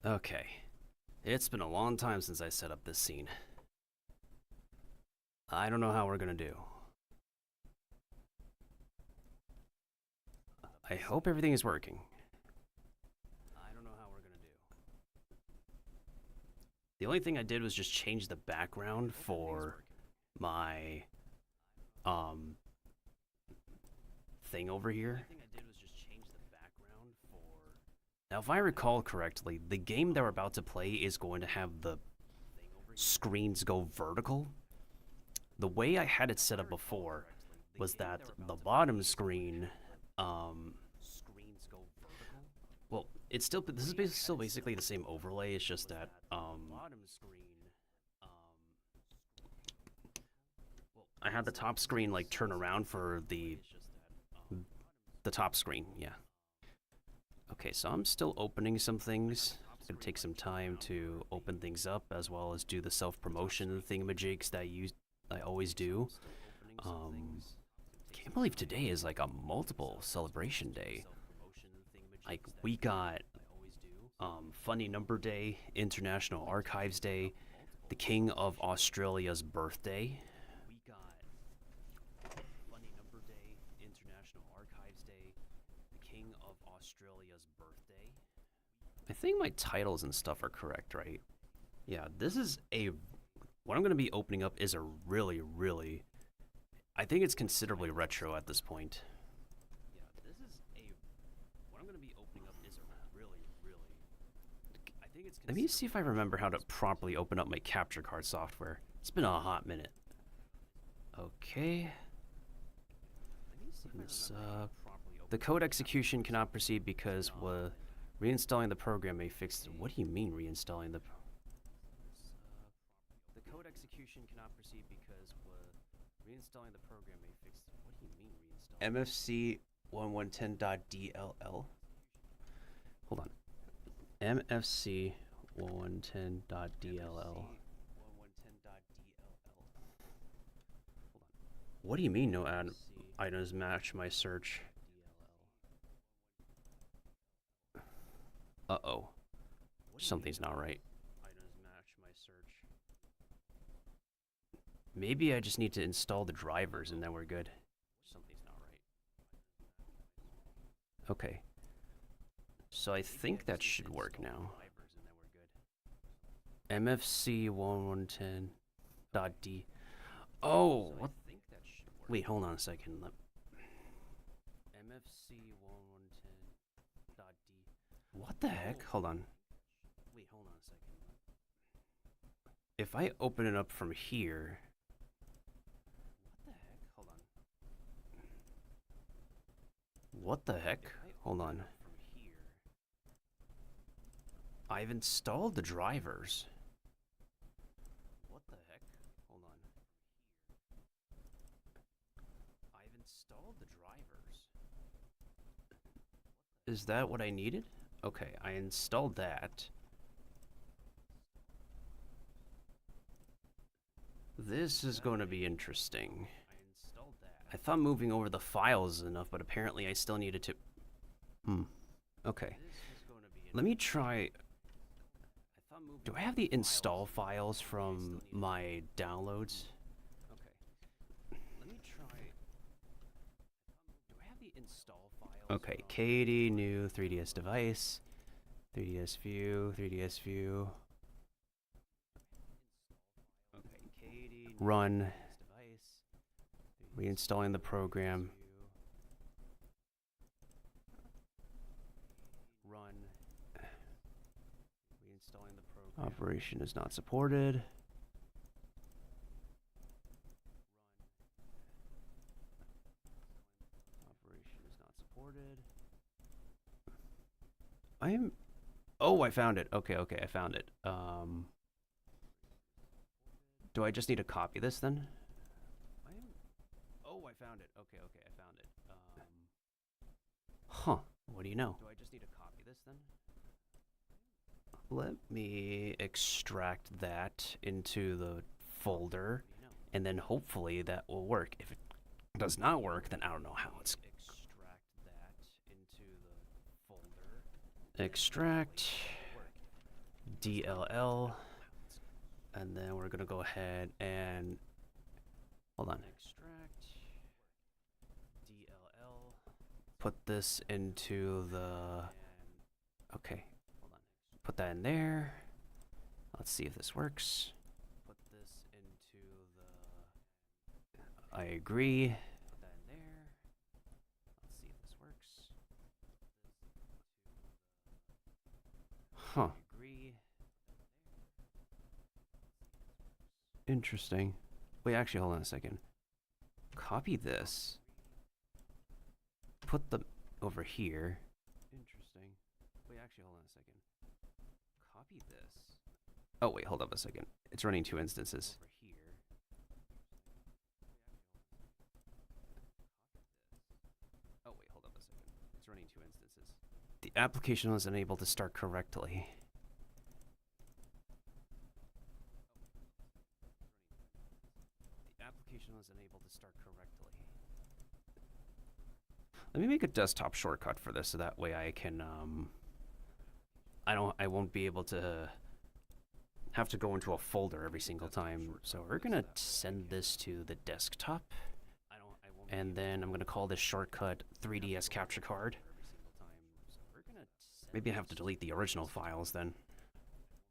Okay. It's been a long time since I set up this scene. I don't know how we're gonna do. I hope everything is working. I don't know how we're gonna do. The only thing I did was just change the background for my thing over here. Now, if I recall correctly, the game that we're about to play is going to have the screens go vertical. The way I had it set up before was that the bottom screen, well, it's still, this is still basically the same overlay. It's just that, I had the top screen like turn around for the top screen, yeah. Okay, so I'm still opening some things. It's gonna take some time to open things up as well as do the self-promotion thingamajigs that I always do. Can't believe today is like a multiple celebration day. Like we got Funny Number Day, International Archives Day, the King of Australia's birthday. I think my titles and stuff are correct, right? Yeah, this is what I'm going to be opening up is a really, I think it's considerably retro at this point. Yeah, what I'm going to be opening up is a really, I think it's Let me see if I remember how to properly open up my capture card software. It's been a hot minute. Okay. The code execution cannot proceed because reinstalling the program may fix. What do you mean reinstalling the? The code execution cannot proceed because reinstalling the program may fix. What do you mean reinstalling? MFC 1110.dll. Hold on. MFC 1110.dll. What do you mean no items match my search? Uh-oh. Something's not right. Maybe I just need to install the drivers and then we're good. Something's not right. Okay. So I think that should work now. MFC 1110.d. Oh, what? Wait, hold on a second. MFC 1110.d. What the heck? Hold on. Wait, hold on a second. If I open it up from here. What the heck? Hold on. What the heck? Hold on. I've installed the drivers. What the heck? Hold on. I've installed the drivers. Is that what I needed? Okay, I installed that. This is going to be interesting. I thought moving over the files is enough, but apparently I still needed to... Okay. Let me try... Do I have the install files from my downloads? Okay. Let me try... Do I have the install files? Okay, Katie, new 3DS device, 3DS view, 3DS view. Okay, Katie, run. Reinstalling the program. Run. Reinstalling the program. Operation is not supported. Operation is not supported. Oh, I found it. Okay, I found it. Do I just need to copy this then? Oh, I found it. Okay, I found it. Huh. What do you know? Do I just need to copy this then? Let me extract that into the folder, and then hopefully that will work. If it does not work, then I don't know how it's... Extract. DLL, and then we're gonna go ahead and hold on. Extract DLL. Put this into the. Okay, hold on. Put that in there. Let's see if this works. Put this into the. I agree. Put that in there. Let's see if this works. Huh. Interesting. Wait, actually, hold on a second. Copy this. Put them over here. Interesting. Wait, actually, hold on a second. Copy this. Oh, wait, hold up a second. It's running 2 instances. Over here. Oh, wait, hold up a second. It's running 2 instances. The application was unable to start correctly. Was unable to start correctly. Let me make a desktop shortcut for this so that way I can I won't be able to have to go into a folder every single time. So we're gonna send this to the desktop, and then I'm gonna call this shortcut 3DS capture card. Maybe I have to delete the original files then.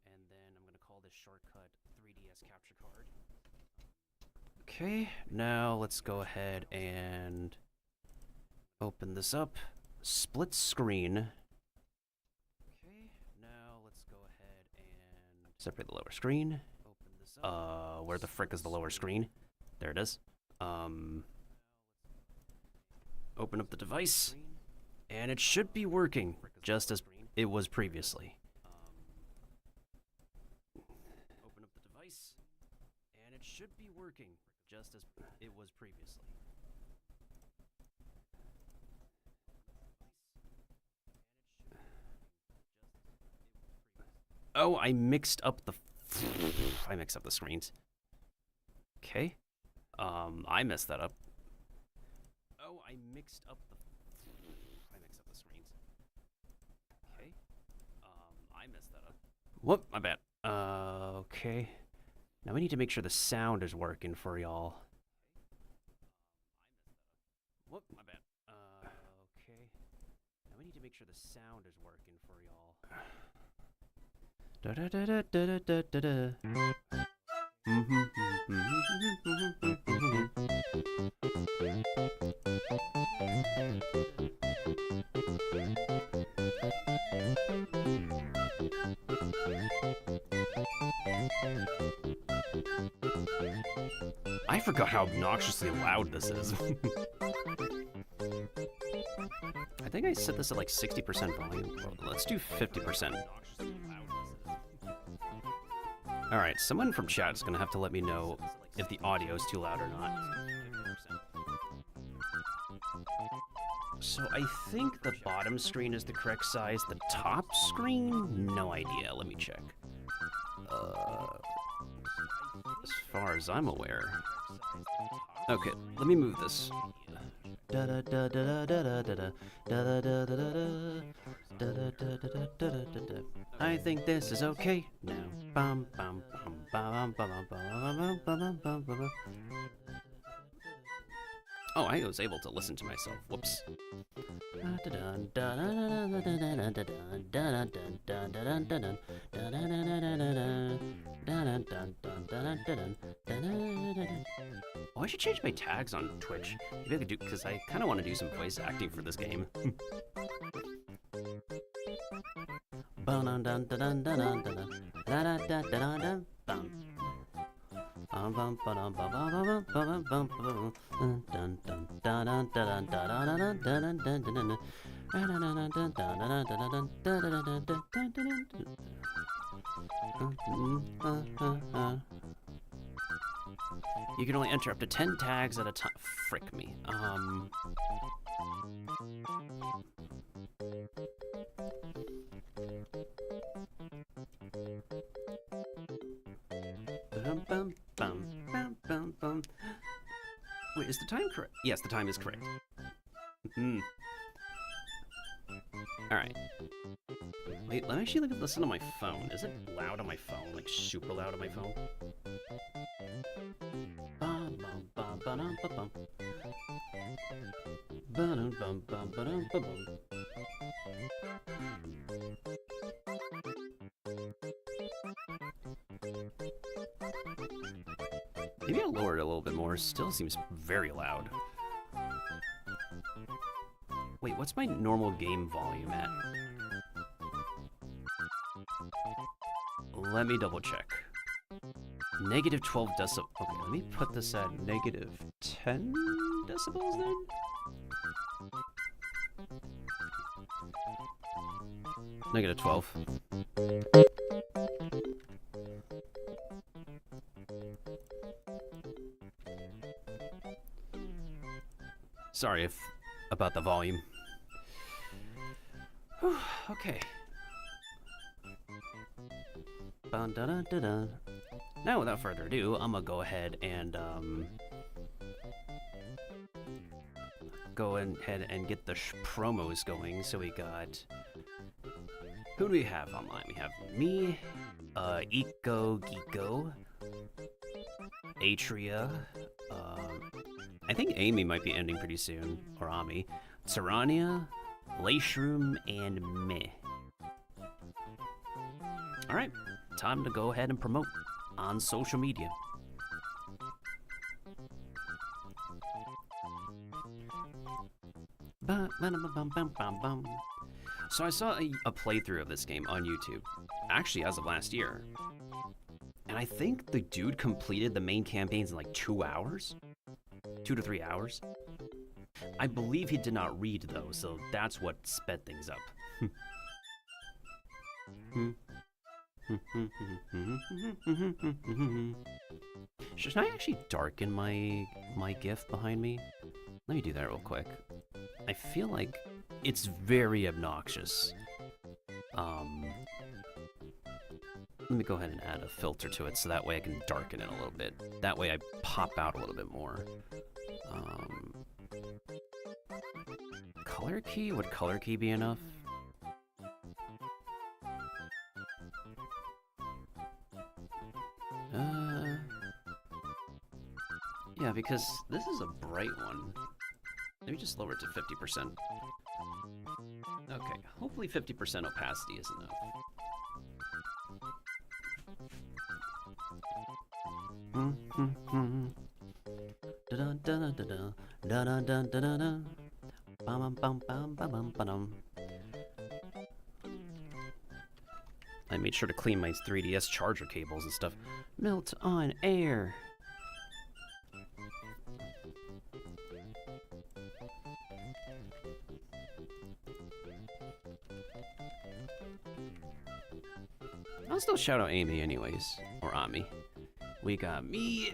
And then I'm gonna call this shortcut 3DS capture card. Okay, now let's go ahead and open this up. Split screen. Okay, now let's go ahead and separate the lower screen. Open this up. Where the frick is the lower screen? There it is. Open up the device, and it should be working just as it was previously. Open up the device, and it should be working just as it was previously. Oh, I mixed up the screens. Okay. I messed that up. Oh, I mixed up the screens. Okay. I messed that up. Whoop, my bad. Okay. Now we need to make sure the sound is working for y'all. Whoop, my bad. Okay. Now we need to make sure the sound is working for y'all. Da da da da da da da da. I forgot how obnoxiously loud this is. I think I set this at like 60% volume. Let's do 50%. Alright, someone from chat is gonna have to let me know if the audio is too loud or not. So I think the bottom screen is the correct size. The top screen? No idea. Let me check. As far as I'm aware. Okay, let me move this. I think this is okay now. Oh, I was able to listen to myself. Whoops. Oh, I should change my tags on Twitch. Maybe I could do, because I kind of want to do some voice acting for this game. You can only enter up to 10 tags at a time. Frick me. Wait, is the time correct? Yes, the time is correct. Alright. Wait, let me actually listen to my phone. Is it loud on my phone? Like super loud on my phone? Bum, bum, bum, ba-dum, ba-bum. Ba-dum, bum, bum, ba-dum, ba-bum. Maybe I'll lower it a little bit more. Still seems very loud. Wait, what's my normal game volume at? Let me double check. Negative 12 decibels. Okay, let me put this at negative 10 decibels then? Negative 12. Sorry about the volume. Whew, okay. Bun-da-da-da-da. Now, without further ado, I'm gonna go ahead and get the promos going. So we got, who do we have online? We have me, Eco Geeko, Atria, I think Amy might be ending pretty soon, or Ami, Tyrannia, Lashroom, and me. Alright, time to go ahead and promote on social media. So I saw a playthrough of this game on YouTube, actually as of last year. And I think the dude completed the main campaigns in like 2 hours? 2 to 3 hours? I believe he did not read though, so that's what sped things up. Should I actually darken my GIF behind me? Let me do that real quick. I feel like it's very obnoxious. Let me go ahead and add a filter to it so that way I can darken it a little bit. That way I pop out a little bit more. Color key? Would color key be enough? Yeah, because this is a bright one. Let me just lower it to 50%. Okay, hopefully 50% opacity is enough. I made sure to clean my 3DS charger cables and stuff. Melt on air. I'll still shout out Amy anyways, or Ami. We got me,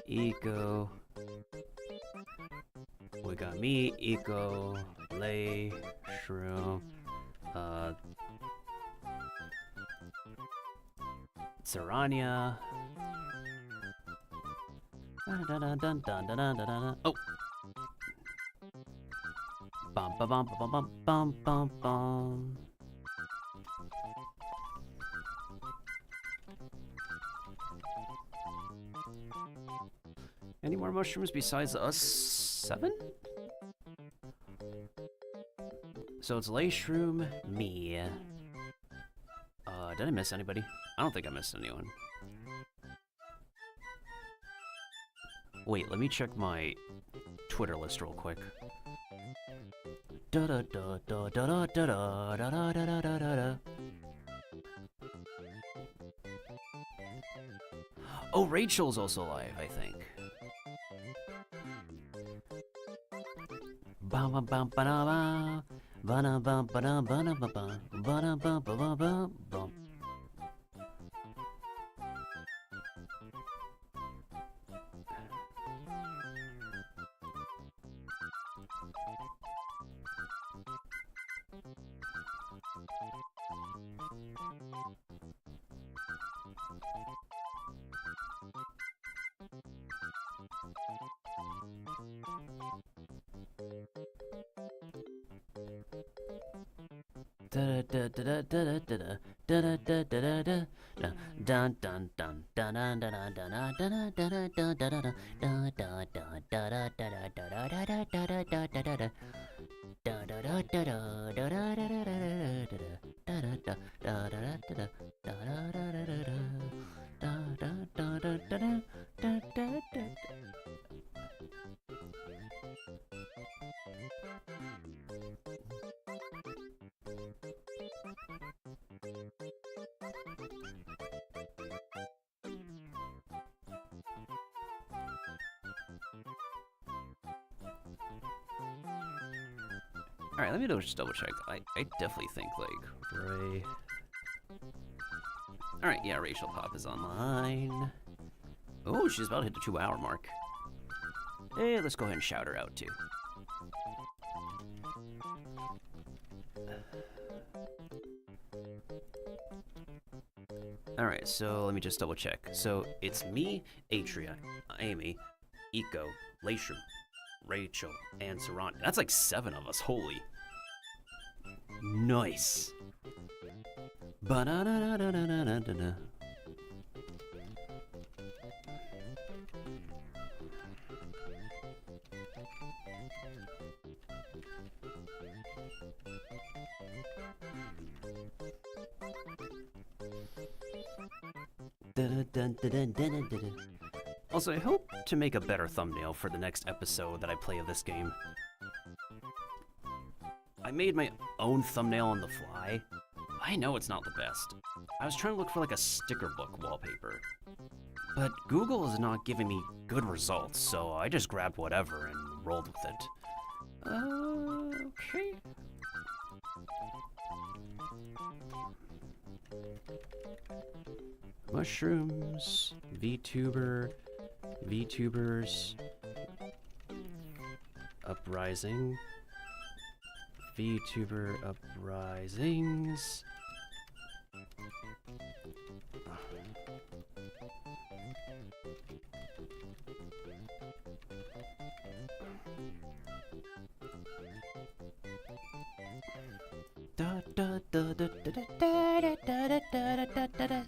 Eco. We got me, Eco, Lay, Shrew, Tyrannia. Oh. Bum bum bum bum bum bum bum bum. Any more mushrooms besides us 7? So it's Lashroom, me. Did I miss anybody? I don't think I missed anyone. Wait, let me check my Twitter list real quick. Da da da da da da da da da da da da da. Oh, Rachel's also live, I think. Bam bam bam ba da ba, ba da bam ba da ba da ba ba, ba da bam ba ba ba bum. Alright, let me just double check. I definitely think, like, Ray. Alright, yeah, Racial Pop is online. Oh, she's about to hit the 2-hour mark. Hey, let's go ahead and shout her out, too. Alright, so let me just double check. So, it's me, Atria, Amy, Eco, Lashroom, Rachel, and Saran. That's like 7 of us, holy. Nice. Ba-da-da-da-da-da-da-da-da. Also, I hope to make a better thumbnail for the next episode that I play of this game. I made my own thumbnail on the fly. I know it's not the best. I was trying to look for like a sticker book wallpaper. But Google is not giving me good results, so I just grabbed whatever and rolled with it. Okay. Mushrooms, VTuber, VTubers, Uprising, VTuber Uprisings. Da da da da da da da da da da da da.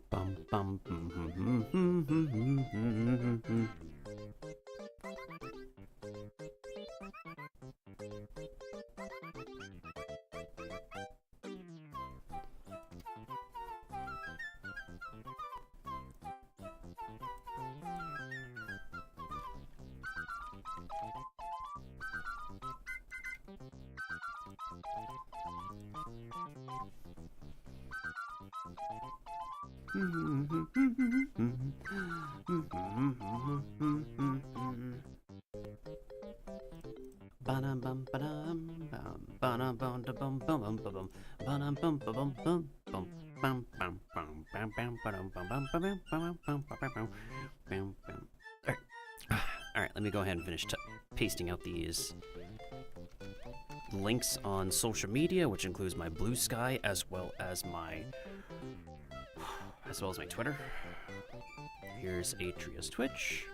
Bum bum Alright, let me go ahead and finish pasting out these links on social media, which includes my Blue Sky as well as my Twitter. Here's Atria's Twitch.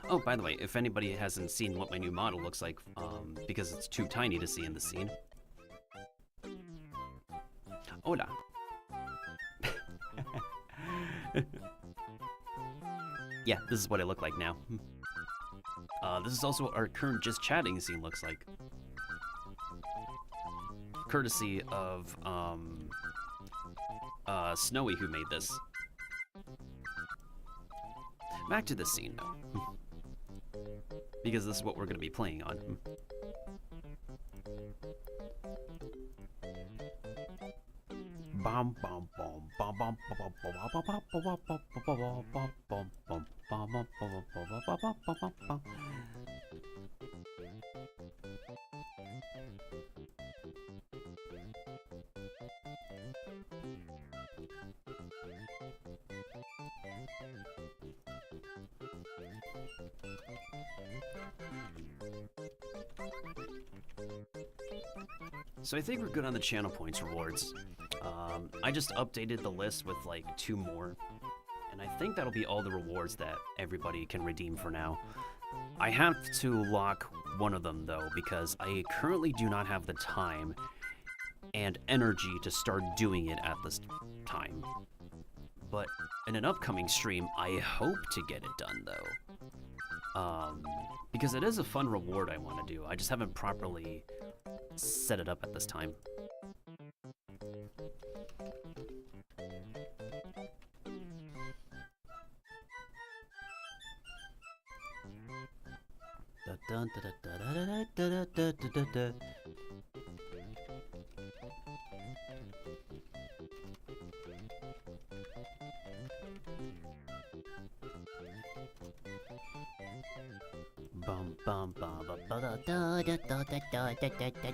Oh, by the way, if anybody hasn't seen what my new model looks like, because it's too tiny to see in the scene. Hola. Yeah, this is what I look like now. This is also what our current just chatting scene looks like. courtesy of, Snowy, who made this. Back to the scene, though. Because this is what we're going to be playing on. Bum bum bum bum bum bum bum. So I think we're good on the channel points rewards. I just updated the list with like 2 more, and I think that'll be all the rewards that everybody can redeem for now. I have to lock one of them though, because I currently do not have the time and energy to start doing it at this time. But in an upcoming stream, I hope to get it done though. Because it is a fun reward I want to do. I just haven't properly set it up at this time. Bum bum bum bum ba da da da da da da da da da da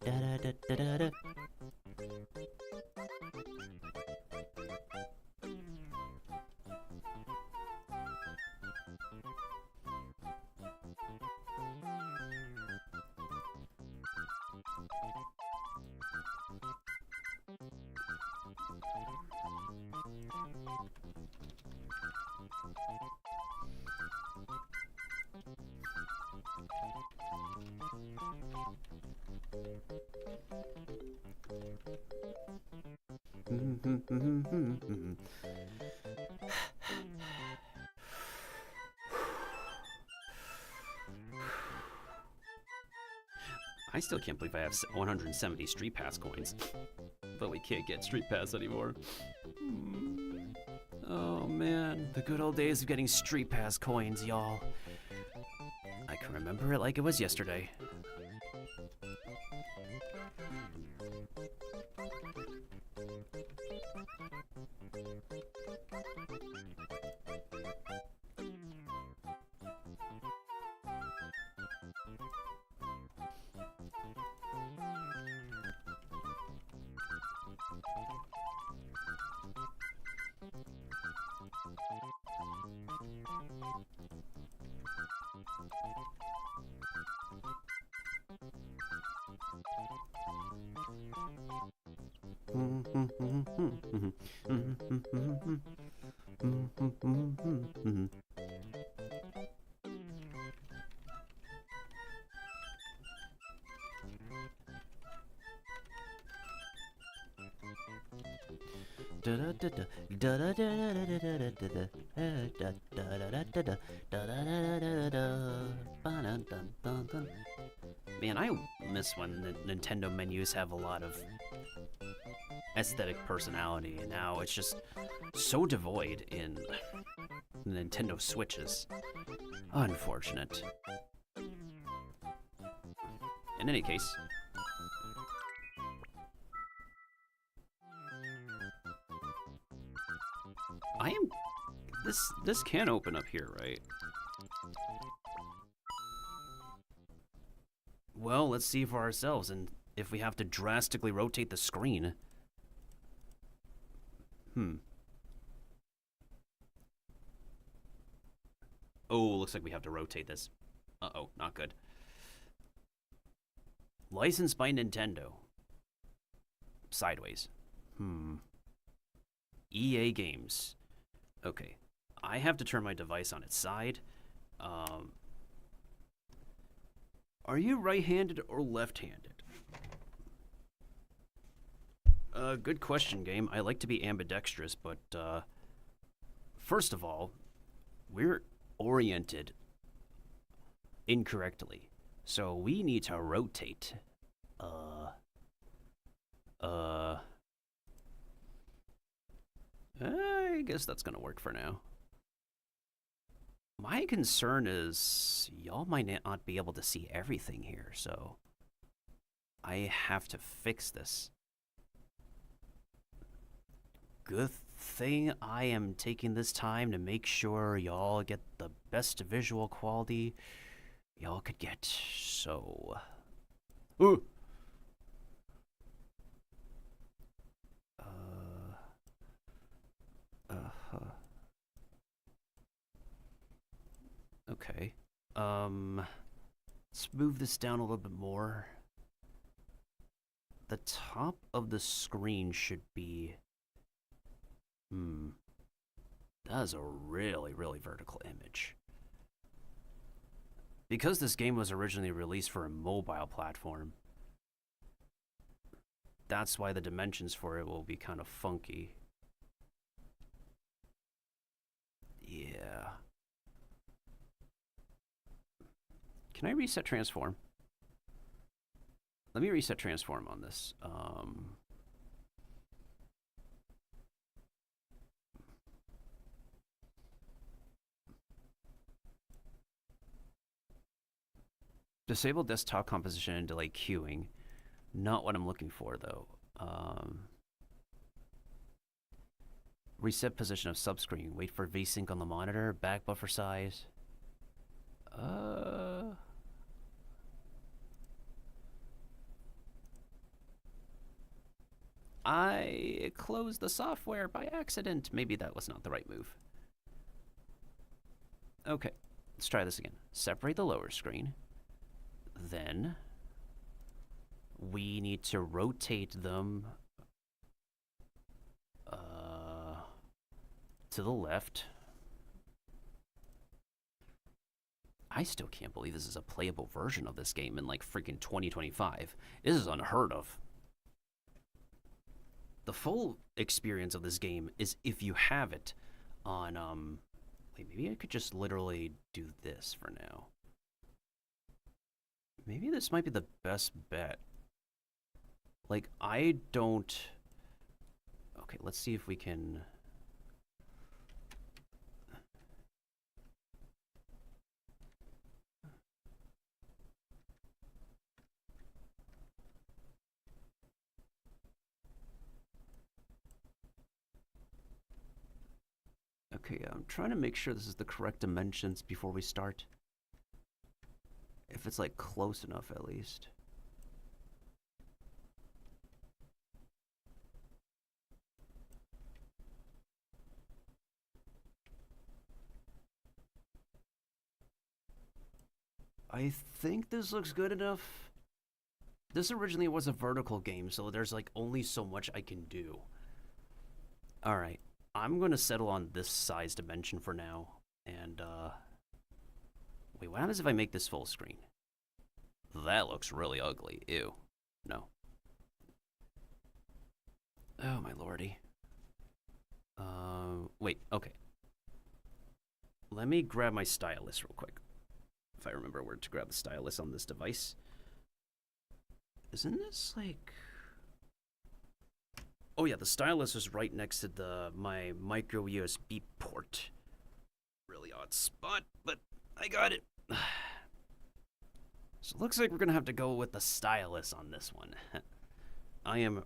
da da da da da. I still can't believe I have 170 Street Pass coins, but we can't get Street Pass anymore. Oh man, the good old days of getting Street Pass coins, y'all. I can remember it like it was yesterday. Man, I miss when the Nintendo menus have a lot of aesthetic personality, and now it's just so devoid in Nintendo Switches. Unfortunate. In any case, this can open up here, right? Well, let's see for ourselves, and if we have to drastically rotate the screen. Oh, looks like we have to rotate this. Uh-oh, not good. Licensed by Nintendo. Sideways. EA Games. Okay. I have to turn my device on its side. Are you right-handed or left-handed? Good question, game. I like to be ambidextrous, but, first of all, we're oriented incorrectly. So we need to rotate I guess that's gonna work for now. My concern is y'all might not be able to see everything here, so I have to fix this. Good thing I am taking this time to make sure y'all get the best visual quality y'all could get, so... Ooh! Okay. Let's move this down a little bit more. The top of the screen should be... That is a really, really vertical image. Because this game was originally released for a mobile platform, that's why the dimensions for it will be kind of funky. Yeah. Can I reset transform? Let me reset transform on this. Disable desktop composition and delay queuing. Not what I'm looking for, though. Reset position of subscreen. Wait for VSync on the monitor. Back buffer size. I closed the software by accident. Maybe that was not the right move. Okay, let's try this again. Separate the lower screen. Then we need to rotate them to the left. I still can't believe this is a playable version of this game in like freaking 2025. This is unheard of. The full experience of this game is if you have it on, wait, maybe I could just literally do this for now. Maybe this might be the best bet. Like, I don't... Okay, let's see if we can... Okay, I'm trying to make sure this is the correct dimensions before we start. If it's, like, close enough, at least. I think this looks good enough. This originally was a vertical game, so there's, like, only so much I can do. Alright. I'm going to settle on this size dimension for now. And, wait, what happens if I make this full screen? That looks really ugly. Ew. No. Oh, my lordy. Wait, okay. Let me grab my stylus real quick. If I remember where to grab the stylus on this device. Isn't this, like... Oh yeah, the stylus is right next to my micro USB port. Really odd spot, but I got it. So it looks like we're gonna have to go with the stylus on this one. I am...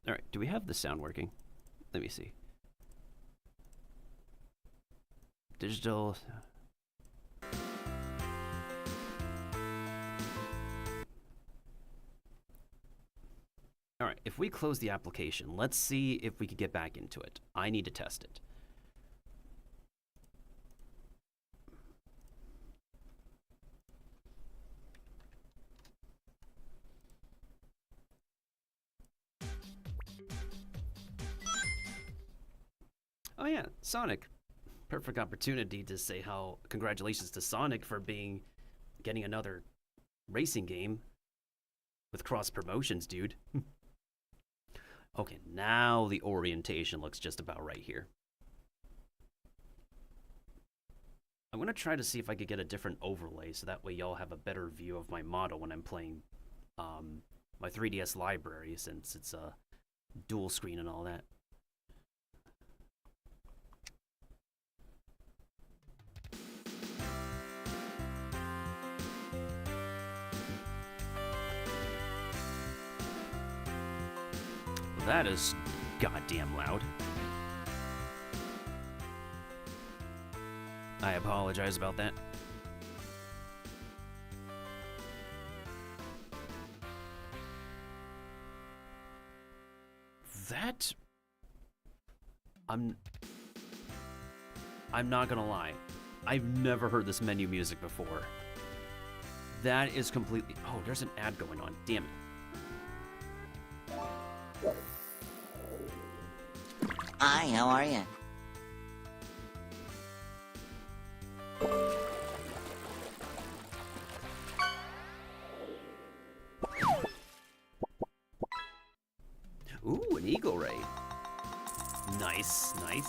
Alright, do we have the sound working? Let me see. Digital... All right, if we close the application, let's see if we could get back into it. I need to test it. Oh yeah, Sonic. Perfect opportunity to say how congratulations to Sonic for getting another racing game with cross promotions, dude. Okay, now the orientation looks just about right here. I'm gonna try to see if I could get a different overlay so that way y'all have a better view of my model when I'm playing my 3DS library, since it's a dual screen and all that. Well, that is goddamn loud. I apologize about that. That... I'm not gonna lie. I've never heard this menu music before. That is completely... Oh, there's an ad going on. Damn it. Hi, how are you? Ooh, an eagle ray. Nice, nice.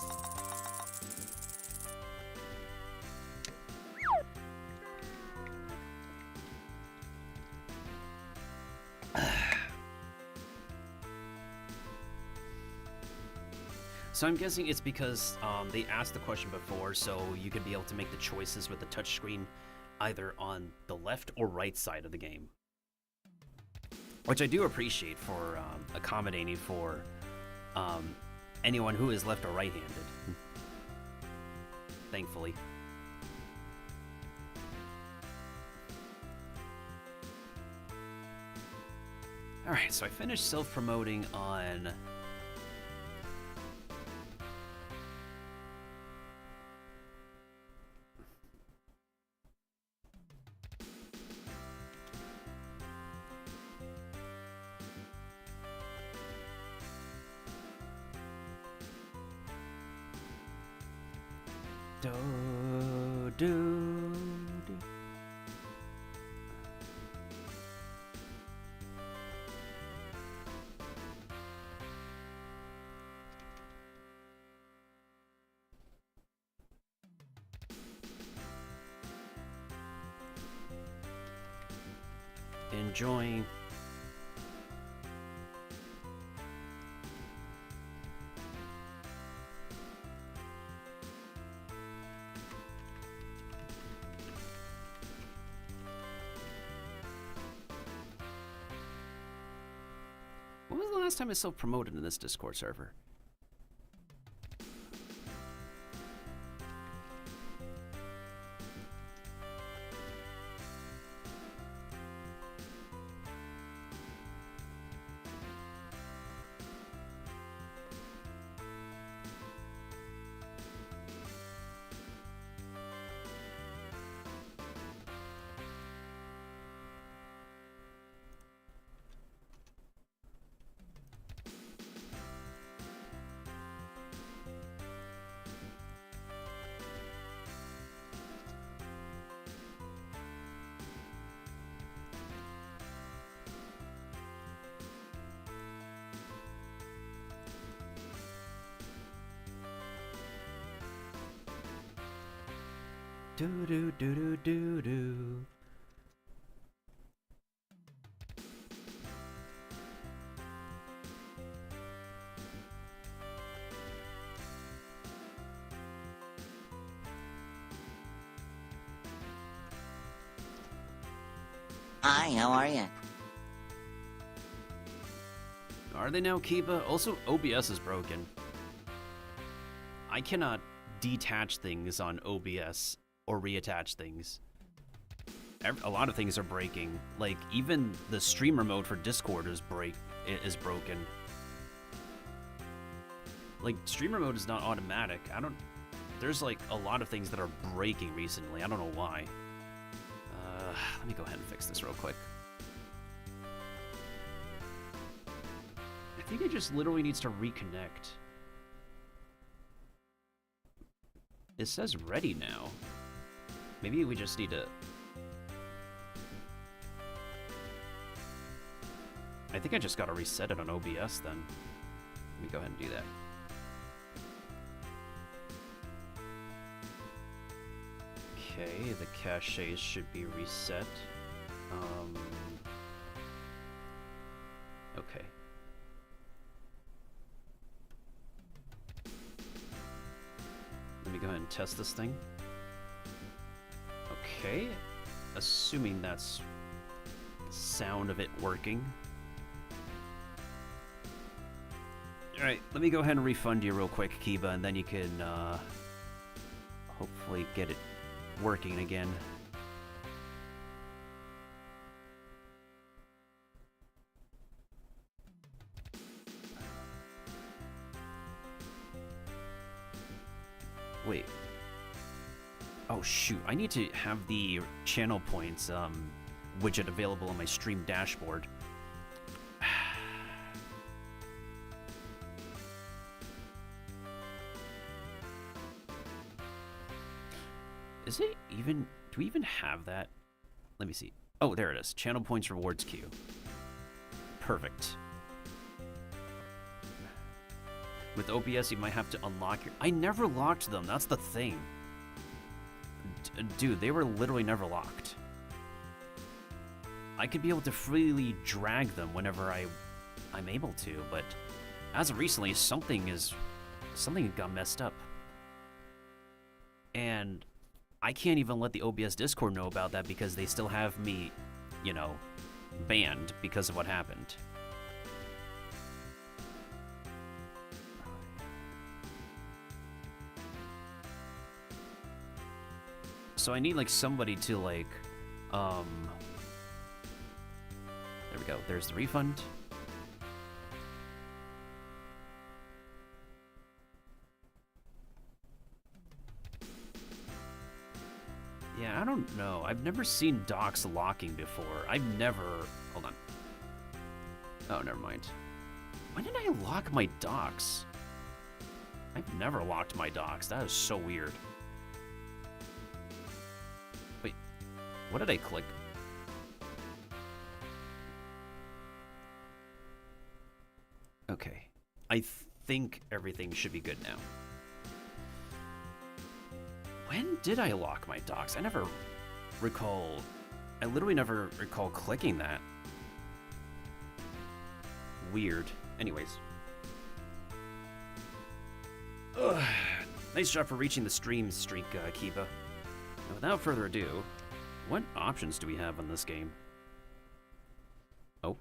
So I'm guessing it's because they asked the question before, so you could be able to make the choices with the touchscreen either on the left or right side of the game. Which I do appreciate for accommodating for anyone who is left or right-handed. Thankfully. Alright, so I finished self-promoting on... Enjoying. When was the last time I self-promoted in this Discord server? Do do do do do do. Hi, how are you? Are they now, Kiba? Also, OBS is broken. I cannot detach things on OBS or reattach things. A lot of things are breaking. Like, even the streamer mode for Discord is broken. Like, streamer mode is not automatic. There's like a lot of things that are breaking recently. I don't know why. Let me go ahead and fix this real quick. I think it just literally needs to reconnect. It says ready now. Maybe we just need to... I think I just gotta reset it on OBS then. Let me go ahead and do that. Okay, the caches should be reset. Okay. Let me go ahead and test this thing. Okay. Assuming that's the sound of it working. Alright, let me go ahead and refund you real quick, Kiba, and then you can hopefully get it working again. Wait. Oh shoot, I need to have the channel points widget available on my stream dashboard. Is it even... do we even have that? Let me see. Oh, there it is. Channel points rewards queue. Perfect. With OBS, you might have to unlock your... I never locked them. That's the thing. Dude, they were literally never locked. I could be able to freely drag them whenever I'm able to, but as of recently, something got messed up. And I can't even let the OBS Discord know about that because they still have me, you know, banned because of what happened. So I need, like, somebody to, like, there we go. There's the refund. Yeah, I don't know. I've never seen docks locking before. I've never... hold on. Oh, never mind. When did I lock my docks? I've never locked my docks. That is so weird. Wait, what did I click? Okay. I think everything should be good now. When did I lock my docks? I never recall... I literally never recall clicking that. Weird. Anyways. Ugh. Nice job for reaching the stream streak, Kiba. Now, without further ado, what options do we have on this game? Oh.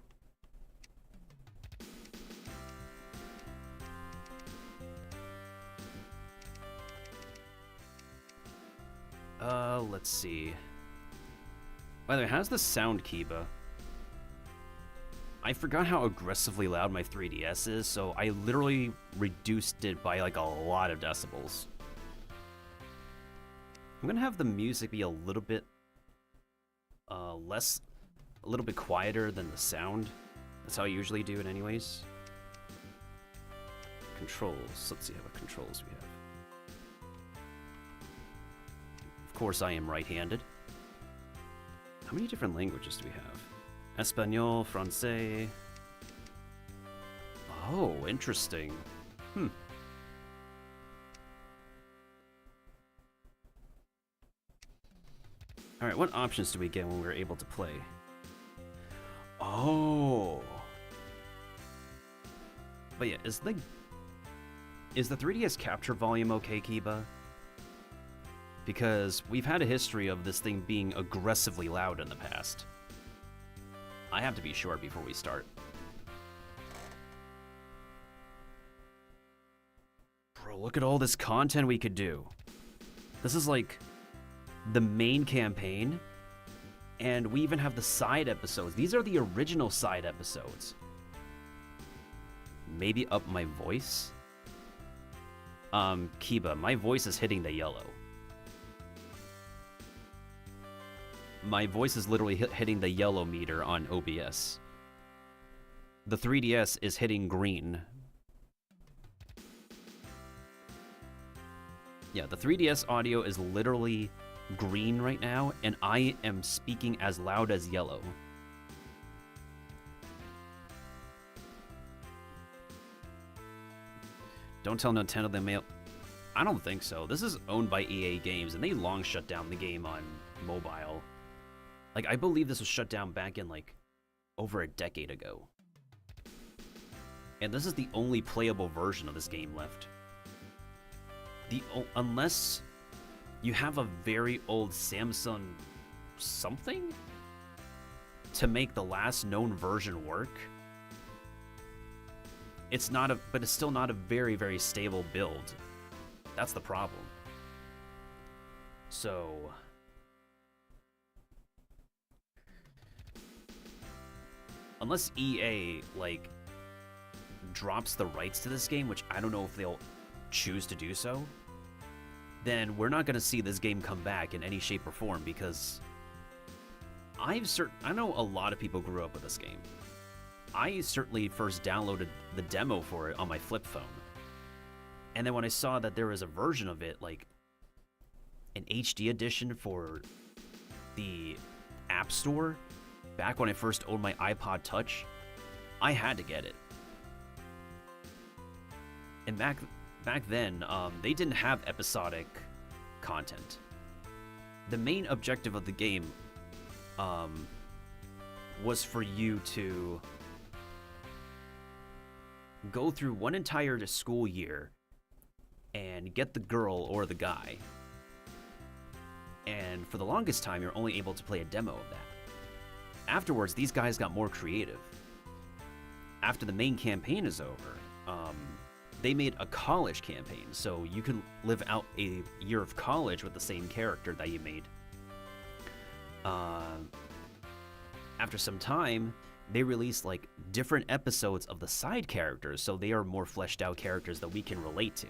Let's see. By the way, how's the sound, Kiba? I forgot how aggressively loud my 3DS is, so I literally reduced it by like a lot of decibels. I'm gonna have the music be a little bit a little bit quieter than the sound. That's how I usually do it anyways. Controls. Let's see what controls we have. Of course, I am right-handed. How many different languages do we have? Espanol, Francais. Oh, interesting. Alright, what options do we get when we're able to play? Oh. But yeah, is the 3DS capture volume okay, Kiba? Because we've had a history of this thing being aggressively loud in the past. I have to be sure before we start. Bro, look at all this content we could do. This is like the main campaign, and we even have the side episodes. These are the original side episodes. Maybe up my voice? Kiba, my voice is hitting the yellow. My voice is literally hitting the yellow meter on OBS. The 3DS is hitting green. Yeah, the 3DS audio is literally green right now, and I am speaking as loud as yellow. Don't tell Nintendo they mail... I don't think so. This is owned by EA Games, and they long shut down the game on mobile. Like, I believe this was shut down back in, like, over a decade ago. And this is the only playable version of this game left. Unless you have a very old Samsung something to make the last known version work. But it's still not a very, very stable build. That's the problem. So unless EA, like, drops the rights to this game, which I don't know if they'll choose to do so, then we're not going to see this game come back in any shape or form, because I know a lot of people grew up with this game. I certainly first downloaded the demo for it on my flip phone. And then when I saw that there was a version of it, like an HD edition for the App Store, back when I first owned my iPod Touch, I had to get it. And back then, they didn't have episodic content. The main objective of the game was for you to go through one entire school year and get the girl or the guy. And for the longest time, you're only able to play a demo of that. Afterwards, these guys got more creative. After the main campaign is over, they made a college campaign, so you can live out a year of college with the same character that you made. After some time, they released like different episodes of the side characters, so they are more fleshed out characters that we can relate to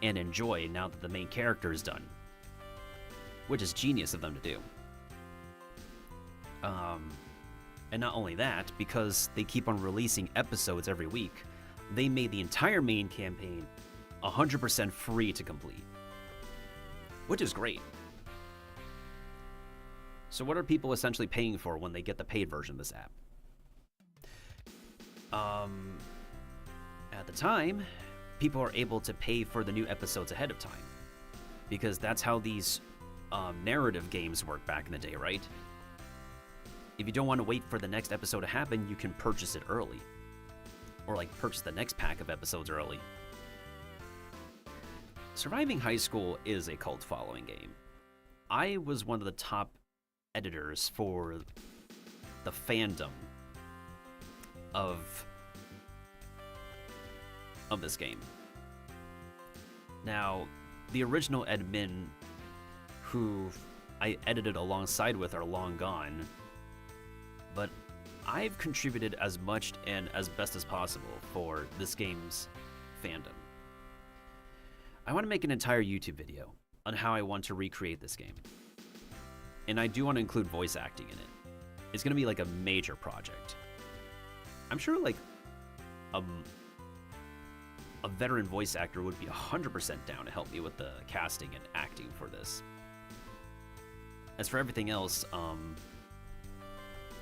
and enjoy now that the main character is done, which is genius of them to do. And not only that, because they keep on releasing episodes every week, they made the entire main campaign 100% free to complete, which is great. So what are people essentially paying for when they get the paid version of this app? At the time, people are able to pay for the new episodes ahead of time, because that's how these narrative games work back in the day, right? If you don't want to wait for the next episode to happen, you can purchase it early. Or like purchase the next pack of episodes early. Surviving High School is a cult following game. I was one of the top editors for the fandom of this game. Now, the original admin who I edited alongside with are long gone, but I've contributed as much and as best as possible for this game's fandom. I want to make an entire YouTube video on how I want to recreate this game. And I do want to include voice acting in it. It's going to be like a major project. I'm sure like a veteran voice actor would be 100% down to help me with the casting and acting for this. As for everything else,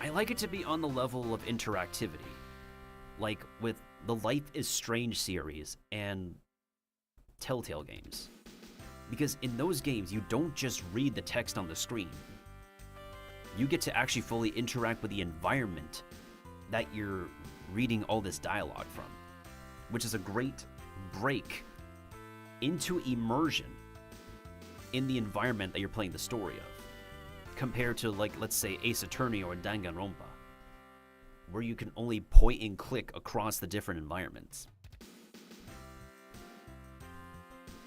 I like it to be on the level of interactivity, like with the Life is Strange series and Telltale games. Because in those games, you don't just read the text on the screen. You get to actually fully interact with the environment that you're reading all this dialogue from, which is a great break into immersion in the environment that you're playing the story of, compared to, like, let's say Ace Attorney or Danganronpa, where you can only point and click across the different environments.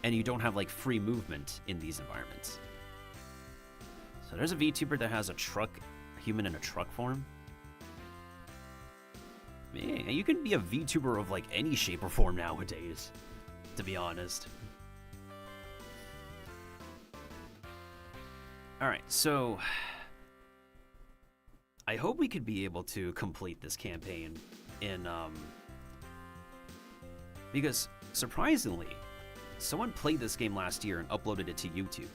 And you don't have, like, free movement in these environments. So there's a VTuber that has a human in a truck form. Man, you can be a VTuber of, like, any shape or form nowadays, to be honest. Alright, so I hope we could be able to complete this campaign in, because surprisingly, someone played this game last year and uploaded it to YouTube.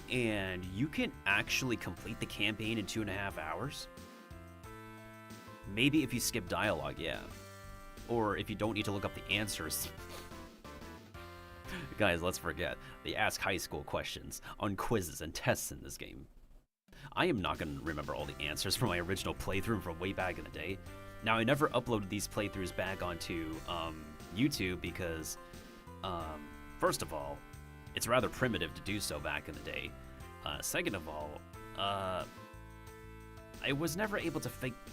And you can actually complete the campaign in 2.5 hours. Maybe if you skip dialogue, yeah. Or if you don't need to look up the answers. Guys, let's forget. They ask high school questions on quizzes and tests in this game. I am not going to remember all the answers from my original playthrough from way back in the day. Now, I never uploaded these playthroughs back onto YouTube because, first of all, it's rather primitive to do so back in the day. Second of all, I was never able to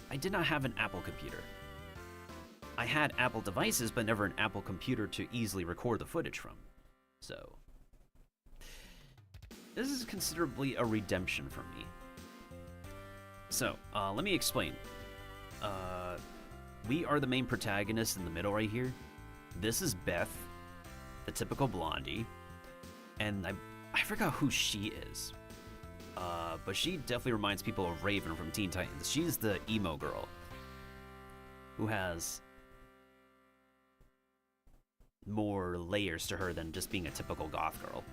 I did not have an Apple computer. I had Apple devices, but never an Apple computer to easily record the footage from. So, this is considerably a redemption for me. So, let me explain. We are the main protagonists in the middle right here. This is Beth, the typical blondie. And I forgot who she is. But she definitely reminds people of Raven from Teen Titans. She's the emo girl who has more layers to her than just being a typical goth girl.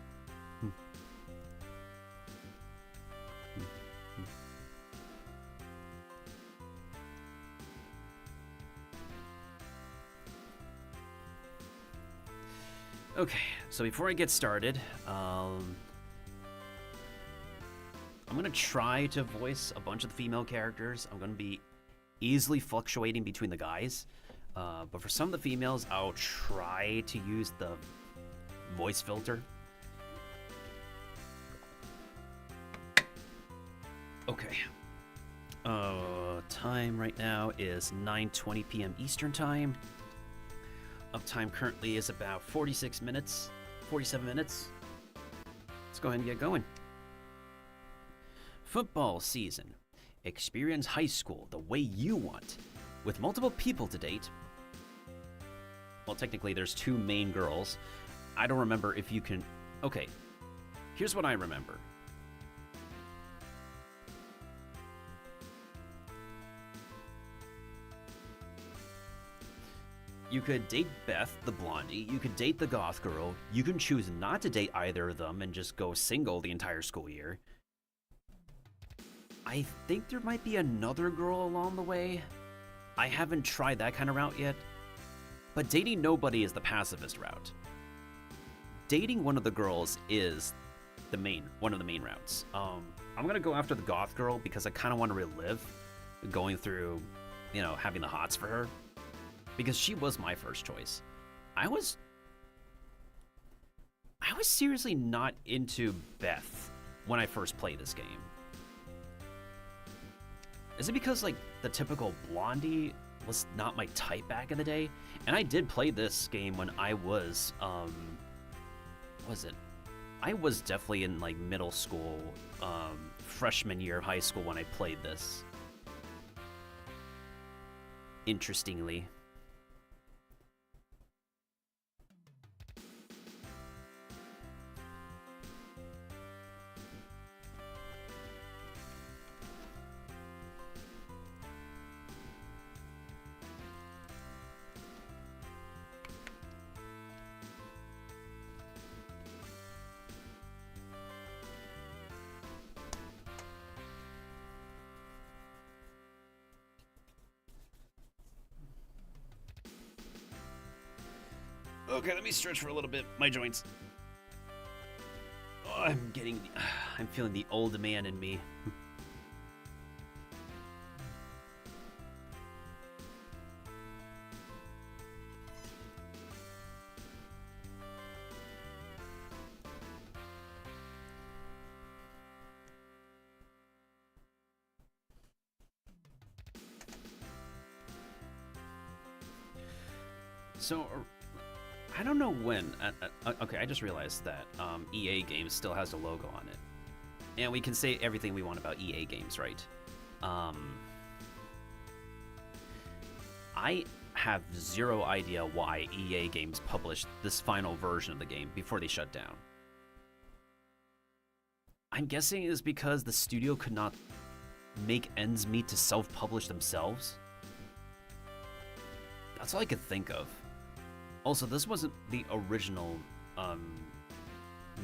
Okay, so before I get started, I'm gonna try to voice a bunch of the female characters. I'm gonna be easily fluctuating between the guys. But for some of the females, I'll try to use the voice filter. Okay. Time right now is 9:20 p.m. Eastern Time. Uptime currently is about 47 minutes. Let's go ahead and get going. Football season. Experience high school the way you want. With multiple people to date. Well, technically there's two main girls. I don't remember if you can... Okay, here's what I remember. You could date Beth, the blondie. You could date the goth girl. You can choose not to date either of them and just go single the entire school year. I think there might be another girl along the way. I haven't tried that kind of route yet. But dating nobody is the pacifist route. Dating one of the girls is one of the main routes. I'm gonna go after the goth girl because I kind of want to relive going through, having the hots for her. Because she was my first choice. I was seriously not into Beth when I first played this game. Is it because, the typical blondie was not my type back in the day? And I did play this game when I was, I was definitely in, middle school, freshman year of high school when I played this. Interestingly. Okay, let me stretch for a little bit. My joints. Oh, I'm feeling the old man in me. So, I don't know when. Okay, I just realized that EA Games still has a logo on it. And we can say everything we want about EA Games, right? I have zero idea why EA Games published this final version of the game before they shut down. I'm guessing it is because the studio could not make ends meet to self-publish themselves. That's all I could think of. Also, this wasn't the original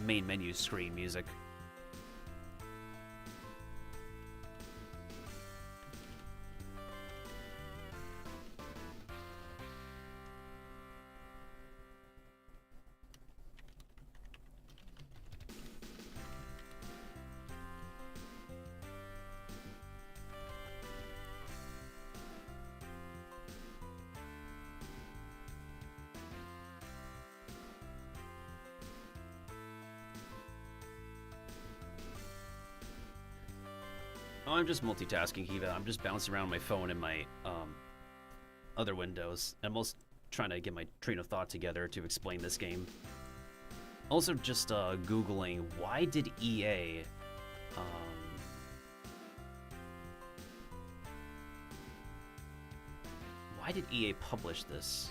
main menu screen music. I'm just multitasking, Kiva. I'm just bouncing around my phone and my other windows. I'm most trying to get my train of thought together to explain this game. Also, just Googling why did EA why did EA publish this?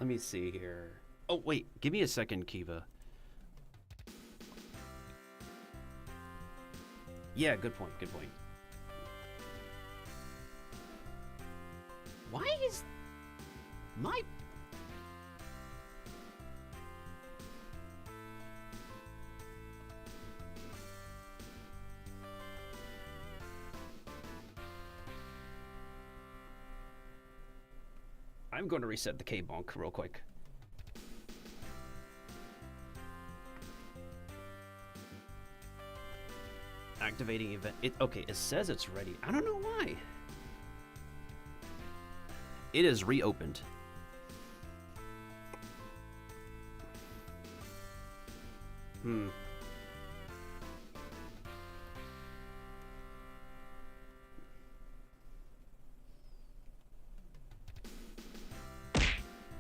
Let me see here. Oh, wait. Give me a second, Kiva. Yeah, good point. Good point. Why is my... I'm going to reset the K-Bonk real quick. Activating event. Okay, it says it's ready. I don't know why. It is reopened.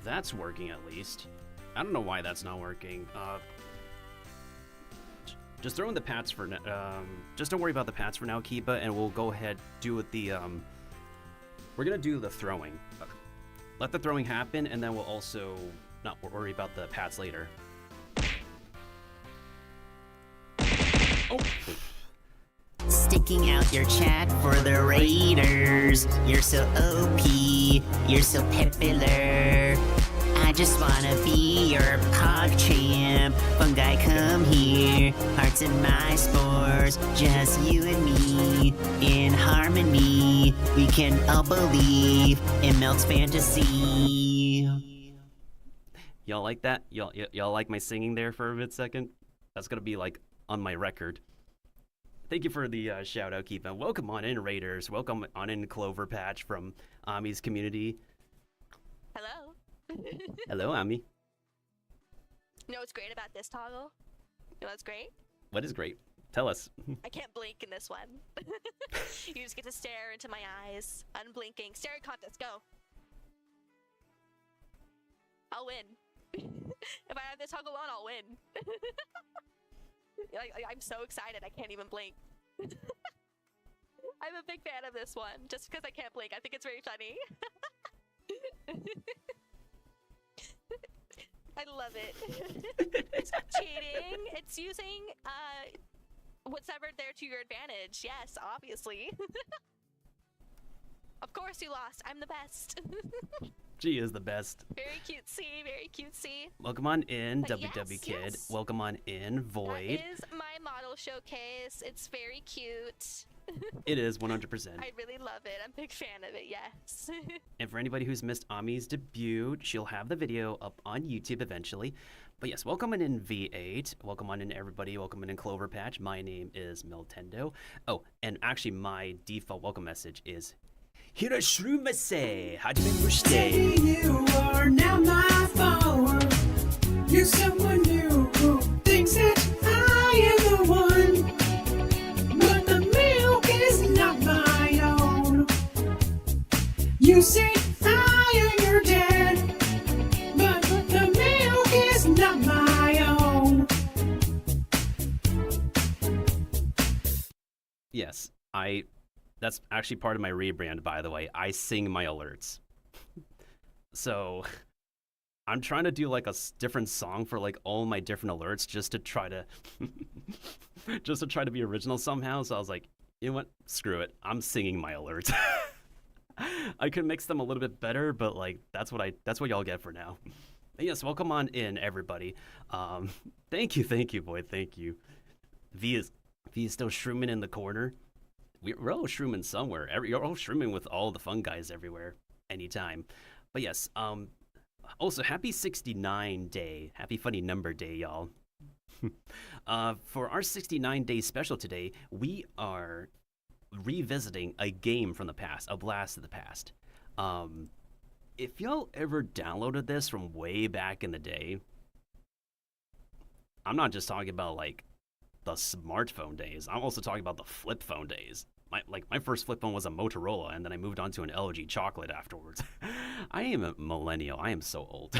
That's working at least. I don't know why that's not working. Just throw in the pats for just don't worry about the pats for now, Kiba, and we'll go ahead do with the we're gonna do the throwing. Let the throwing happen, and then we'll also not worry about the pats later. Oh. Sticking out your chat for the Raiders. You're so OP, you're so popular. I just wanna be your pog champ. Fungi, come here. Hearts in my spores. Just you and me. In harmony. We can all believe in Melt's fantasy. Y'all like that? Y'all like my singing there for a mid-second? That's gonna be like on my record. Thank you for the shout out, Keepa. Welcome on in, Raiders. Welcome on in, Clover Patch from Ami's community. Hello. Hello, Ami. You know what's great about this toggle? You know what's great? What is great? Tell us. I can't blink in this one. You just get to stare into my eyes, unblinking. Staring contest, go. I'll win. If I have this toggle on, I'll win. I'm so excited, I can't even blink. I'm a big fan of this one, just because I can't blink. I think it's very funny. I love it. It's cheating. It's using whatever there to your advantage. Yes, obviously. Of course you lost. I'm the best. She is the best. Very cutesy, very cutesy. Welcome on in, But WW Kid. yes. Welcome on in, Void. That is my model showcase. It's very cute. It is 100%. I really love it. I'm a big fan of it, yes. And for anybody who's missed Ami's debut, she'll have the video up on YouTube eventually. But yes, welcome on in V8. Welcome on in everybody. Welcome on in Clover Patch. My name is Miltendo. Oh, and actually my default welcome message is Hirashurumase Hajime Mushite. You are now my follower. You're someone new who thinks that I am the one. But the milk is not my own. You say I am your dad. But the milk is not my own. Yes, that's actually part of my rebrand, by the way. I sing my alerts. So I'm trying to do like a different song for like all my different alerts just to try to be original somehow. So I was like, you know what? Screw it. I'm singing my alerts. I could mix them a little bit better, but like that's what y'all get for now. Yes, welcome on in, everybody. Thank you, boy, thank you. V is still shrooming in the corner. We're all shrooming somewhere. You're all shrooming with all the fun guys everywhere, anytime. But yes, also happy 69 day, happy funny number day, y'all. For our 69-day special today, we are revisiting a game from the past, a blast of the past. If y'all ever downloaded this from way back in the day, I'm not just talking about like the smartphone days. I'm also talking about the flip phone days. My first flip phone was a Motorola, and then I moved on to an LG Chocolate afterwards. I am a millennial. I am so old.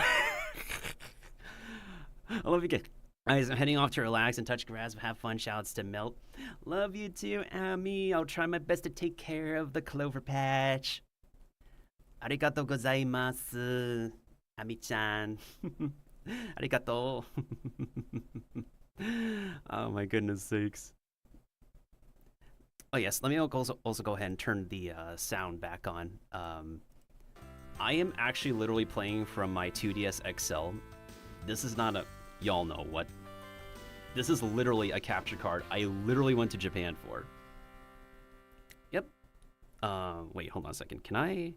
I love you guys. I'm heading off to relax and touch grass, have fun. Shouts to Milt. Love you too, Ami. I'll try my best to take care of the clover patch. Arigatou gozaimasu, Ami-chan. Arigatou. Oh my goodness sakes. Oh yes, let me also go ahead and turn the sound back on. I am actually literally playing from my 2DS XL. This is not a... Y'all know what. This is literally a capture card I literally went to Japan for. Yep. Wait, hold on a second. Can I...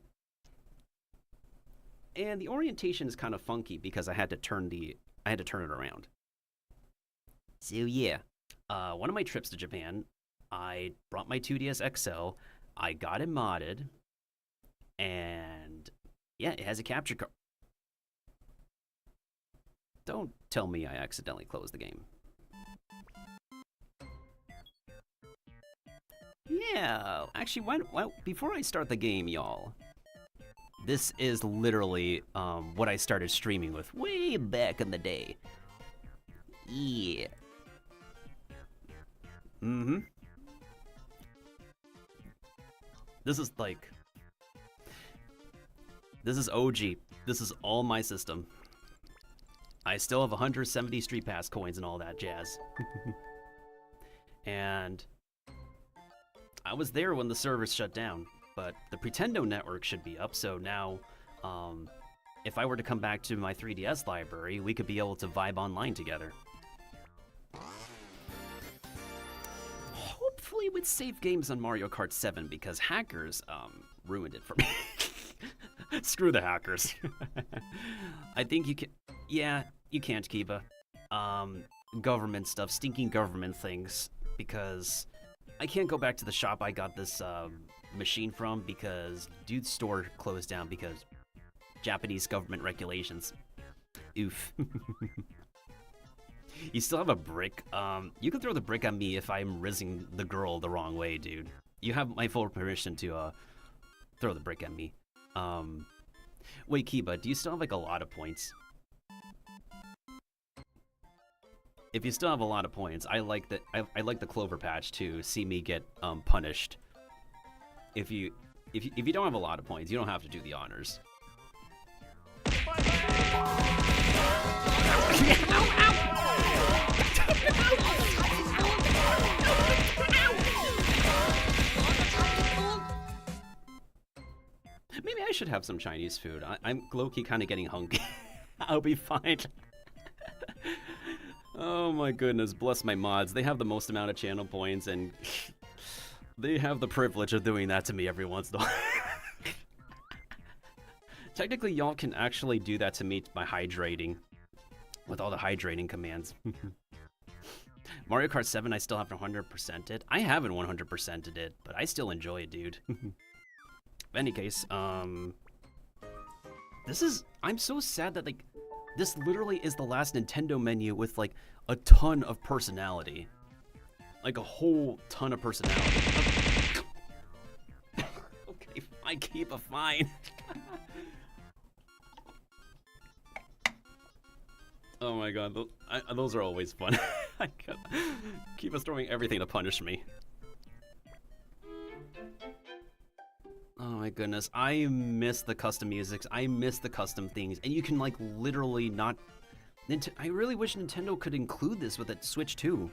And the orientation is kind of funky because I had to turn it around. So yeah, one of my trips to Japan, I brought my 2DS XL, I got it modded, and yeah, it has a capture card. Don't tell me I accidentally closed the game. Yeah, actually, before I start the game, y'all, this is literally what I started streaming with way back in the day. Yeah. Mm-hmm. This is OG. This is all my system. I still have 170 Street Pass coins and all that jazz. And I was there when the servers shut down, but the Pretendo network should be up, so now if I were to come back to my 3DS library, we could be able to vibe online together. Hopefully with save games on Mario Kart 7, because hackers ruined it for me. Screw the hackers. I think you can... Yeah, you can't, Kiba. Government stuff, stinking government things, because I can't go back to the shop I got this machine from because dude's store closed down because Japanese government regulations. Oof. You still have a brick. You can throw the brick on me if I'm rizzing the girl the wrong way, dude. You have my full permission to throw the brick at me. Wait, Kiba, do you still have like a lot of points? If you still have a lot of points, I like the clover patch to see me get punished. If you don't have a lot of points, you don't have to do the honors. Maybe I should have some Chinese food. I'm low-key kind of getting hungry. I'll be fine. Oh my goodness, bless my mods. They have the most amount of channel points, and they have the privilege of doing that to me every once in a while. Technically, y'all can actually do that to me by hydrating, with all the hydrating commands. Mario Kart 7, I still haven't 100%ed it. I haven't 100%ed it, but I still enjoy it, dude. In any case, I'm so sad that, like, this literally is the last Nintendo menu with, like, a ton of personality. Like, a whole ton of personality. Okay, I keep a fine. Oh my god, those are always fun. I keep us throwing everything to punish me. Oh my goodness, I miss the custom musics, I miss the custom things, and you can like literally not... I really wish Nintendo could include this with its Switch too.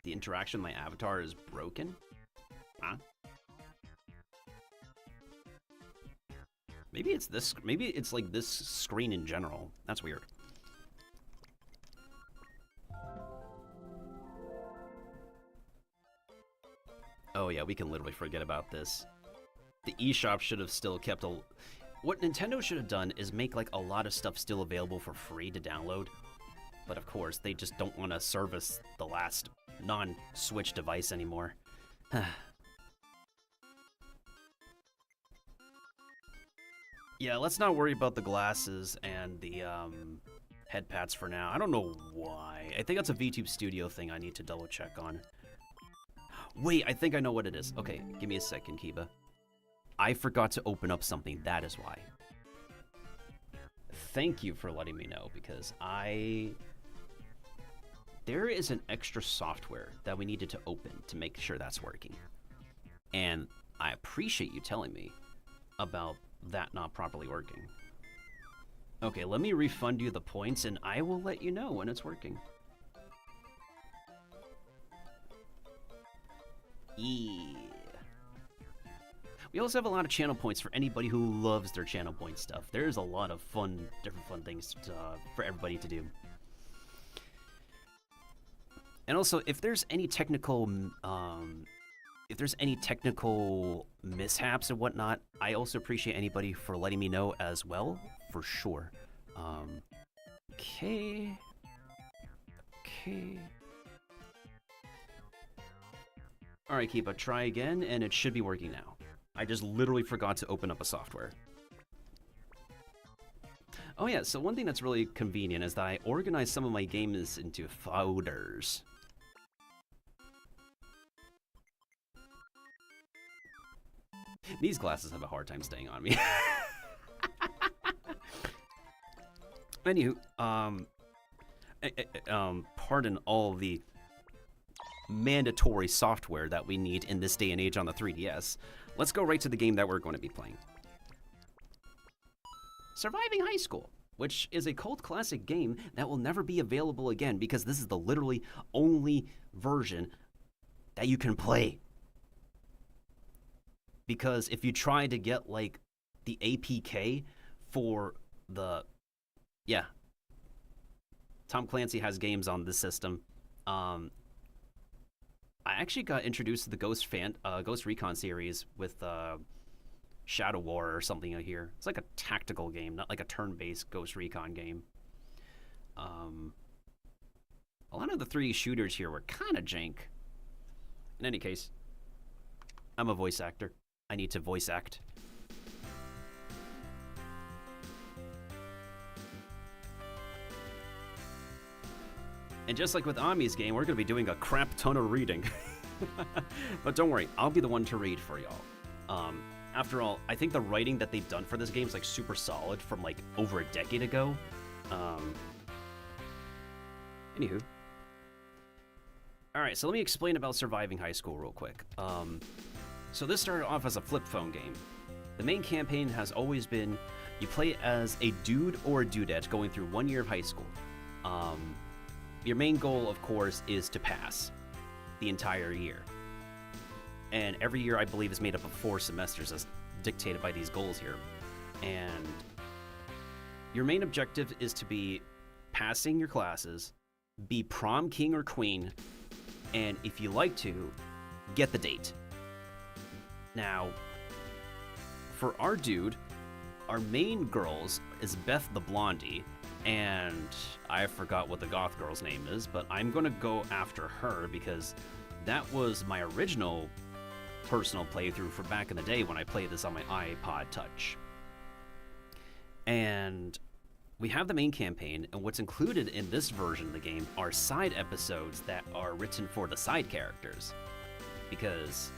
The interaction with my avatar is broken? Huh? Maybe it's this. Maybe it's like this screen in general. That's weird. Oh yeah, we can literally forget about this. The eShop should have still kept a... What Nintendo should have done is make like a lot of stuff still available for free to download. But of course, they just don't want to service the last non-Switch device anymore. Yeah, let's not worry about the glasses and the head pads for now. I don't know why. I think that's a VTube Studio thing I need to double check on. Wait, I think I know what it is. Okay, give me a second, Kiba. I forgot to open up something, that is why. Thank you for letting me know, because there is an extra software that we needed to open to make sure that's working. And I appreciate you telling me about that not properly working. Okay, let me refund you the points and I will let you know when it's working. Yeah. We also have a lot of channel points for anybody who loves their channel point stuff. There's a lot of different fun things for everybody to do. And also, if there's any technical mishaps and whatnot, I also appreciate anybody for letting me know as well, for sure. Okay. Alright, Kiba, try again, and it should be working now. I just literally forgot to open up a software. Oh yeah, so one thing that's really convenient is that I organize some of my games into folders. These glasses have a hard time staying on me. Anywho, pardon all the mandatory software that we need in this day and age on the 3DS. Let's go right to the game that we're going to be playing. Surviving High School, which is a cult classic game that will never be available again because this is the literally only version that you can play. Because if you try to get like the APK for the... Yeah. Tom Clancy has games on this system. I actually got introduced to the Ghost Recon series with Shadow War or something out here. It's like a tactical game, not like a turn-based Ghost Recon game. A lot of the 3D shooters here were kind of jank. In any case, I'm a voice actor. I need to voice act. And just like with Ami's game, we're going to be doing a crap ton of reading. But don't worry, I'll be the one to read for y'all. After all, I think the writing that they've done for this game is like super solid from like over a decade ago. Anywho. Alright, so let me explain about Surviving High School real quick. So this started off as a flip phone game. The main campaign has always been, you play as a dude or a dudette going through 1 year of high school. Your main goal, of course, is to pass the entire year. And every year, I believe, is made up of 4 semesters as dictated by these goals here. And your main objective is to be passing your classes, be prom king or queen, and if you like to, get the date. Now, for our dude, our main girls is Beth the Blondie, and I forgot what the goth girl's name is, but I'm gonna go after her because that was my original personal playthrough for back in the day when I played this on my iPod Touch. And we have the main campaign, and what's included in this version of the game are side episodes that are written for the side characters. Because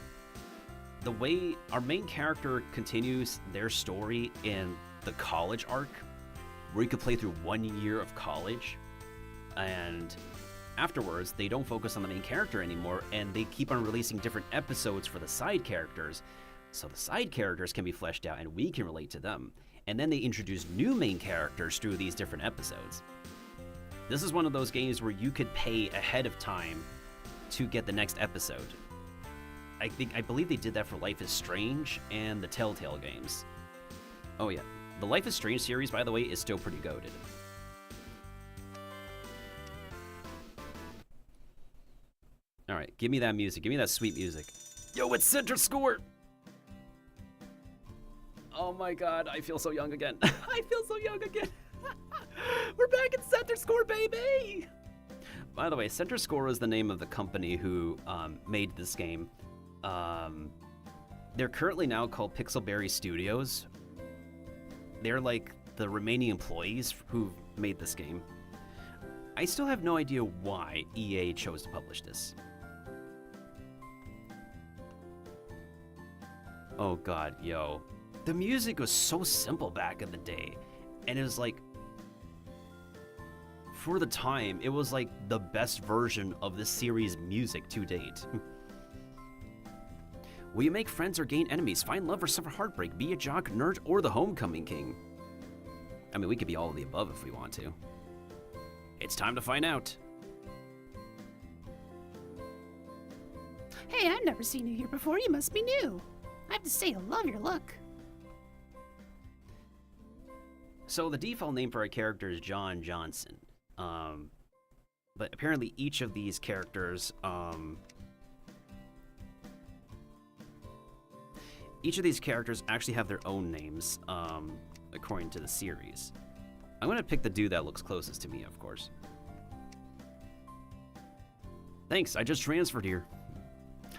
the way our main character continues their story in the college arc, where you could play through 1 year of college, and afterwards they don't focus on the main character anymore, and they keep on releasing different episodes for the side characters, so the side characters can be fleshed out and we can relate to them. And then they introduce new main characters through these different episodes. This is one of those games where you could pay ahead of time to get the next episode. I believe they did that for Life is Strange and the Telltale games. Oh yeah, the Life is Strange series, by the way, is still pretty goated. All right, give me that music. Give me that sweet music. Yo, it's center score. Oh my god, I feel so young again. I feel so young again. We're back in center score, baby. By the way, Center Score is the name of the company who made this game. They're currently now called Pixelberry Studios. They're like the remaining employees who made this game. I still have no idea why EA chose to publish this. Oh god, yo. The music was so simple back in the day. And it was like, for the time, it was like the best version of the series' music to date. Will you make friends or gain enemies? Find love or suffer heartbreak? Be a jock, nerd, or the homecoming king? I mean, we could be all of the above if we want to. It's time to find out. Hey, I've never seen you here before. You must be new. I have to say, I love your look. So the default name for our character is John Johnson. But apparently each of these characters, actually have their own names, according to the series. I'm gonna pick the dude that looks closest to me, of course. Thanks, I just transferred here.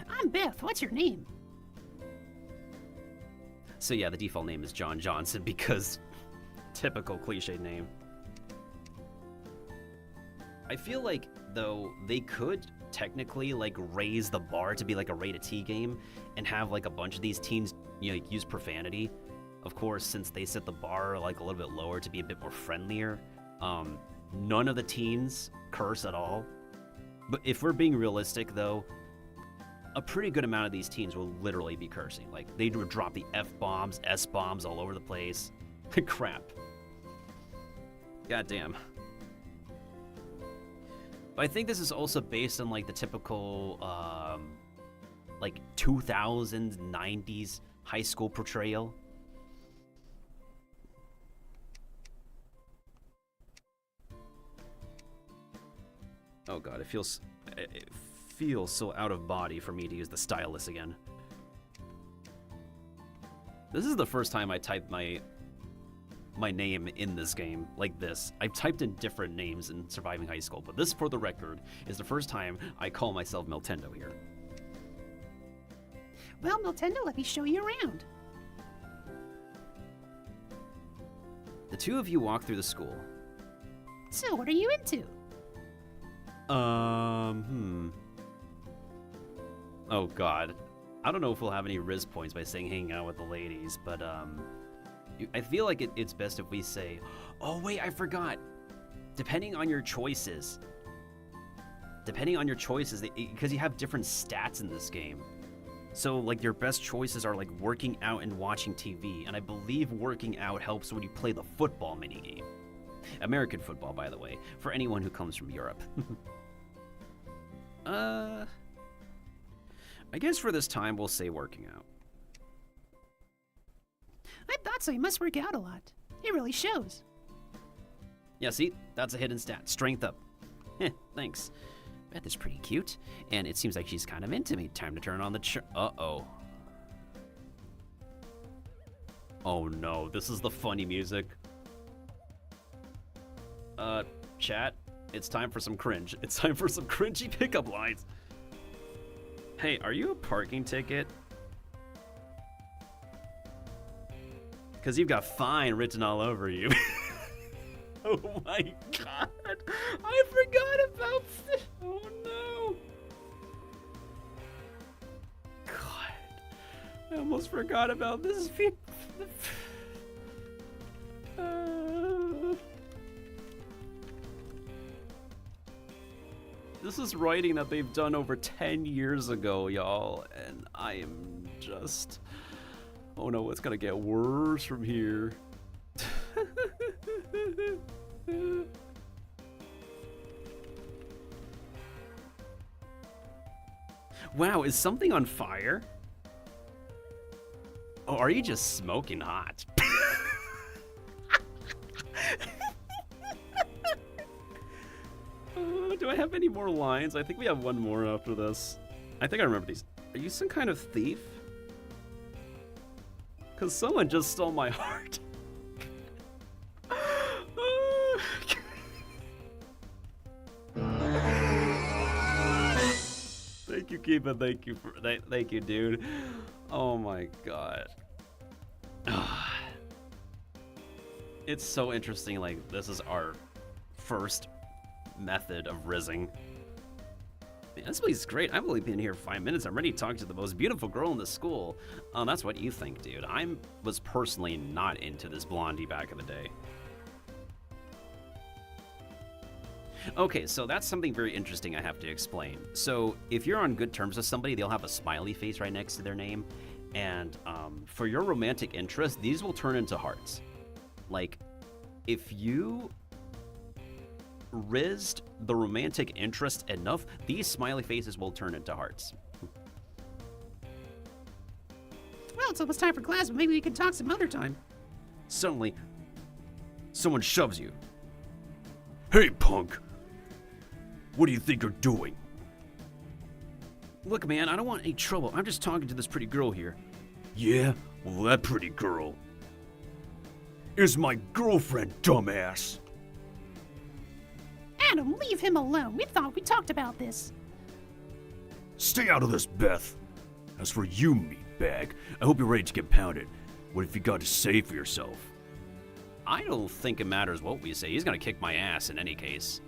I'm Beth. What's your name? So yeah, the default name is John Johnson because typical cliche name. I feel like, though, they could technically, like, raise the bar to be, like, a rated T game and have, like, a bunch of these teens, you know, use profanity. Of course, since they set the bar, like, a little bit lower to be a bit more friendlier, none of the teens curse at all. But if we're being realistic, though, a pretty good amount of these teens will literally be cursing. Like, they would drop the F-bombs, S-bombs all over the place. Crap. Goddamn. But I think this is also based on, like, the typical, like, 2000s, 90s high school portrayal. Oh god, it feels so out of body for me to use the stylus again. This is the first time I typed my name in this game like this. I've typed in different names in Surviving High School, but this, for the record, is the first time I call myself Miltendo here. Well, Miltendo, let me show you around. The two of you walk through the school. So, what are you into? Oh god. I don't know if we'll have any Riz points by saying hanging out with the ladies, but I feel like it's best if we say, oh wait, I forgot. Depending on your choices, because you have different stats in this game. So like your best choices are like working out and watching TV, and I believe working out helps when you play the football minigame. American football, by the way, for anyone who comes from Europe. I guess for this time we'll say working out. I thought so. You must work out a lot. It really shows. Yeah, see? That's a hidden stat. Strength up. Thanks. Beth is pretty cute, and it seems like she's kind of into me. Time to turn on the uh-oh. Oh no, this is the funny music. Chat, it's time for some cringe. It's time for some cringy pickup lines. Hey, are you a parking ticket? Because you've got fine written all over you. Oh my god. I forgot about this. Oh no. God. I almost forgot about this. This is writing that they've done over 10 years ago, y'all, and I am just... Oh no, it's gonna get worse from here. Wow, is something on fire? Oh, are you just smoking hot? Do I have any more lines? I think we have one more after this. I think I remember these. Are you some kind of thief? Because someone just stole my heart. Thank you, Kiba. Thank you for thank you, dude. Oh my god. It's so interesting. Like, this is our first method of rizzing. Man, this place is great. I've only been here 5 minutes. I'm ready to talk to the most beautiful girl in the school. Oh, that's what you think, dude. I was personally not into this blondie back in the day. Okay, so that's something very interesting I have to explain. So if you're on good terms with somebody, they'll have a smiley face right next to their name. And for your romantic interest, these will turn into hearts. Like, if you rizzed the romantic interest enough, these smiley faces will turn into hearts. Well, it's almost time for class, but maybe we can talk some other time. Suddenly, someone shoves you. Hey, punk! What do you think you're doing? Look, man, I don't want any trouble. I'm just talking to this pretty girl here. Yeah? Well, that pretty girl is my girlfriend, dumbass. Adam, leave him alone. We thought we talked about this. Stay out of this, Beth. As for you, meatbag, I hope you're ready to get pounded. What have you got to say for yourself? I don't think it matters what we say. He's gonna kick my ass in any case.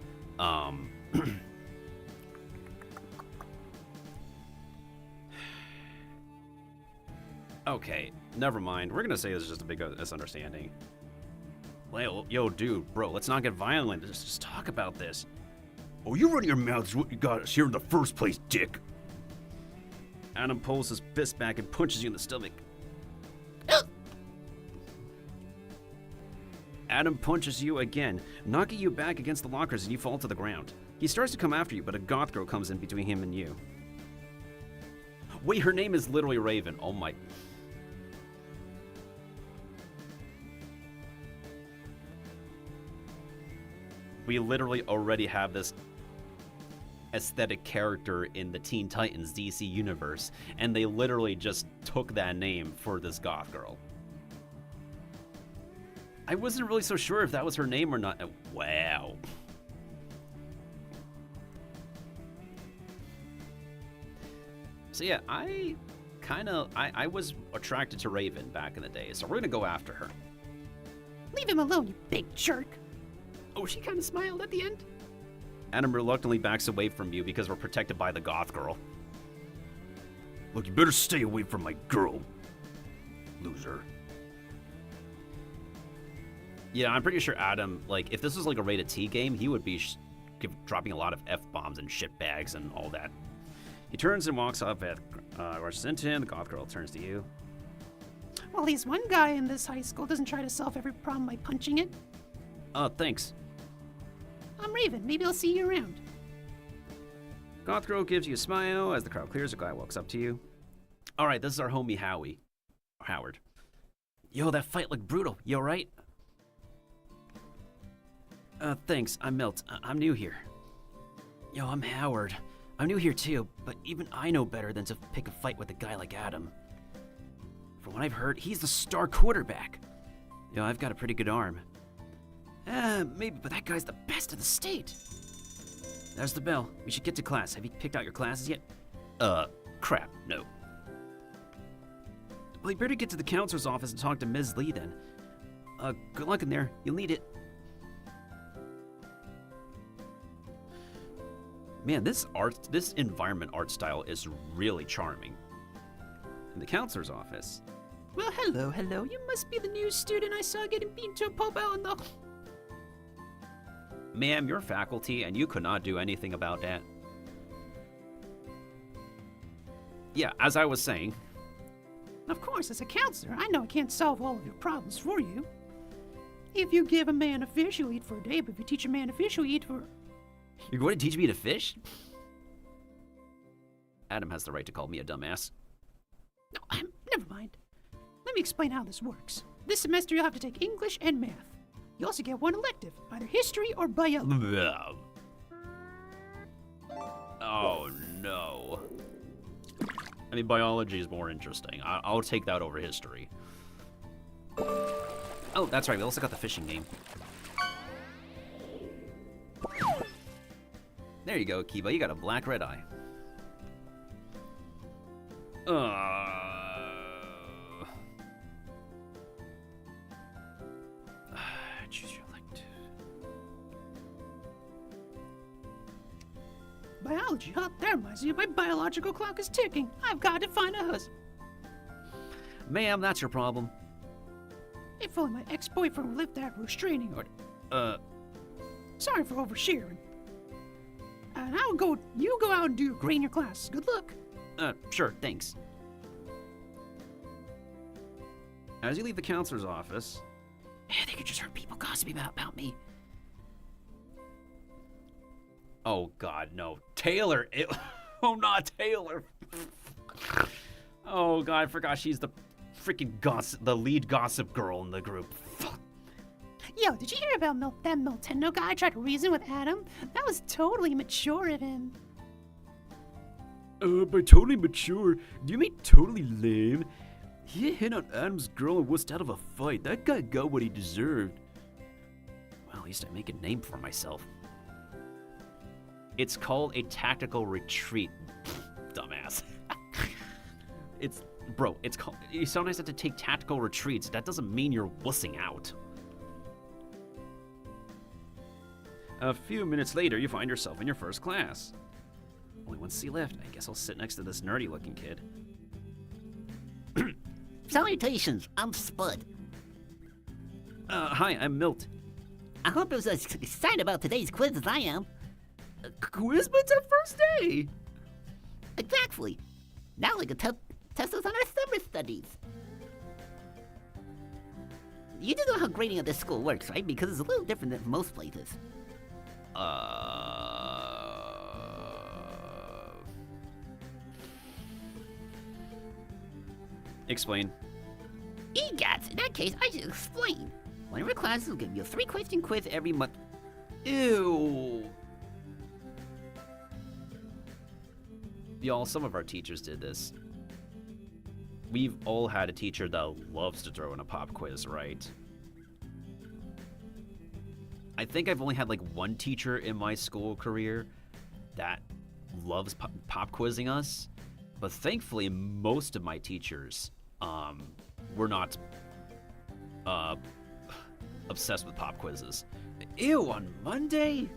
Okay, never mind. We're gonna say this is just a big misunderstanding. Well, yo, dude, bro, let's not get violent. Let's just talk about this. Oh, you running your mouth is what you got us here in the first place, dick. Adam pulls his fist back and punches you in the stomach. Adam punches you again, knocking you back against the lockers and you fall to the ground. He starts to come after you, but a goth girl comes in between him and you. Wait, her name is literally Raven. Oh my... We literally already have this aesthetic character in the Teen Titans DC universe, and they literally just took that name for this goth girl. I wasn't really so sure if that was her name or not. Wow. So yeah, I was attracted to Raven back in the day, so we're gonna go after her. Leave him alone, you big jerk. Oh, she kind of smiled at the end. Adam reluctantly backs away from you because we're protected by the goth girl. Look, you better stay away from my girl, loser. Yeah, I'm pretty sure Adam, like, if this was like a rated T game, he would be dropping a lot of F-bombs and shitbags and all that. He turns and walks off at rushes into him. The goth girl turns to you. Well, at least one guy in this high school doesn't try to solve every problem by punching it. Thanks. I'm Raven. Maybe I'll see you around. Goth girl gives you a smile. As the crowd clears, a guy walks up to you. All right, this is our homie Howie. Howard. Yo, that fight looked brutal. You alright? Thanks. I'm Milt. I'm new here. Yo, I'm Howard. I'm new here too, but even I know better than to pick a fight with a guy like Adam. From what I've heard, he's the star quarterback. Yo, I've got a pretty good arm. Maybe, but that guy's the best of the state. There's the bell. We should get to class. Have you picked out your classes yet? Crap, no. Well, you better get to the counselor's office and talk to Ms. Lee then. Good luck in there. You'll need it. Man, this environment art style is really charming. In the counselor's office. Well, hello. You must be the new student I saw getting beaten to a pulp out in the... Ma'am, you're faculty, and you could not do anything about that. Yeah, as I was saying. Of course, as a counselor, I know I can't solve all of your problems for you. If you give a man a fish, he'll eat for a day, but if you teach a man to fish, he'll eat for... You're going to teach me to fish? Adam has the right to call me a dumbass. No, never mind. Let me explain how this works. This semester, you'll have to take English and math. You also get one elective, either history or biology. I mean, biology is more interesting. I'll take that over history. Oh, that's right. We also got the fishing game. There you go, Kiba. You got a black-red eye. Choose your elective. Biology, huh? That reminds me, my biological clock is ticking. I've got to find a husband. Ma'am, that's your problem. If only my ex-boyfriend would lift that restraining order. Sorry for oversharing. And you go out and do great in your class. Good luck. Sure, thanks. As you leave the counselor's office... I think you just heard people gossiping about me. Oh, God, no. Taylor! Oh, not Taylor! Oh, God, I forgot she's the freaking the lead gossip girl in the group. Fuck. Yo, did you hear about that Miltendo guy tried to reason with Adam? That was totally mature of him. By totally mature, do you mean totally lame? He hit on Adam's girl and was out of a fight. That guy got what he deserved. Well, at least I make a name for myself. It's called a tactical retreat, dumbass. It's called. You sometimes have to take tactical retreats. That doesn't mean you're wussing out. A few minutes later, you find yourself in your first class. Only one seat left. I guess I'll sit next to this nerdy-looking kid. Salutations, I'm Spud. Hi, I'm Milt. I hope you're as excited about today's quiz as I am. Quiz, but it's our first day! Exactly. Now we can test us on our summer studies. You do know how grading at this school works, right? Because it's a little different than most places. Explain. EGATS, in that case, I should explain. One of our classes will give you a 3-question quiz every month. Ew. Y'all, some of our teachers did this. We've all had a teacher that loves to throw in a pop quiz, right? I think I've only had like one teacher in my school career that loves pop quizzing us, but thankfully most of my teachers were not obsessed with pop quizzes. Ew, on Monday?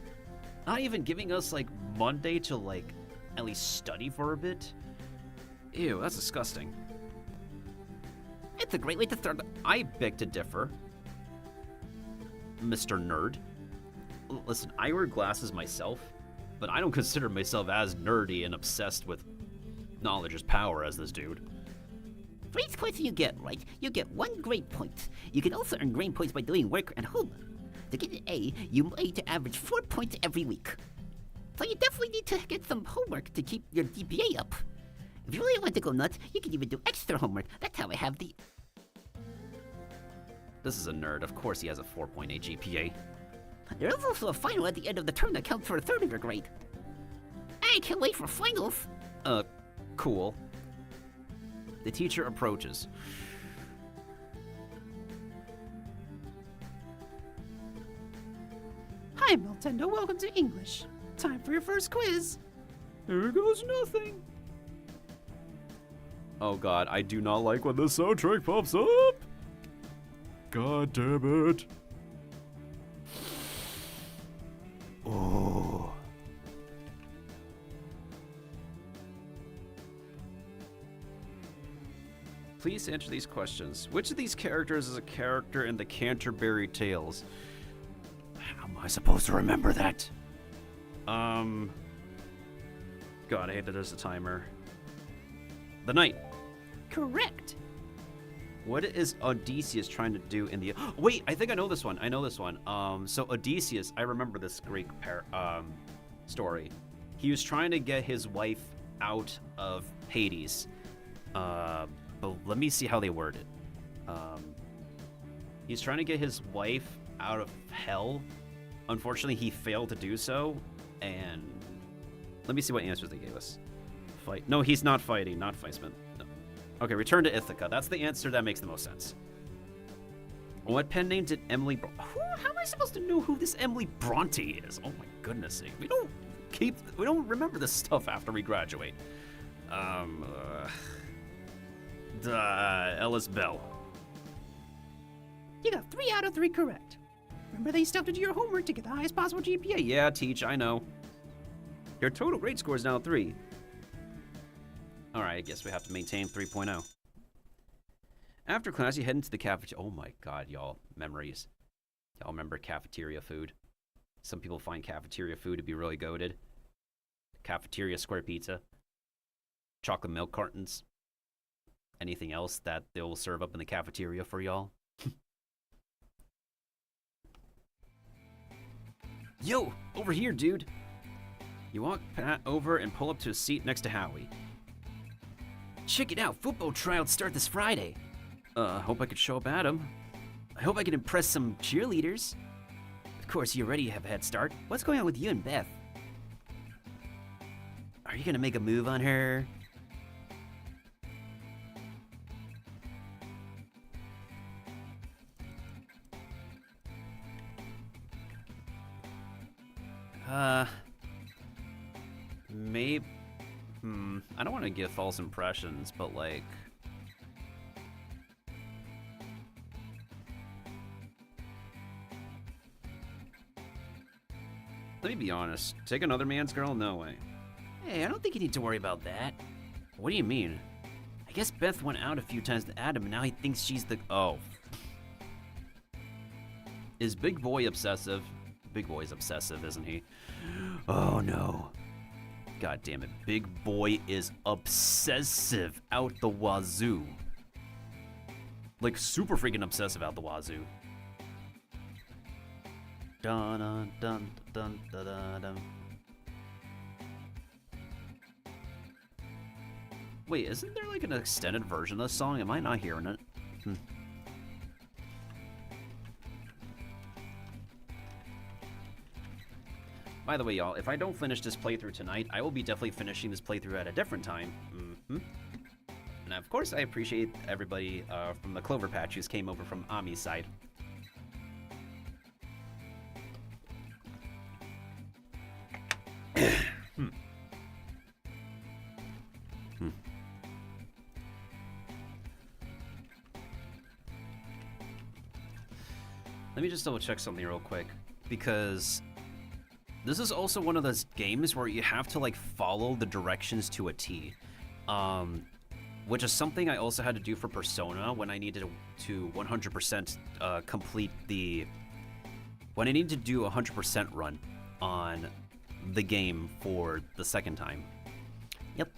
Not even giving us like Monday to like at least study for a bit? Ew, that's disgusting. It's a great way to start. I beg to differ, Mr. Nerd. Listen, I wear glasses myself, but I don't consider myself as nerdy and obsessed with knowledge is power as this dude. For each question you get right, you get 1 grade point. You can also earn grade points by doing work and homework. To get an A, you need to average 4 points every week. So you definitely need to get some homework to keep your GPA up. If you really want to go nuts, you can even do extra homework. That's how I have the... This is a nerd. Of course he has a 4.8 GPA. There is also a final at the end of the term that counts for a third of your grade. I can't wait for finals. Cool. The teacher approaches. Hi, Miltendo. Welcome to English. Time for your first quiz. Here goes nothing. Oh god, I do not like when this Soundtrack pops up. God damn it. Oh. Please answer these questions. Which of these characters is a character in the Canterbury Tales? How am I supposed to remember that? God, I hate that there's a timer. The Knight. Correct. What is Odysseus trying to do in the... Wait, I think I know this one. So Odysseus, I remember this Greek story. He was trying to get his wife out of Hades. But let me see how they word it. He's trying to get his wife out of hell. Unfortunately, he failed to do so. And let me see what answers they gave us. fight. No, he's not fighting. Not Feisman. No. Okay, return to Ithaca. That's the answer that makes the most sense. What pen name did Emily... How am I supposed to know who this Emily Bronte is? Oh my goodness sake. We don't remember this stuff after we graduate. Ellis Bell. You got 3 out of 3 correct. Remember that you still have to do your homework to get the highest possible GPA. Yeah, teach, I know. Your total grade score is now 3. Alright, I guess we have to maintain 3.0. After class, you head into the cafeteria. Oh my god, y'all. Memories. Y'all remember cafeteria food? Some people find cafeteria food to be really goated. Cafeteria square pizza. Chocolate milk cartons. Anything else that they'll serve up in the cafeteria for y'all? Yo, over here, dude. You walk Pat over and pull up to a seat next to Howie. Check it out, football tryouts start this Friday. Hope I could show up at them. I hope I can impress some cheerleaders. Of course, you already have a head start. What's going on with you and Beth? Are you gonna make a move on her? Maybe... I don't want to give false impressions, but like... Let me be honest. Take another man's girl? No way. Hey, I don't think you need to worry about that. What do you mean? I guess Beth went out a few times with Adam and now he thinks she's the... Oh. Is Big Boy obsessive? Big Boy's obsessive, isn't he? Oh no. God damn it. Big Boy is obsessive out the wazoo. Like super freaking obsessive out the wazoo. Dun dun dun dun dun dun dun. Wait, isn't there like an extended version of this song? Am I not hearing it? By the way, y'all, if I don't finish this playthrough tonight, I will be definitely finishing this playthrough at a different time. And of course, I appreciate everybody from the Clover Patch who came over from Ami's side. Let me just double check something real quick, because this is also one of those games where you have to like follow the directions to a T, which is something I also had to do for Persona when I needed to 100% complete the, when I needed to do a 100% run on the game for the second time. Yep.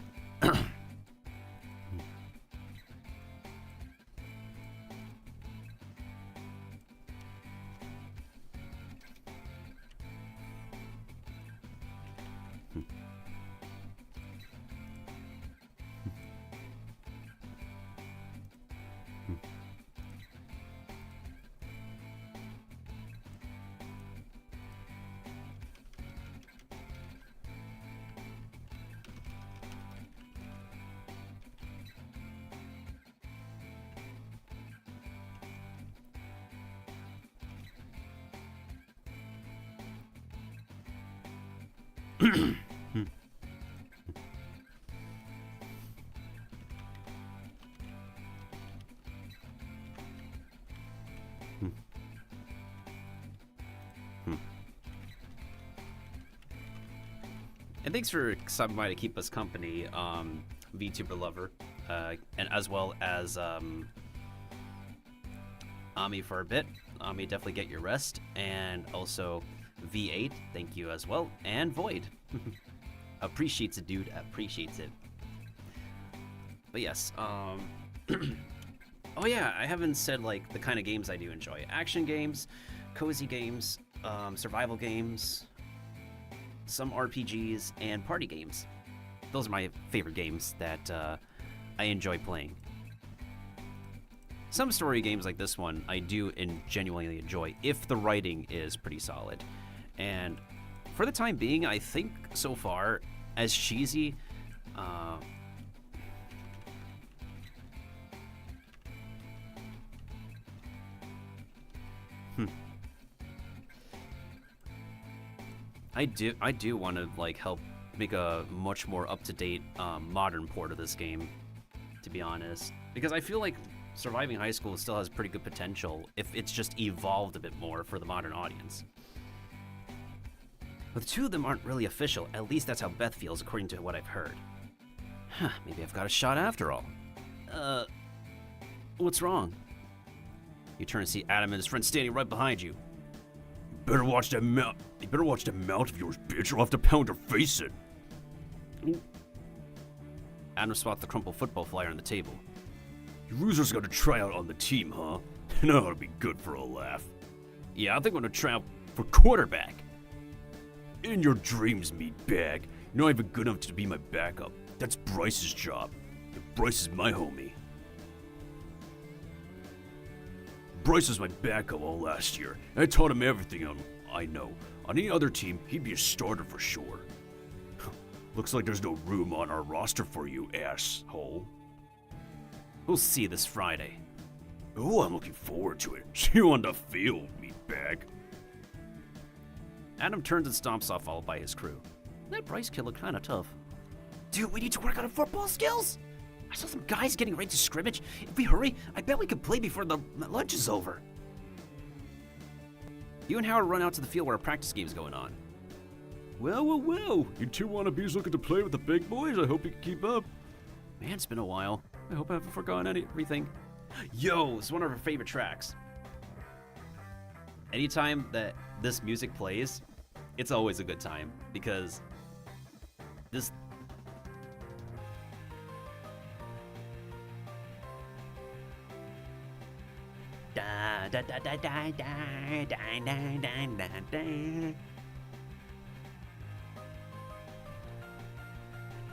And thanks for stopping by to keep us company, VTuber lover, and as well as Ami for a bit. Ami, definitely get your rest, and also V8, thank you as well, and Void. Appreciates it, dude. Appreciates it. But yes, oh yeah, I haven't said like the kind of games I do enjoy. Action games, cozy games, survival games, some RPGs, and party games. Those are my favorite games that I enjoy playing. Some story games like this one I do genuinely enjoy if the writing is pretty solid. And for the time being, I think so far, as cheesy I do want to like help make a much more up-to-date modern port of this game, to be honest, because I feel like Surviving High School still has pretty good potential if it's just evolved a bit more for the modern audience. But the two of them aren't really official. At least that's how Beth feels, according to what I've heard. Huh, maybe I've got a shot after all. What's wrong? You turn to see Adam and his friend standing right behind you. You better watch that mouth. You better watch that mouth of yours, bitch, or I'll have to pound her face in. Adam spots the crumpled football flyer on the table. You losers got to try out on the team, huh? That ought to be good for a laugh. Yeah, I think I'm gonna try out for quarterback. In your dreams, meatbag. You're not even good enough to be my backup. That's Bryce's job. And Bryce is my homie. Bryce was my backup all last year, and I taught him everything I know. On any other team, he'd be a starter for sure. Looks like there's no room on our roster for you, asshole. We'll see this Friday. Oh, I'm looking forward to it. See you on the field, meatbag. Adam turns and stomps off, followed by his crew. That Bryce kid looked kinda tough. Dude, we need to work on our football skills. I saw some guys getting ready to scrimmage. If we hurry, I bet we could play before the lunch is over. You and Howard run out to the field where a practice game is going on. Well, well, well. You two wannabes looking to play with the big boys? I hope you can keep up. Man, it's been a while. I hope I haven't forgotten everything. Yo, it's one of our favorite tracks. Anytime that this music plays, it's always a good time because this. Da da da da da da da da da da.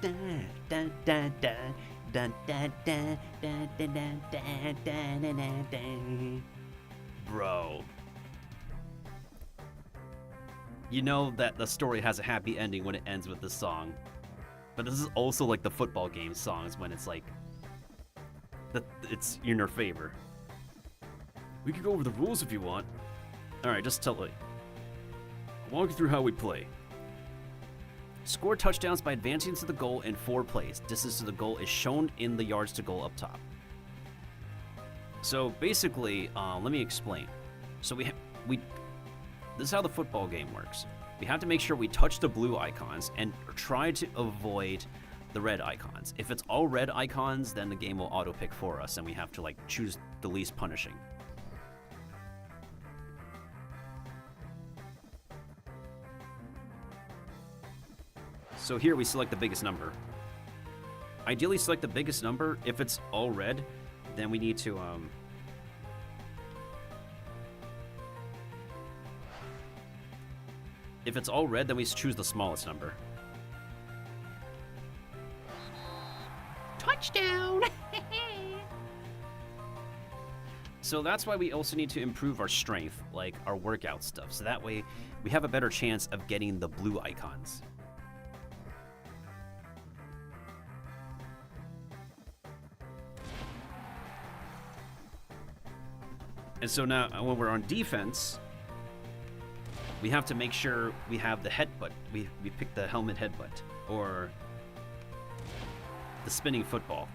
Da da da da da da da da da da da da da. Bro. You know that the story has a happy ending when it ends with this song. But this is also like the football game songs when it's like it's in your favor. We can go over the rules if you want. Alright, just tell me. I'll walk you through how we play. Score touchdowns by advancing to the goal in 4 plays. Distance to the goal is shown in the yards to goal up top. So basically, let me explain. So this is how the football game works. We have to make sure we touch the blue icons and try to avoid the red icons. If it's all red icons, then the game will auto pick for us and we have to like choose the least punishing. So here we select the biggest number. Ideally select the biggest number. If it's all red, then we need to if it's all red, then we choose the smallest number. Touchdown! So that's why we also need to improve our strength, like our workout stuff. So that way we have a better chance of getting the blue icons. And so now when we're on defense, we have to make sure we have the headbutt. We pick the helmet headbutt or the spinning football.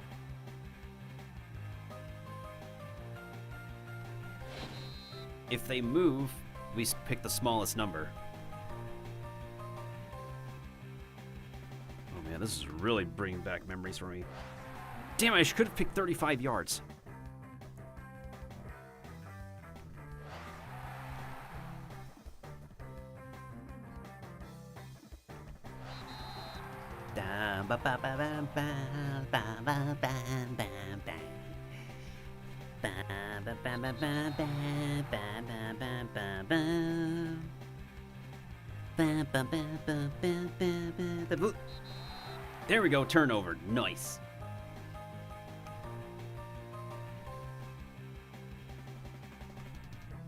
If they move, we pick the smallest number. Oh man, this is really bringing back memories for me. Damn, I could have picked 35 yards. Da ba ba ba ba ba ba ba ba ba ba. Ba ba ba ba ba ba ba ba ba ba ba. Ba ba ba ba ba ba ba. There we go, turnover. Nice.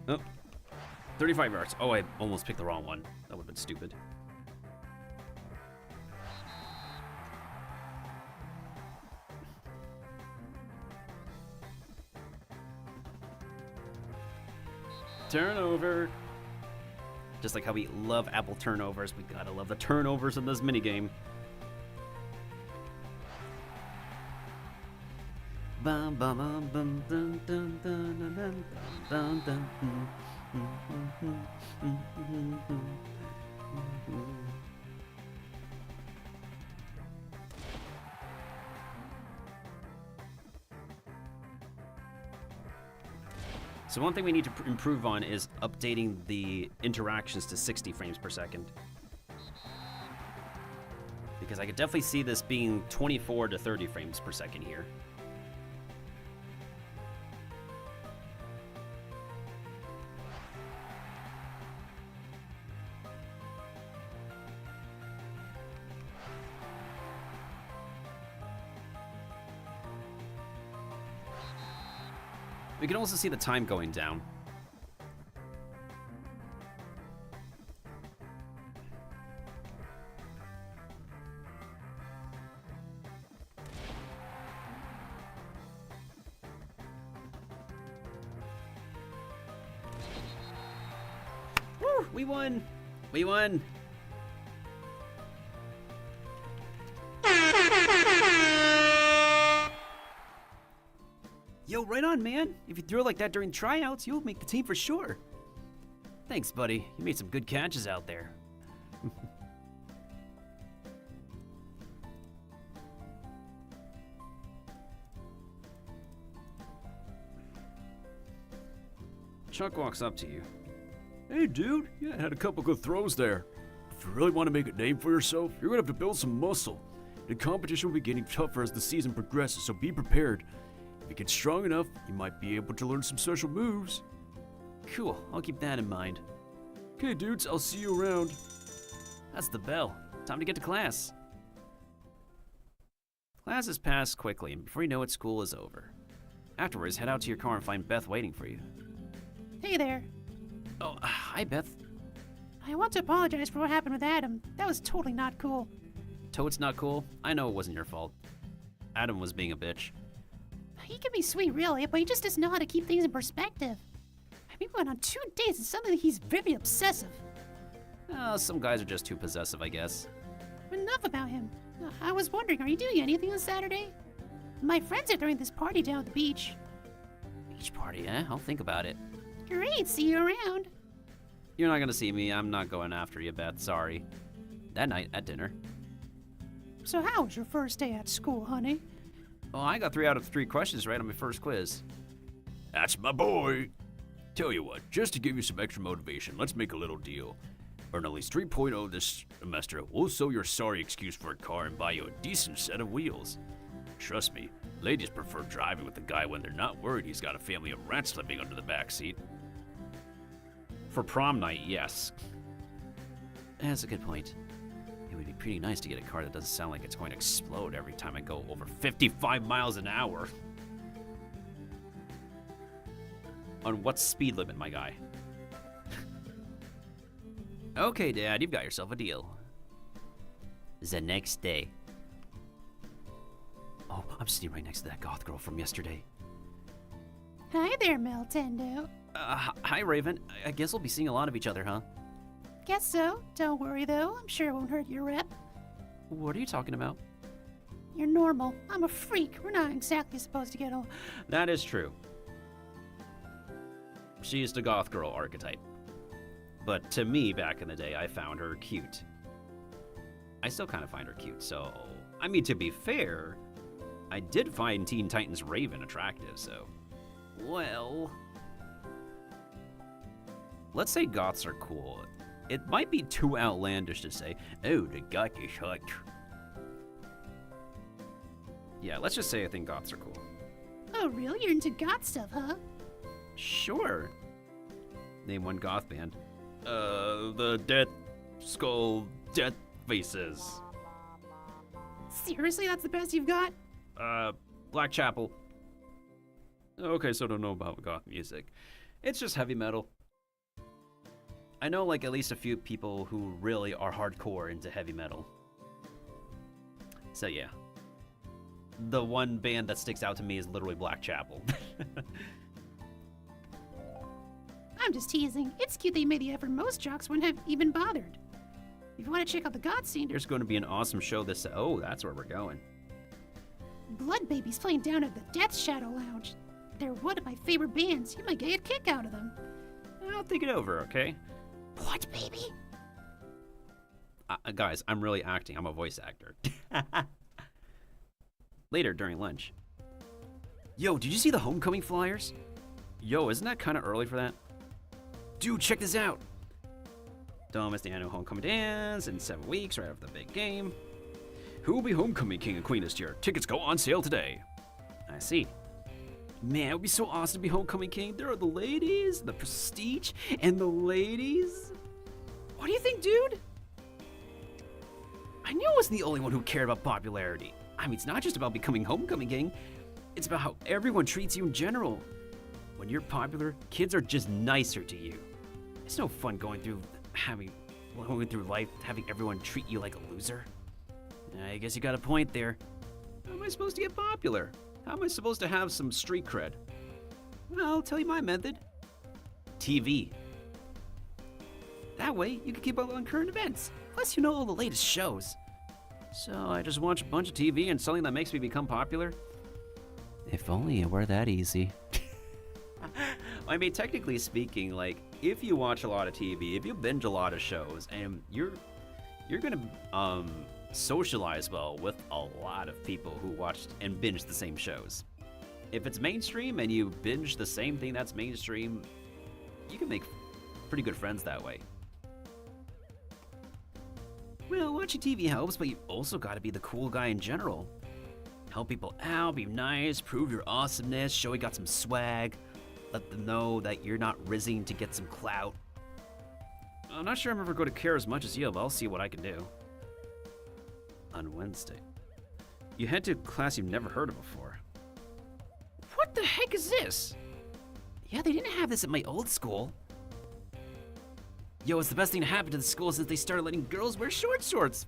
Oh, 35 yards. Oh, I almost picked the wrong one. That would have been stupid. Turnover. Just like how we love apple turnovers, we gotta love the turnovers in this minigame. Bum bum bum bum dun dun dun dun dun dun dun dun. So one thing we need to improve on is updating the interactions to 60 frames per second. Because I could definitely see this being 24 to 30 frames per second here. We can also see the time going down. Woo! We won! We won! Yo, right on, man. If you throw it like that during tryouts, you'll make the team for sure. Thanks, buddy. You made some good catches out there. Chuck walks up to you. Hey, dude. Yeah, I had a couple good throws there. If you really want to make a name for yourself, you're gonna have to build some muscle. The competition will be getting tougher as the season progresses, so be prepared. If you get strong enough, you might be able to learn some special moves. Cool, I'll keep that in mind. Okay, dudes, I'll see you around. That's the bell. Time to get to class. Class has passed quickly, and before you know it, school is over. Afterwards, head out to your car and find Beth waiting for you. Hey there. Oh, hi, Beth. I want to apologize for what happened with Adam. That was totally not cool. Toad's not cool? I know it wasn't your fault. Adam was being a bitch. He can be sweet, really, but he just doesn't know how to keep things in perspective. We went on 2 dates and suddenly he's very obsessive. Some guys are just too possessive, I guess. Enough about him. I was wondering, are you doing anything on Saturday? My friends are throwing this party down at the beach. Beach party, eh? I'll think about it. Great, see you around. You're not gonna see me. I'm not going after you, Beth. Sorry. That night, at dinner. So how was your first day at school, honey? Oh, I got 3 out of 3 questions right on my first quiz. That's my boy. Tell you what, just to give you some extra motivation, let's make a little deal. Earn at least 3.0 this semester. We'll sell your sorry excuse for a car and buy you a decent set of wheels. Trust me, ladies prefer driving with a guy when they're not worried he's got a family of rats living under the back seat. For prom night, yes. That's a good point. It would be pretty nice to get a car that doesn't sound like it's going to explode every time I go over 55 miles an hour. On what speed limit, my guy? Okay, Dad, you've got yourself a deal. The next day. Oh, I'm sitting right next to that goth girl from yesterday. Hi there, Miltendo. Hi, Raven. I guess we'll be seeing a lot of each other, huh? Guess so. Don't worry, though. I'm sure it won't hurt your rep. What are you talking about? You're normal. I'm a freak. We're not exactly supposed to get along. That is true. She's the goth girl archetype. But to me, back in the day, I found her cute. I still kind of find her cute, so... I mean, to be fair, I did find Teen Titans Raven attractive, so... Well... Let's say goths are cool. It might be too outlandish to say, oh, the goth is hot. Yeah, let's just say I think goths are cool. Oh, really? You're into goth stuff, huh? Sure. Name one goth band. The Death Skull Death Faces. Seriously, that's the best you've got? Blackchapel. Okay, so don't know about goth music. It's just heavy metal. I know like at least a few people who really are hardcore into heavy metal. So yeah. The one band that sticks out to me is literally Blackchapel. I'm just teasing. It's cute they made the effort most jocks wouldn't have even bothered. If you want to check out the God scene, There's going to be an awesome show this. Oh, that's where we're going. Blood Babies playing down at the Death Shadow Lounge. They're one of my favorite bands. You might get a kick out of them. I'll think it over, okay? What, baby? Guys, I'm really acting. I'm a voice actor. Later, during lunch. Yo, did you see the homecoming flyers? Yo, isn't that kind of early for that? Dude, check this out. Don't miss the annual homecoming dance in 7 weeks, right after the big game. Who will be homecoming king and queen this year? Tickets go on sale today. I see. Man, it would be so awesome to be homecoming king. There are the ladies, the prestige, and the ladies. What do you think, dude? I knew I wasn't the only one who cared about popularity. I mean, it's not just about becoming homecoming king. It's about how everyone treats you in general. When you're popular, kids are just nicer to you. It's no fun going through life having everyone treat you like a loser. I guess you got a point there. How am I supposed to get popular? How am I supposed to have some street cred? Well, I'll tell you my method. TV. That way, you can keep up on current events. Plus, you know all the latest shows. So I just watch a bunch of TV and something that makes me become popular? If only it were that easy. I mean, technically speaking, like, if you watch a lot of TV, if you binge a lot of shows, and you're gonna socialize well with a lot of people who watched and binge the same shows. If it's mainstream and you binge the same thing that's mainstream, you can make pretty good friends that way. Well, watching TV helps, but you also gotta be the cool guy in general. Help people out, be nice, prove your awesomeness, show you got some swag, let them know that you're not rizzing to get some clout. I'm not sure I'm ever going to care as much as you, but I'll see what I can do. On Wednesday. You head to a class you've never heard of before. What the heck is this? Yeah, they didn't have this at my old school. Yo, it's the best thing to happen to the school since they started letting girls wear short shorts.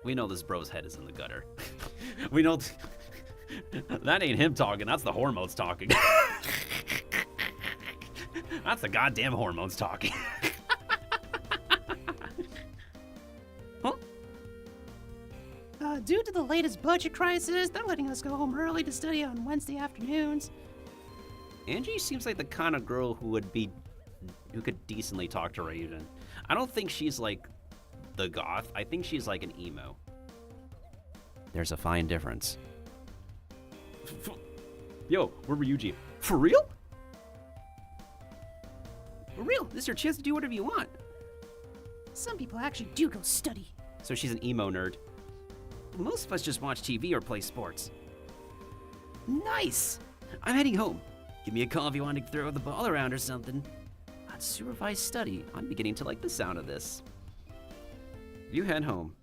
We know this bro's head is in the gutter. We know that ain't him talking, that's the hormones talking. That's the goddamn hormones talking. Huh? Due to the latest budget crisis, they're letting us go home early to study on Wednesday afternoons. Angie seems like the kind of girl who could decently talk to Raven. I don't think she's like the goth. I think she's like an emo. There's a fine difference. Yo, where were you, G? For real? For real? This is your chance to do whatever you want. Some people actually do go study. So she's an emo nerd. Most of us just watch TV or play sports. Nice! I'm heading home. Give me a call if you want to throw the ball around or something. Unsupervised study. I'm beginning to like the sound of this. You head home.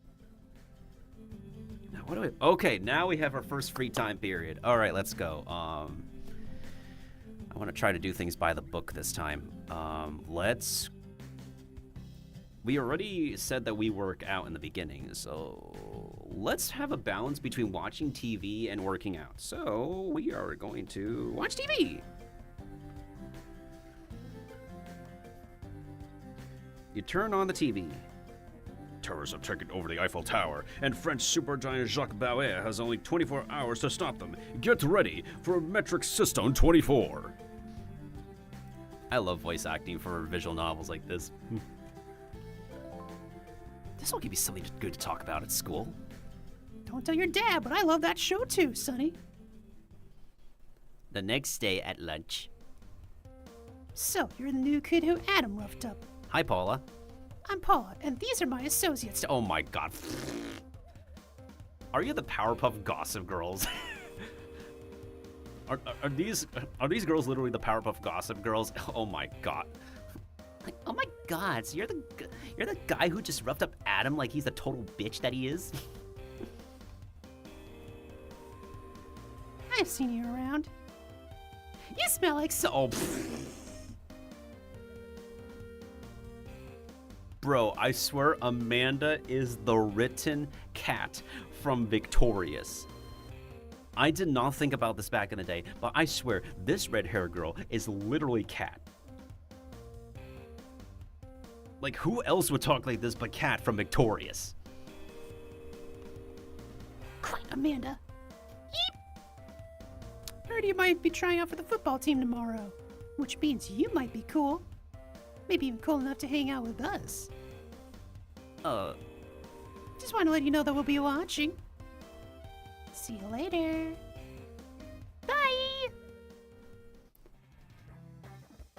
Now what do we... Okay, now we have our first free time period. All right, let's go. I want to try to do things by the book this time. We already said that we work out in the beginning, so let's have a balance between watching TV and working out. So we are going to watch TV. You turn on the TV. Terrorists have taken over the Eiffel Tower, and French supergiant Jacques Bauer has only 24 hours to stop them. Get ready for Metric System 24. I love voice acting for visual novels like this. This will give you something good to talk about at school. Don't tell your dad, but I love that show too, Sonny. The next day at lunch. So, you're the new kid who Adam roughed up. Hi, Paula. I'm Paula, and these are my associates. Oh my god. Are you the Powerpuff Gossip Girls? Are these girls literally the Powerpuff Gossip Girls? Oh my god. Like, oh my god, so you're the guy who just roughed up Adam like he's the total bitch that he is? I've seen you around. You smell like Oh, bro, I swear Amanda is the written cat from Victorious. I did not think about this back in the day, but I swear, this red-haired girl is literally Kat. Like, who else would talk like this but Kat from Victorious? Quite, Amanda. Yeep. Heard you might be trying out for the football team tomorrow, which means you might be cool. Maybe even cool enough to hang out with us. Just want to let you know that we'll be watching. See you later. Bye!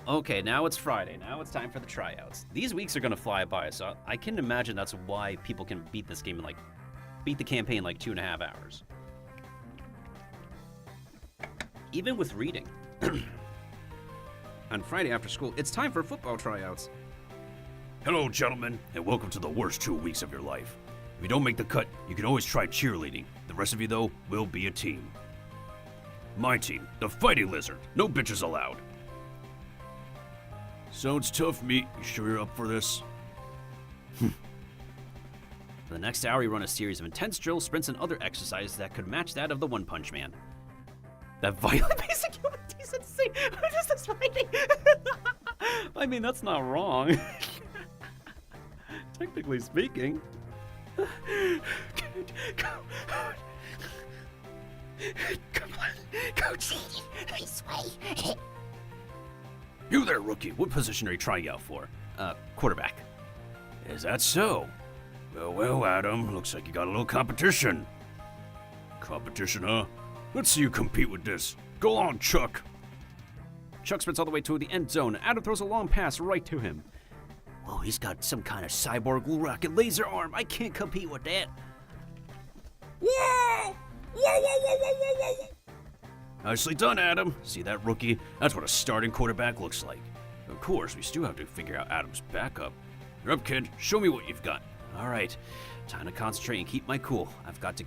Okay, now it's Friday. Now it's time for the tryouts. These weeks are gonna fly by, so I can imagine that's why people can beat this game in beat the campaign in like 2.5 hours. Even with reading. On Friday after school, it's time for football tryouts. Hello, gentlemen, and welcome to the worst 2 weeks of your life. If you don't make the cut, you can always try cheerleading. The rest of you, though, will be a team. My team, the Fighting Lizard. No bitches allowed. Sounds tough, meat. You sure you're up for this? For the next hour, we run a series of intense drills, sprints, and other exercises that could match that of the One Punch Man. That violent basic human decency. What is this fighting? I mean, that's not wrong. Technically speaking. Come on, Coach. This way. You there, rookie. What position are you trying out for? Quarterback. Is that so? Well, Adam, looks like you got a little competition. Competition, huh? Let's see you compete with this. Go on, Chuck. Chuck sprints all the way to the end zone. Adam throws a long pass right to him. Whoa, he's got some kind of cyborg rocket laser arm. I can't compete with that. Nicely done, Adam. See that, rookie? That's what a starting quarterback looks like. Of course, we still have to figure out Adam's backup. You're up, kid. Show me what you've got. All right, time to concentrate and keep my cool. I've got to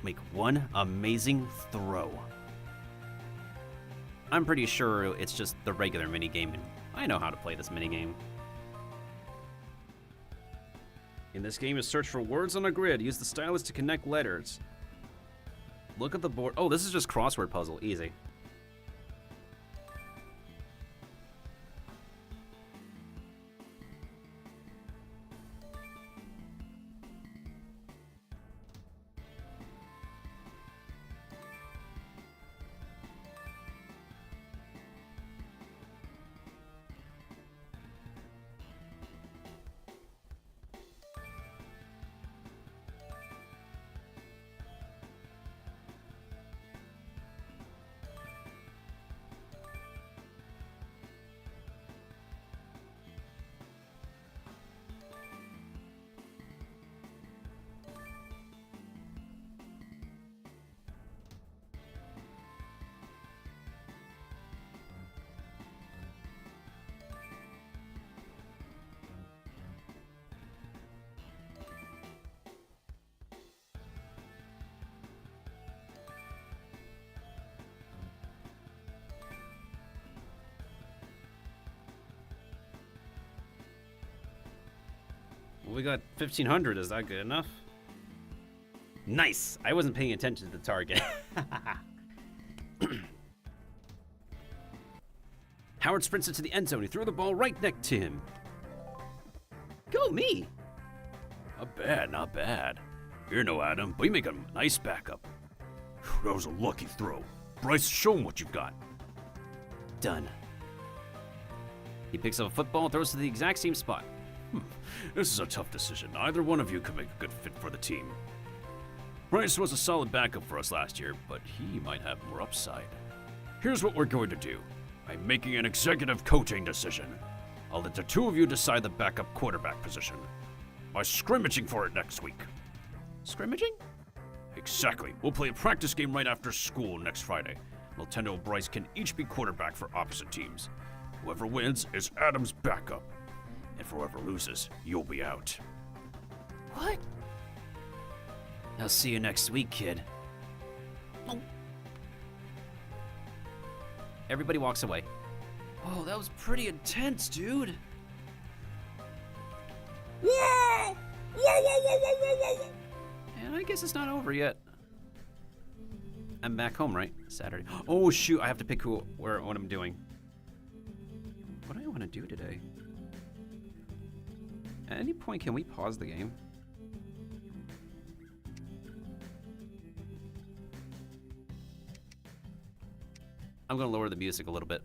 make one amazing throw. I'm pretty sure it's just the regular minigame, and I know how to play this minigame. In this game, is search for words on a grid. Use the stylus to connect letters. Look at the board. Oh, this is just crossword puzzle. Easy. We got 1,500. Is that good enough? Nice. I wasn't paying attention to the target. Howard sprints into the end zone. He threw the ball right next to him. Go me. Not bad, not bad. You're no Adam, but you make a nice backup. That was a lucky throw. Bryce, show him what you've got. Done. He picks up a football and throws to the exact same spot. This is a tough decision. Either one of you could make a good fit for the team. Bryce was a solid backup for us last year, but he might have more upside. Here's what we're going to do. I'm making an executive coaching decision. I'll let the two of you decide the backup quarterback position. By scrimmaging for it next week. Scrimmaging? Exactly. We'll play a practice game right after school next Friday. Miltendo and Bryce can each be quarterback for opposite teams. Whoever wins is Adam's backup. And for whoever loses, you'll be out. What? I'll see you next week, kid. Oh. Everybody walks away. Oh, that was pretty intense, dude. And I guess it's not over yet. I'm back home, right? Saturday. Oh shoot! I have to pick what I'm doing. What do I want to do today? At any point, can we pause the game? I'm gonna lower the music a little bit.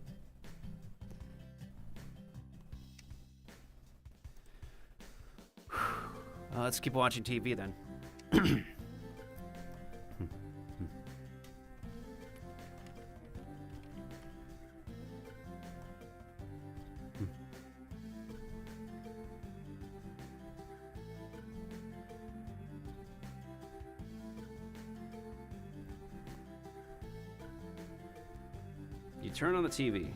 Let's keep watching TV then. You turn on the TV.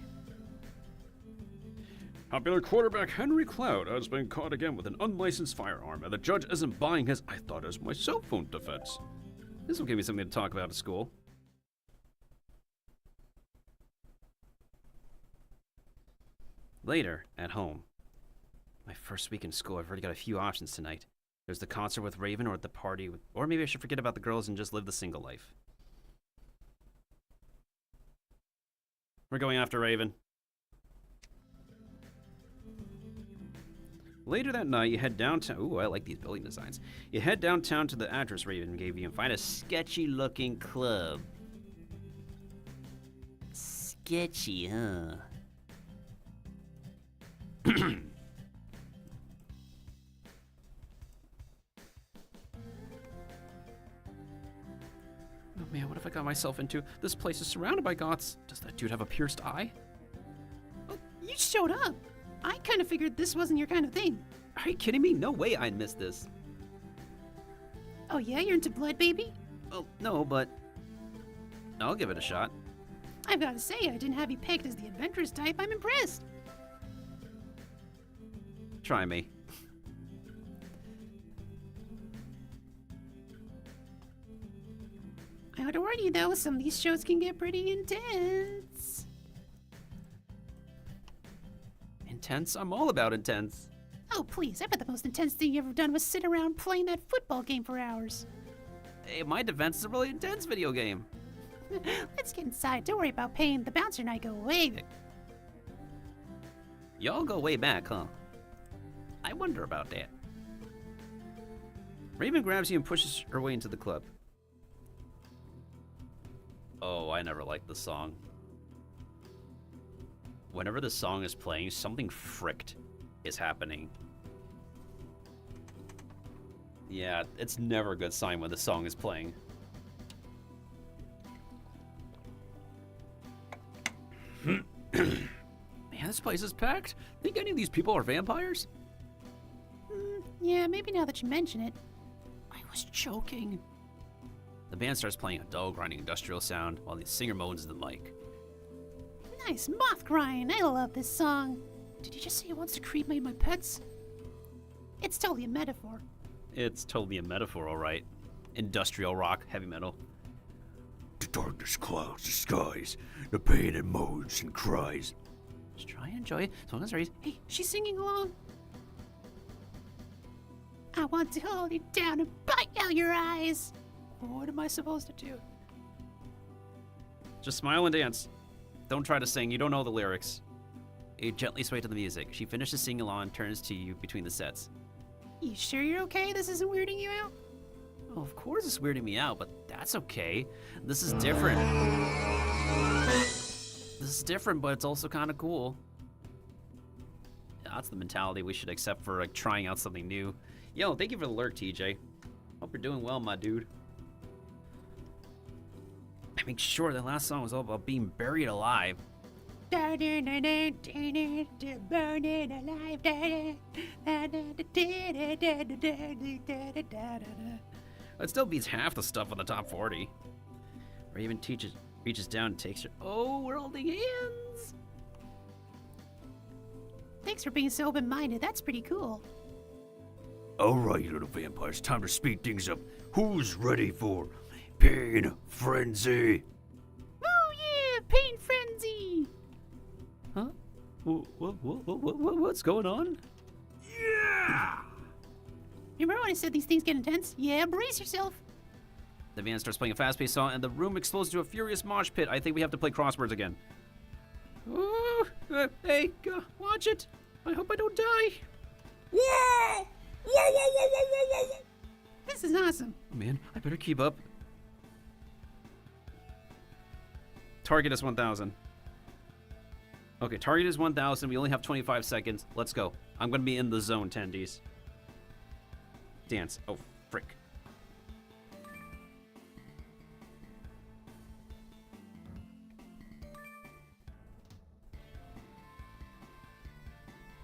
Popular quarterback Henry Cloud has been caught again with an unlicensed firearm, and the judge isn't buying his "I thought it was my cell phone" defense. This will give me something to talk about at school. Later, at home. My first week in school, I've already got a few options tonight. There's the concert with Raven, or the party with... Or maybe I should forget about the girls and just live the single life. We're going after Raven. Later that night, you head downtown. Ooh, I like these building designs. You head downtown to the address Raven gave you and find a sketchy-looking club. Sketchy, huh? Oh man, what have I got myself into? This place is surrounded by goths. Does that dude have a pierced eye? Oh, you showed up. I kind of figured this wasn't your kind of thing. Are you kidding me? No way I'd miss this. Oh yeah, you're into blood, baby? Well, no, but I'll give it a shot. I've got to say, I didn't have you pegged as the adventurous type. I'm impressed. Try me. I ought to warn you though, some of these shows can get pretty intense. Intense? I'm all about intense. Oh please, I bet the most intense thing you ever done was sit around playing that football game for hours. Hey, my defense is a really intense video game. Let's get inside. Don't worry about pain. The bouncer and I go way back. Y'all go way back, huh? I wonder about that. Raven grabs you and pushes her way into the club. Oh, I never liked this song. Whenever the song is playing, something fricked is happening. Yeah, it's never a good sign when the song is playing. Man, this place is packed. Think any of these people are vampires? Yeah, maybe now that you mention it. I was joking. The band starts playing a dull, grinding industrial sound while the singer moans in the mic. Nice moth crying. I love this song. Did you just say he wants to cremate my pets? It's totally a metaphor. It's totally a metaphor, alright. Industrial rock, heavy metal. The darkness clouds the skies, the pain and moans and cries. Just try and enjoy it. As long as there is. Hey, she's singing along. I want to hold you down and bite out your eyes. What am I supposed to do? Just smile and dance. Don't try to sing, you don't know the lyrics. You gently sway to the music. She finishes singing along and turns to you between the sets. You sure you're okay? This isn't weirding you out? Oh, of course it's weirding me out, but that's okay. This is different. This is different, but it's also kind of cool. That's the mentality we should accept for like trying out something new. Yo, thank you for the alert, TJ. Hope you're doing well, my dude. I mean, sure, the last song was all about being buried alive. Burning alive. It still beats half the stuff on the top 40. Raven reaches down and takes her. Oh, we're holding hands. Thanks for being so open-minded. That's pretty cool. Alright, you little vampires, time to speed things up. Who's ready for Pain Frenzy? Oh yeah, pain frenzy. Huh? What's going on? Yeah! Remember when I said these things get intense? Yeah, brace yourself. The van starts playing a fast-paced song, and the room explodes into a furious mosh pit. I think we have to play crosswords again. Ooh, hey, watch it. I hope I don't die. This is awesome. Man, I better keep up. Target is 1,000. Okay, target is 1,000. We only have 25 seconds. Let's go. I'm gonna be in the zone, tendies. Dance. Oh, frick.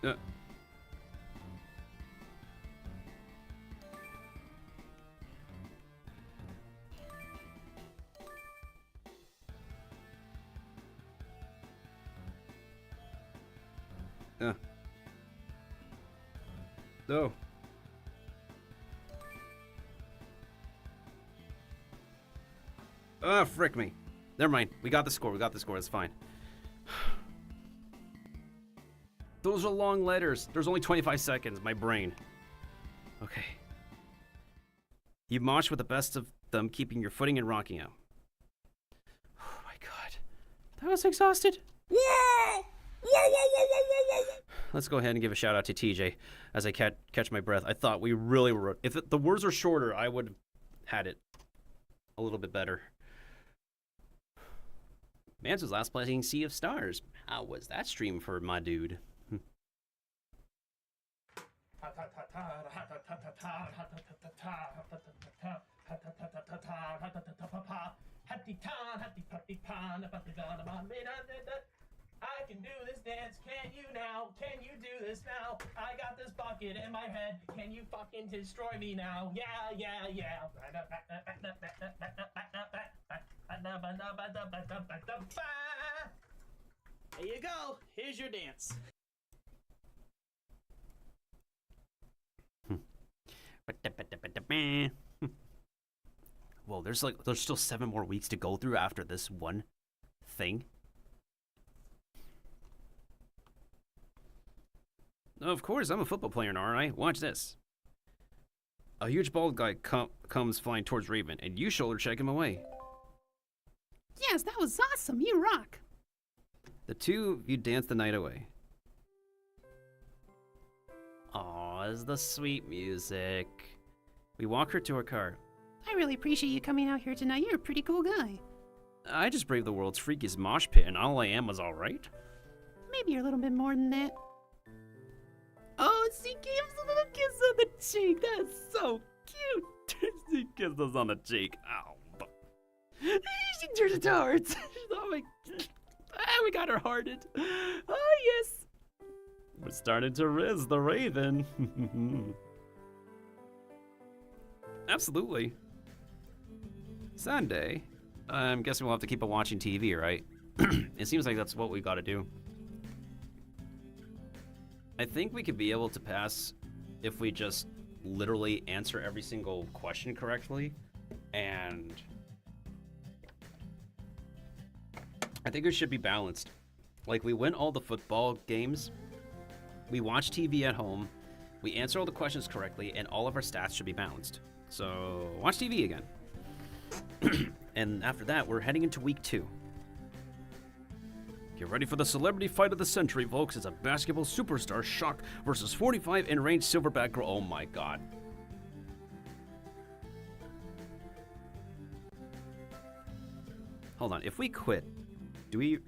Uh. No. Ah, frick me. Never mind. We got the score. We got the score. It's fine. Those are long letters. There's only 25 seconds. My brain. Okay. You march with the best of them, keeping your footing and rocking out. Oh my god. That was exhausted. Let's go ahead and give a shout out to TJ as I catch my breath. I thought we really were. If the words were shorter, I would have had it a little bit better. Mans was last playing Sea of Stars. How was that stream for my dude? I can do this dance, can you now? Can you do this now? I got this bucket in my head, can you fucking destroy me now? Yeah, yeah, yeah. There you go, here's your dance. Whoa, there's still 7 more weeks to go through after this one thing. Of course, I'm a football player now, aren't I? Watch this. A huge bald guy comes flying towards Raven, and you shoulder check him away. Yes, that was awesome. You rock. The two of you dance the night away. Aw, is the sweet music. We walk her to her car. I really appreciate you coming out here tonight. You're a pretty cool guy. I just braved the world's freakiest mosh pit, and all I am was alright. Maybe you're a little bit more than that. Oh, she gives a little kiss on the cheek. That's so cute. She kissed us on the cheek. Ow. She turns towards. Oh my. We got her hearted. Oh, yes. We're starting to Riz the Raven. Absolutely. Sunday. I'm guessing we'll have to keep on watching TV, right? It seems like that's what we got to do. I think we could be able to pass if we just literally answer every single question correctly. And I think it should be balanced. Like, we win all the football games, we watch TV at home, we answer all the questions correctly, and all of our stats should be balanced. So, watch TV again. And after that, we're heading into week 2. Get ready for the celebrity fight of the century, folks. It's a basketball superstar Shock versus 45 in-range silverback girl. Oh my god. Hold on. If we quit, do we...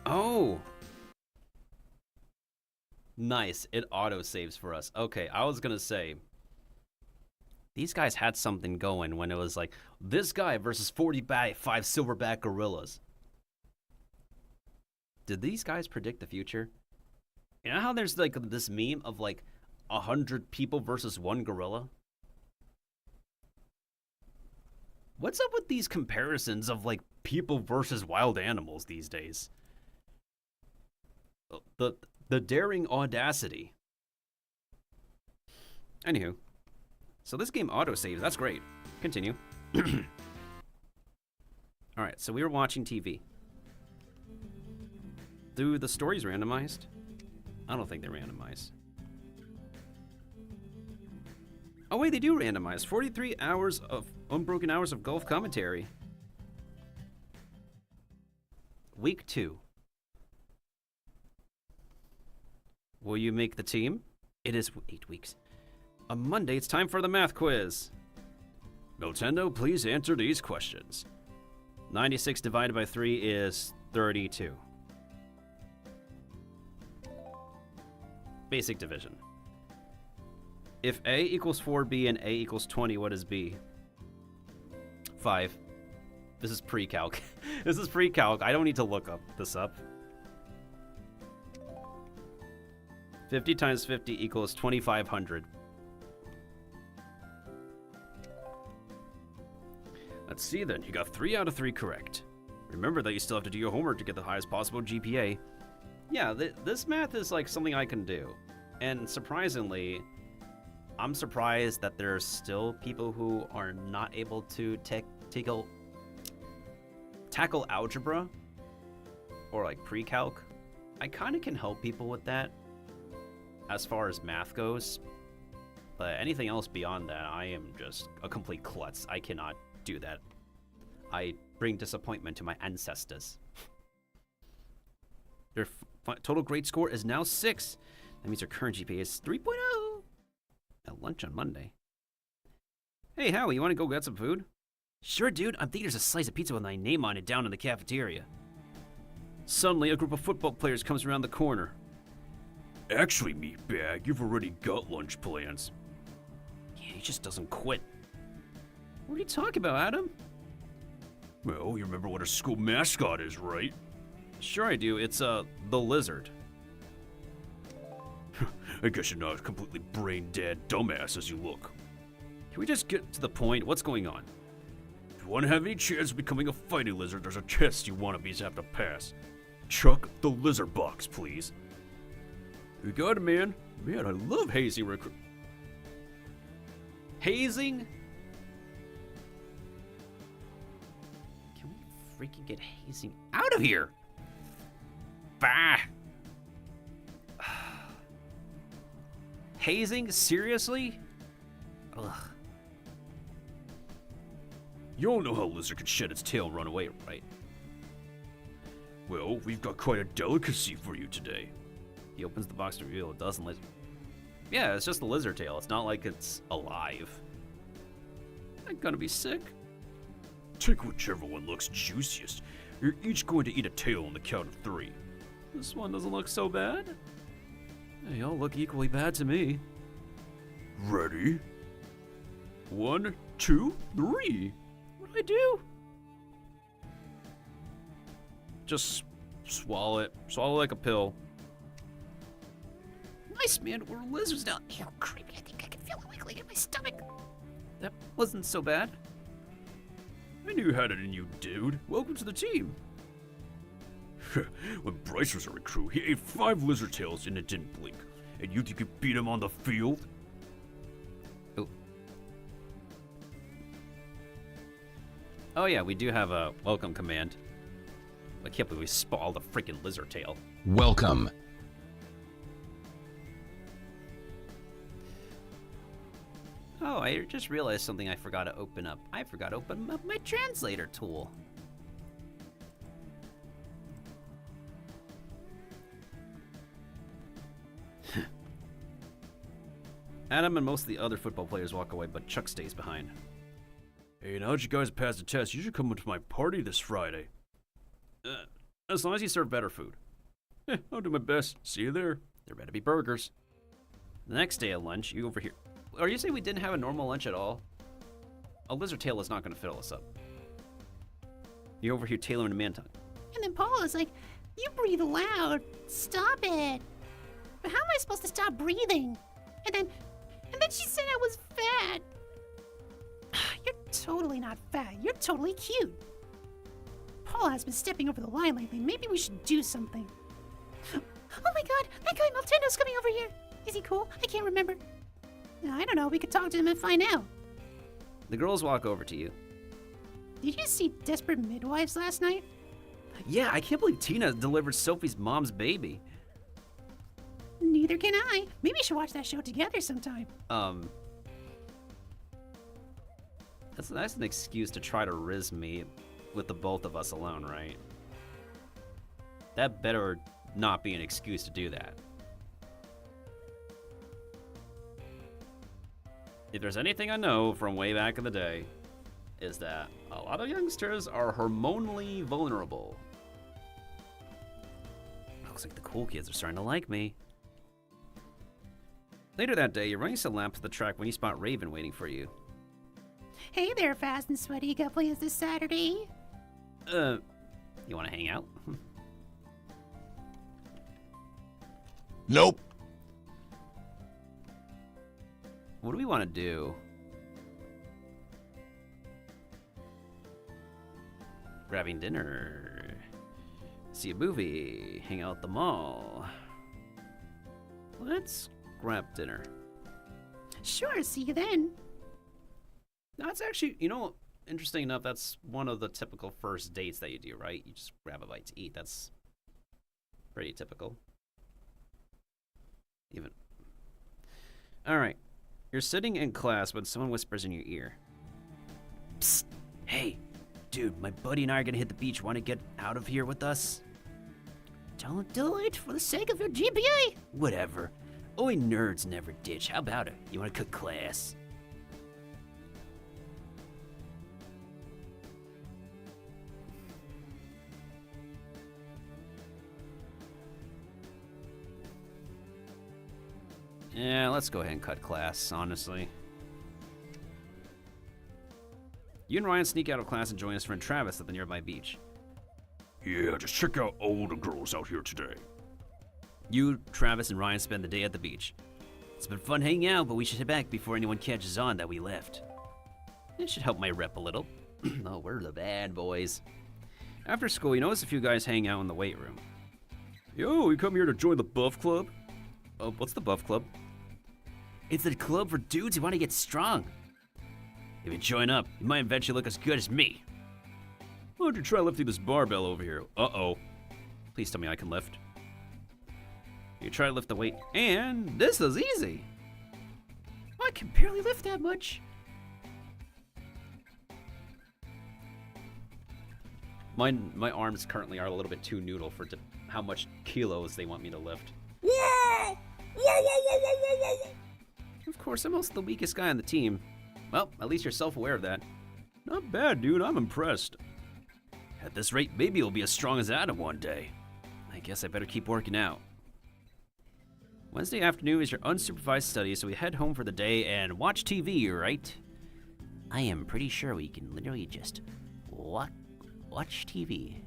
Oh! Nice. It auto-saves for us. Okay, I was gonna say, these guys had something going when it was like, this guy versus 45 silverback gorillas. Did these guys predict the future? You know how there's like this meme of like 100 people versus 1 gorilla? What's up with these comparisons of like people versus wild animals these days? The daring audacity. Anywho, so this game auto-saves. That's great. Continue. Alright, so we were watching TV. Do the stories randomized? I don't think they're randomized. Oh wait, they do randomize. 43 hours of unbroken hours of golf commentary. Week 2. Will you make the team? It is 8 weeks. On Monday, it's time for the math quiz. Miltendo, please answer these questions. 96 divided by 3 is 32. Basic division. If A equals 4B and A equals 20, what is B? 5. This is pre-calc. This is pre-calc. I don't need to look this up. 50 times 50 equals 2,500. Let's see then. You got 3 out of 3 correct. Remember that you still have to do your homework to get the highest possible GPA. Yeah, this math is like something I can do. And surprisingly, I'm surprised that there's still people who are not able to tackle algebra or like pre-calc. I kind of can help people with that as far as math goes, but anything else beyond that, I am just a complete klutz. I cannot do that. I bring disappointment to my ancestors. Your total grade score is now 6. That means your current GPA is 3.0. At lunch on Monday. Hey, Howie, you want to go get some food? Sure, dude. I'm thinking there's a slice of pizza with my name on it down in the cafeteria. Suddenly, a group of football players comes around the corner. Actually, meatbag, you've already got lunch plans. Yeah, he just doesn't quit. What are you talking about, Adam? Well, you remember what our school mascot is, right? Sure I do. It's, the lizard. I guess you're not a completely brain-dead dumbass as you look. Can we just get to the point? What's going on? If you want to have any chance of becoming a fighting lizard, there's a test you wannabes have to pass. Chuck the lizard box, please. You got it, man. Man, I love hazing recruit. Hazing? Can we freaking get hazing out of here? Bah! Hazing? Seriously? Ugh. You all know how a lizard can shed its tail and run away, right? Well, we've got quite a delicacy for you today. He opens the box to reveal a dozen lizards. Yeah, it's just a lizard tail. It's not like it's alive. I'm gonna be sick. Take whichever one looks juiciest. You're each going to eat a tail on the count of 3. This one doesn't look so bad. They all look equally bad to me. Ready? 1, 2, 3. What do I do? Just swallow it. Swallow like a pill. Nice, man. We're lizards now. Ew, creepy. I think I can feel it wiggling in my stomach. That wasn't so bad. I knew you had it in you, dude. Welcome to the team. When Bryce was a recruit, he ate 5 lizard tails and it didn't blink. And you think you beat him on the field? Oh yeah, we do have a welcome command. I can't believe we spoiled a freaking lizard tail. Welcome. Oh, I just realized something I forgot to open up. I forgot to open up my translator tool. Adam and most of the other football players walk away, but Chuck stays behind. Hey, now that you guys passed the test, you should come to my party this Friday. As long as you serve better food. I'll do my best. See you there. There better be burgers. The next day at lunch, you overhear... Are you saying we didn't have a normal lunch at all? A lizard tail is not going to fill us up. You overhear Taylor and Amanda. And then Paula's like, you breathe loud. Stop it. But how am I supposed to stop breathing? And then she said I was fat. You're totally not fat. You're totally cute. Paula has been stepping over the line lately. Maybe we should do something. Oh my god, that guy Miltendo's coming over here. Is he cool? I can't remember. I don't know. We could talk to him and find out. The girls walk over to you. Did you see Desperate Midwives last night? Yeah, I can't believe Tina delivered Sophie's mom's baby. Neither can I. Maybe we should watch that show together sometime. That's an excuse to try to rizz me with the both of us alone, right? That better not be an excuse to do that. If there's anything I know from way back in the day, is that a lot of youngsters are hormonally vulnerable. Looks like the cool kids are starting to like me. Later that day, you're running some laps of the track when you spot Raven waiting for you. Hey there, Fast and Sweaty. You got plans this Saturday? You want to hang out? Nope. What do we want to do? Grabbing dinner, see a movie, hang out at the mall. Let's grab dinner. Sure, see you then. That's actually, you know, interesting enough, that's one of the typical first dates that you do, right? You just grab a bite to eat. That's pretty typical. Even. All right. You're sitting in class when someone whispers in your ear. Psst. Hey, dude, my buddy and I are gonna hit the beach. Want to get out of here with us? Don't do it for the sake of your GPA. Whatever. Oi, nerds never ditch. How about it? You want to cut class? Yeah, let's go ahead and cut class, honestly. You and Ryan sneak out of class and join his friend Travis at the nearby beach. Yeah, just check out all the girls out here today. You, Travis, and Ryan spend the day at the beach. It's been fun hanging out, but we should head back before anyone catches on that we left. It should help my rep a little. Oh, we're the bad boys. After school, you notice a few guys hanging out in the weight room. Yo, you come here to join the Buff Club? Oh, what's the Buff Club? It's a club for dudes who want to get strong. If you join up, you might eventually look as good as me. Why don't you try lifting this barbell over here? Uh-oh. Please tell me I can lift. You try to lift the weight, and this is easy. I can barely lift that much. My arms currently are a little bit too noodle for how much kilos they want me to lift. Of course, I'm also the weakest guy on the team. Well, at least you're self-aware of that. Not bad, dude. I'm impressed. At this rate, maybe you'll be as strong as Adam one day. I guess I better keep working out. Wednesday afternoon is your unsupervised study, so we head home for the day and watch TV, right? I am pretty sure we can literally just watch TV.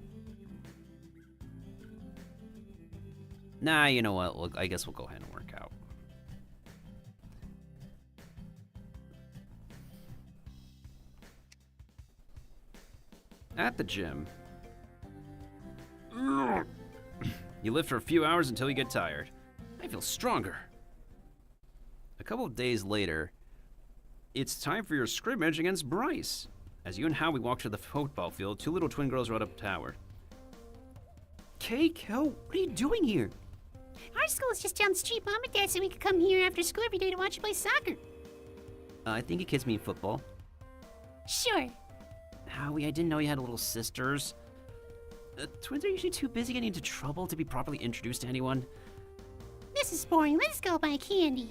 Nah, you know what? Look, I guess we'll go ahead and work out. At the gym, you lift for a few hours until you get tired. I feel stronger. A couple of days later, it's time for your scrimmage against Bryce. As you and Howie walk to the football field, two little twin girls run up to Howard. Cake, what are you doing here? Our school is just down the street. Mom and Dad said we could come here after school every day to watch you play soccer. I think you kids mean football. Sure. Howie, I didn't know you had little sisters. Twins are usually too busy getting into trouble to be properly introduced to anyone. This is boring. Let's go buy candy.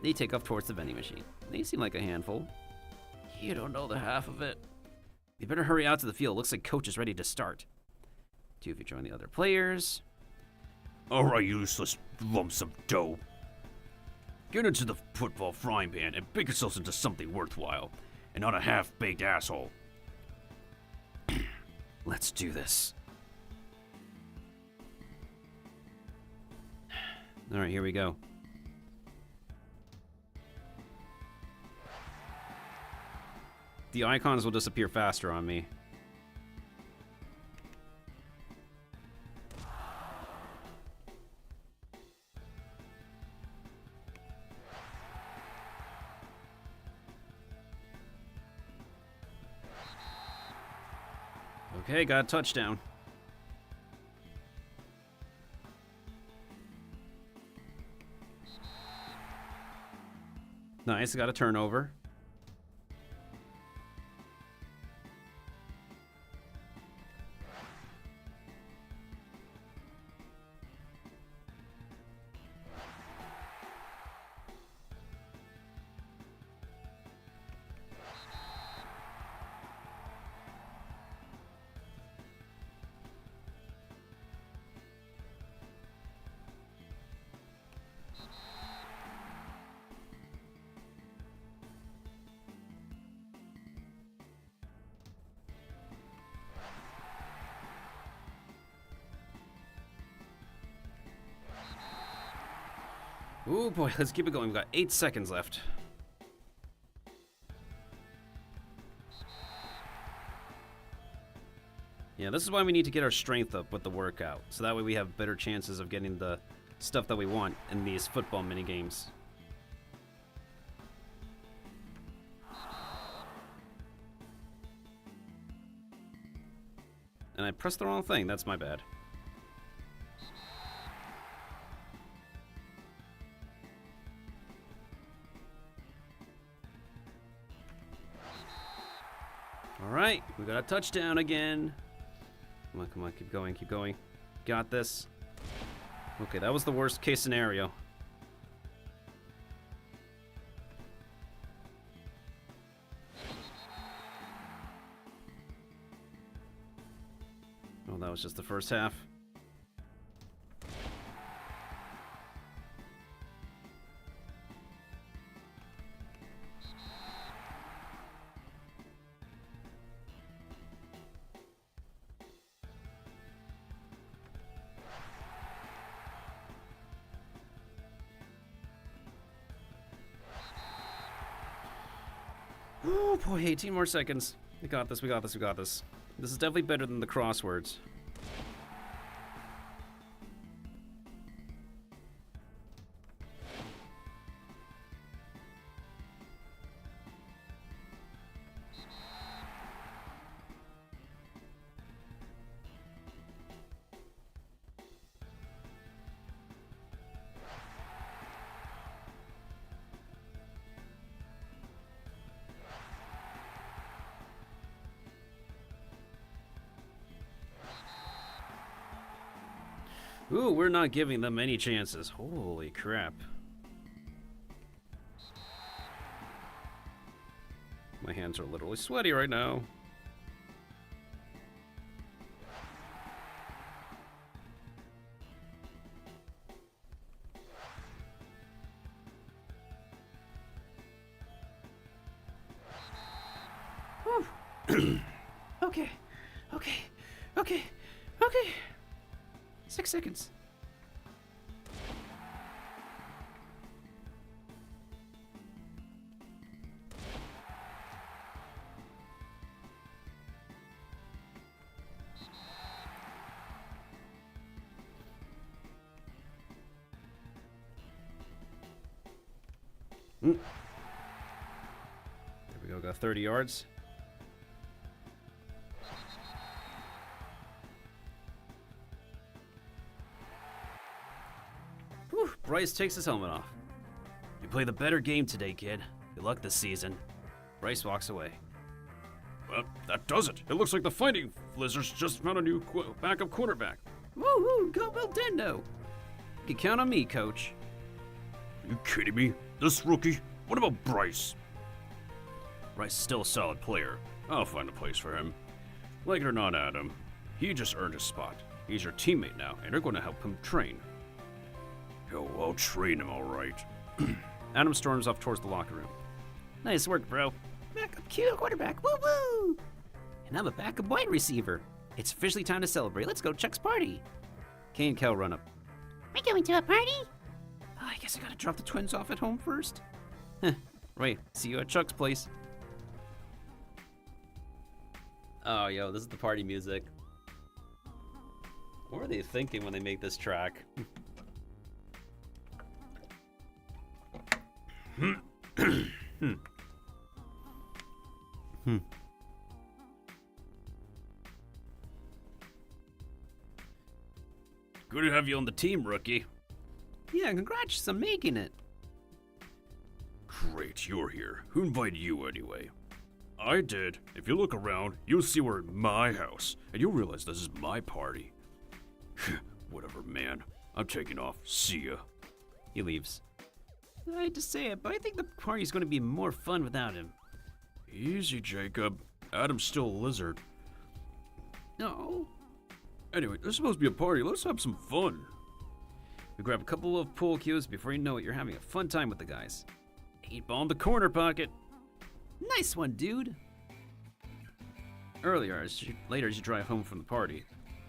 They take off towards the vending machine. They seem like a handful. You don't know the half of it. You better hurry out to the field. Looks like coach is ready to start. Two of you join the other players. Alright, you useless lumps of dough. Get into the football frying pan and bake yourselves into something worthwhile, and not a half-baked asshole. Let's do this. Alright, here we go. The icons will disappear faster on me. Okay, got a touchdown. Nice, got a turnover. Ooh boy, let's keep it going. We've got 8 seconds left. Yeah, this is why we need to get our strength up with the workout. So that way we have better chances of getting the stuff that we want in these football mini games. And I pressed the wrong thing. That's my bad. Alright, we got a touchdown again. Come on, keep going, keep going. Got this. Okay, that was the worst case scenario. Oh, that was just the first half. Oh boy, 18 more seconds. We got this, we got this, we got this. This is definitely better than the crosswords. Ooh, we're not giving them any chances. Holy crap. My hands are literally sweaty right now. Okay. 6 seconds. There we go, got 30 yards. Whew, Bryce takes his helmet off. You played the better game today, kid. Good luck this season. Bryce walks away. Well, that does it. It looks like the Fighting Lizards just found a new backup quarterback. Woohoo, go Miltendo! You can count on me, coach. Are you kidding me? This rookie? What about Bryce? Bryce is still a solid player. I'll find a place for him. Like it or not, Adam, he just earned his spot. He's your teammate now, and you're going to help him train. Yo, I'll train him all right. Adam storms off towards the locker room. Nice work, bro. Backup Q quarterback. Woo woo! And I'm a backup wide receiver. It's officially time to celebrate. Let's go Chuck's party. Kay and Kel run up. We going to a party? Oh, I guess I gotta drop the twins off at home first. Right, see you at Chuck's place. Oh, yo, this is the party music. What were they thinking when they made this track? Good to have you on the team, rookie. Yeah, congrats on making it. Great, you're here. Who invited you anyway? I did. If you look around, you'll see we're in my house, and you'll realize this is my party. Whatever, man. I'm taking off. See ya. He leaves. I hate to say it, but I think the party's going to be more fun without him. Easy, Jacob. Adam's still a lizard. No. Anyway, there's supposed to be a party. Let's have some fun. We grab a couple of pool cues. Before you know it, you're having a fun time with the guys. 8-ball in the corner pocket. Nice one, dude. Later as you drive home from the party.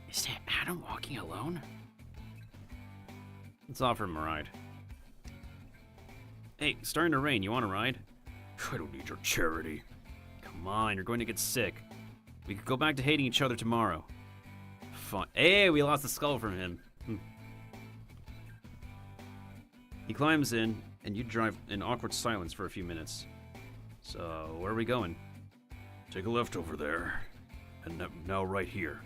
Is that Adam walking alone? Let's offer him a ride. Hey, it's starting to rain. You want a ride? I don't need your charity. Come on, you're going to get sick. We could go back to hating each other tomorrow. Fun. Hey, we lost the skull from him. He climbs in, and you drive in awkward silence for a few minutes. So, where are we going? Take a left over there. And now right here.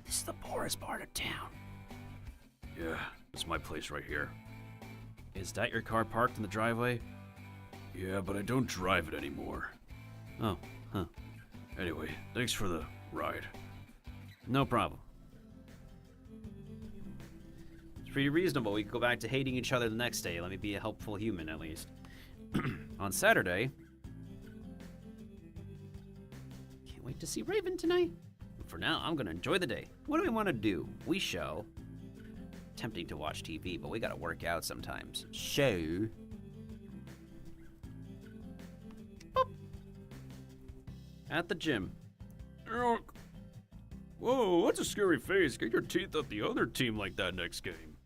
This is the poorest part of town. Yeah, it's my place right here. Is that your car parked in the driveway? Yeah, but I don't drive it anymore. Oh, huh. Anyway, thanks for the ride. No problem. It's pretty reasonable. We could go back to hating each other the next day. Let me be a helpful human, at least. On Saturday... Can't wait to see Raven tonight. But for now, I'm gonna enjoy the day. What do we want to do? We shall... Tempting to watch TV, but we gotta work out sometimes. So... Boop. At the gym. Whoa, that's a scary face. Get your teeth at the other team like that next game.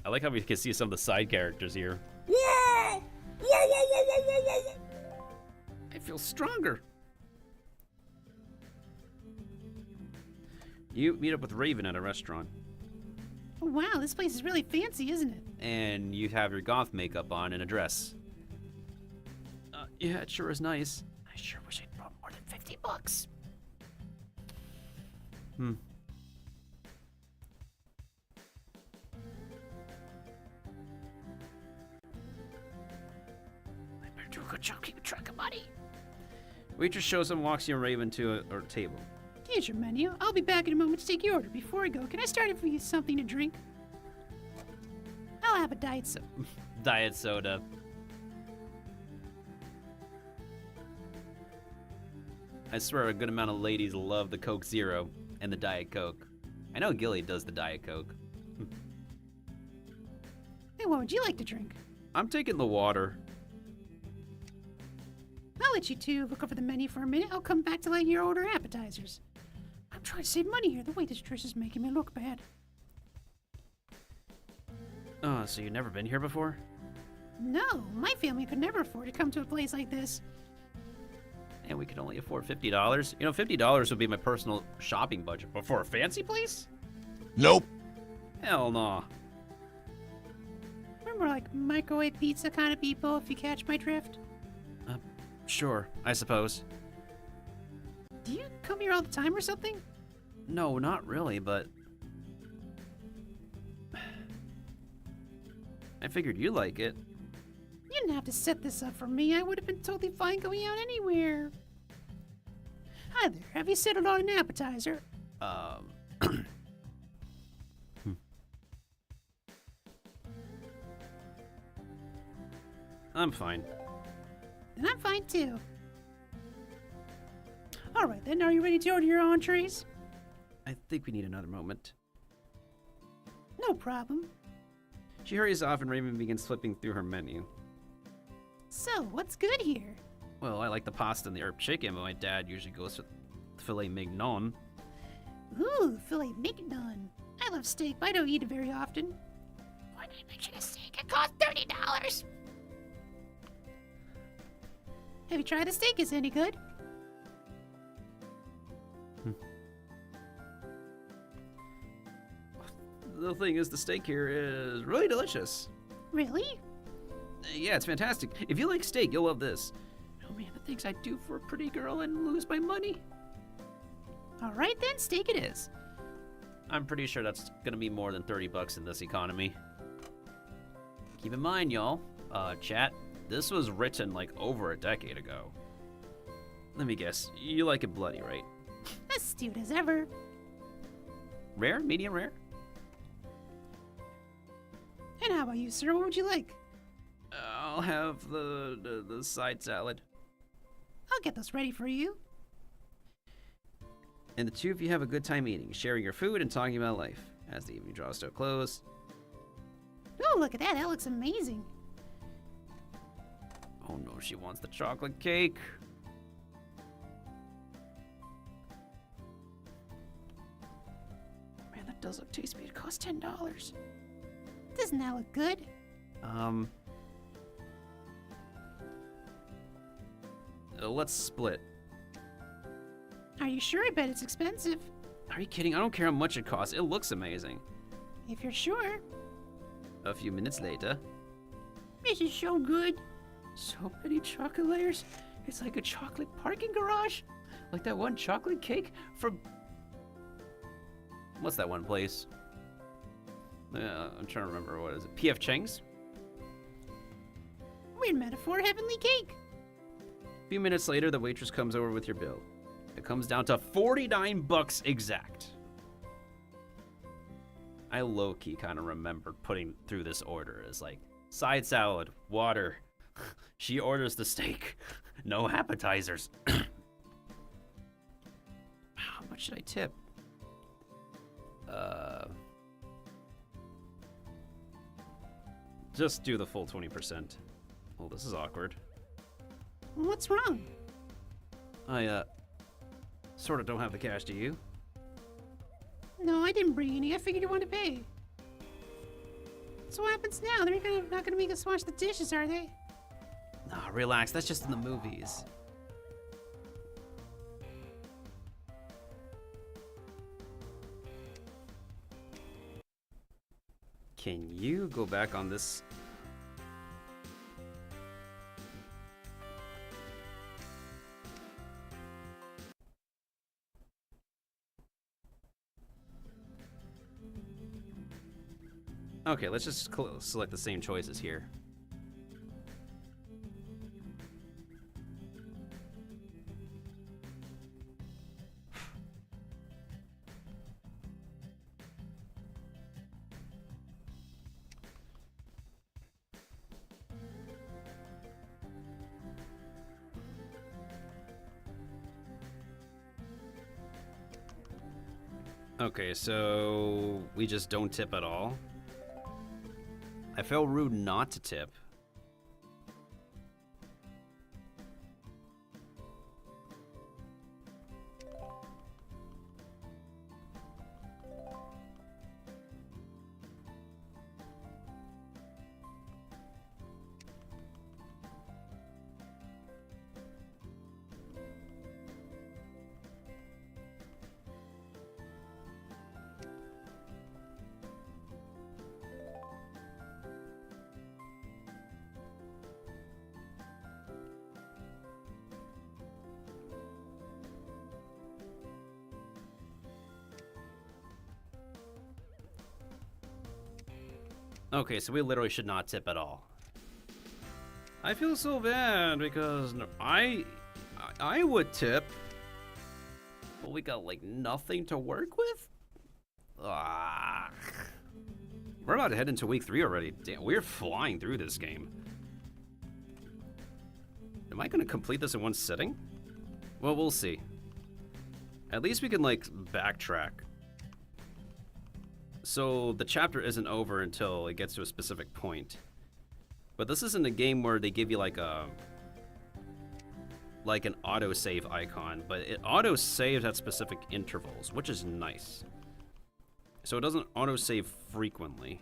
I like how we can see some of the side characters here. Whoa! Whoa! I feel stronger. You meet up with Raven at a restaurant. Oh, wow, this place is really fancy, isn't it? And you have your goth makeup on and a dress. Yeah, it sure is nice. I sure wish I'd brought more than $50. I better do a good job keeping track of money. Waitress shows him, walks you and Raven to a table. Here's your menu. I'll be back in a moment to take your order. Before I go, can I start it for you something to drink? I'll have a diet soda. Diet soda. I swear a good amount of ladies love the Coke Zero and the Diet Coke. I know Gilly does the Diet Coke. Hey, what would you like to drink? I'm taking the water. I'll let you two look over the menu for a minute. I'll come back to let you order appetizers. I'm trying to save money here. The way this dress is making me look bad. Oh, so you've never been here before? No, my family could never afford to come to a place like this. And we could only afford $50. You know, $50 would be my personal shopping budget. But for a fancy place? Nope. Hell no. We're more like microwave pizza kind of people, if you catch my drift. Sure, I suppose. Do you come here all the time or something? No, not really, but... I figured you like it. You didn't have to set this up for me. I would have been totally fine going out anywhere. Hi there. Have you settled on an appetizer? I'm fine. Then I'm fine too. All right then, are you ready to order your entrees? I think we need another moment. No problem. She hurries off and Raven begins flipping through her menu. So, what's good here? Well, I like the pasta and the herb chicken, but my dad usually goes with filet mignon. Ooh, filet mignon. I love steak, but I don't eat it very often. Why did I mention a steak? It costs $30. Have you tried the steak? Is it any good? The thing is, the steak here is really delicious. Really? Yeah, it's fantastic. If you like steak, you'll love this. Oh man, the things I do for a pretty girl and lose my money. All right then, steak it is. I'm pretty sure that's gonna be more than $30 in this economy. Keep in mind, y'all, chat, This was written like over a decade ago. Let me guess, you like it bloody, right? Astute as ever. Rare? Medium rare? And how about you, sir? What would you like? I'll have the side salad. I'll get those ready for you. And the two of you have a good time eating, sharing your food and talking about life. As the evening draws to a close. Oh, look at that. That looks amazing. Oh no, she wants the chocolate cake. Man, that does look tasty. It costs $10. Doesn't that look good? Let's split. Are you sure? I bet it's expensive. Are you kidding? I don't care how much it costs. It looks amazing. If you're sure. A few minutes later. This is so good. So many chocolate layers. It's like a chocolate parking garage. Like that one chocolate cake from... What's that one place? I'm trying to remember. What is it? P.F. Chang's? Weird metaphor, heavenly cake. A few minutes later, the waitress comes over with your bill. It comes down to $49 exact. I low-key kind of remembered putting through this order as like, side salad, water. She orders the steak. No appetizers. How much should I tip? Just do the full 20%. Oh, this is awkward. What's wrong? I, sort of don't have the cash, do you? No, I didn't bring any. I figured you wanted to pay. So what happens now? They're not gonna make us wash the dishes, are they? Nah, relax. That's just in the movies. Can you go back on this? Okay, let's just select the same choices here. Okay, so we just don't tip at all. I feel rude not to tip. Okay, so we literally should not tip at all. I feel so bad because I would tip, but we got like nothing to work with. Ah, we're about to head into week 3 already. Damn, we're flying through this game. Am I gonna complete this in one sitting? Well, we'll see. At least we can like backtrack. So the chapter isn't over until it gets to a specific point. But this isn't a game where they give you like an autosave icon, but it auto-saves at specific intervals, which is nice. So it doesn't autosave frequently.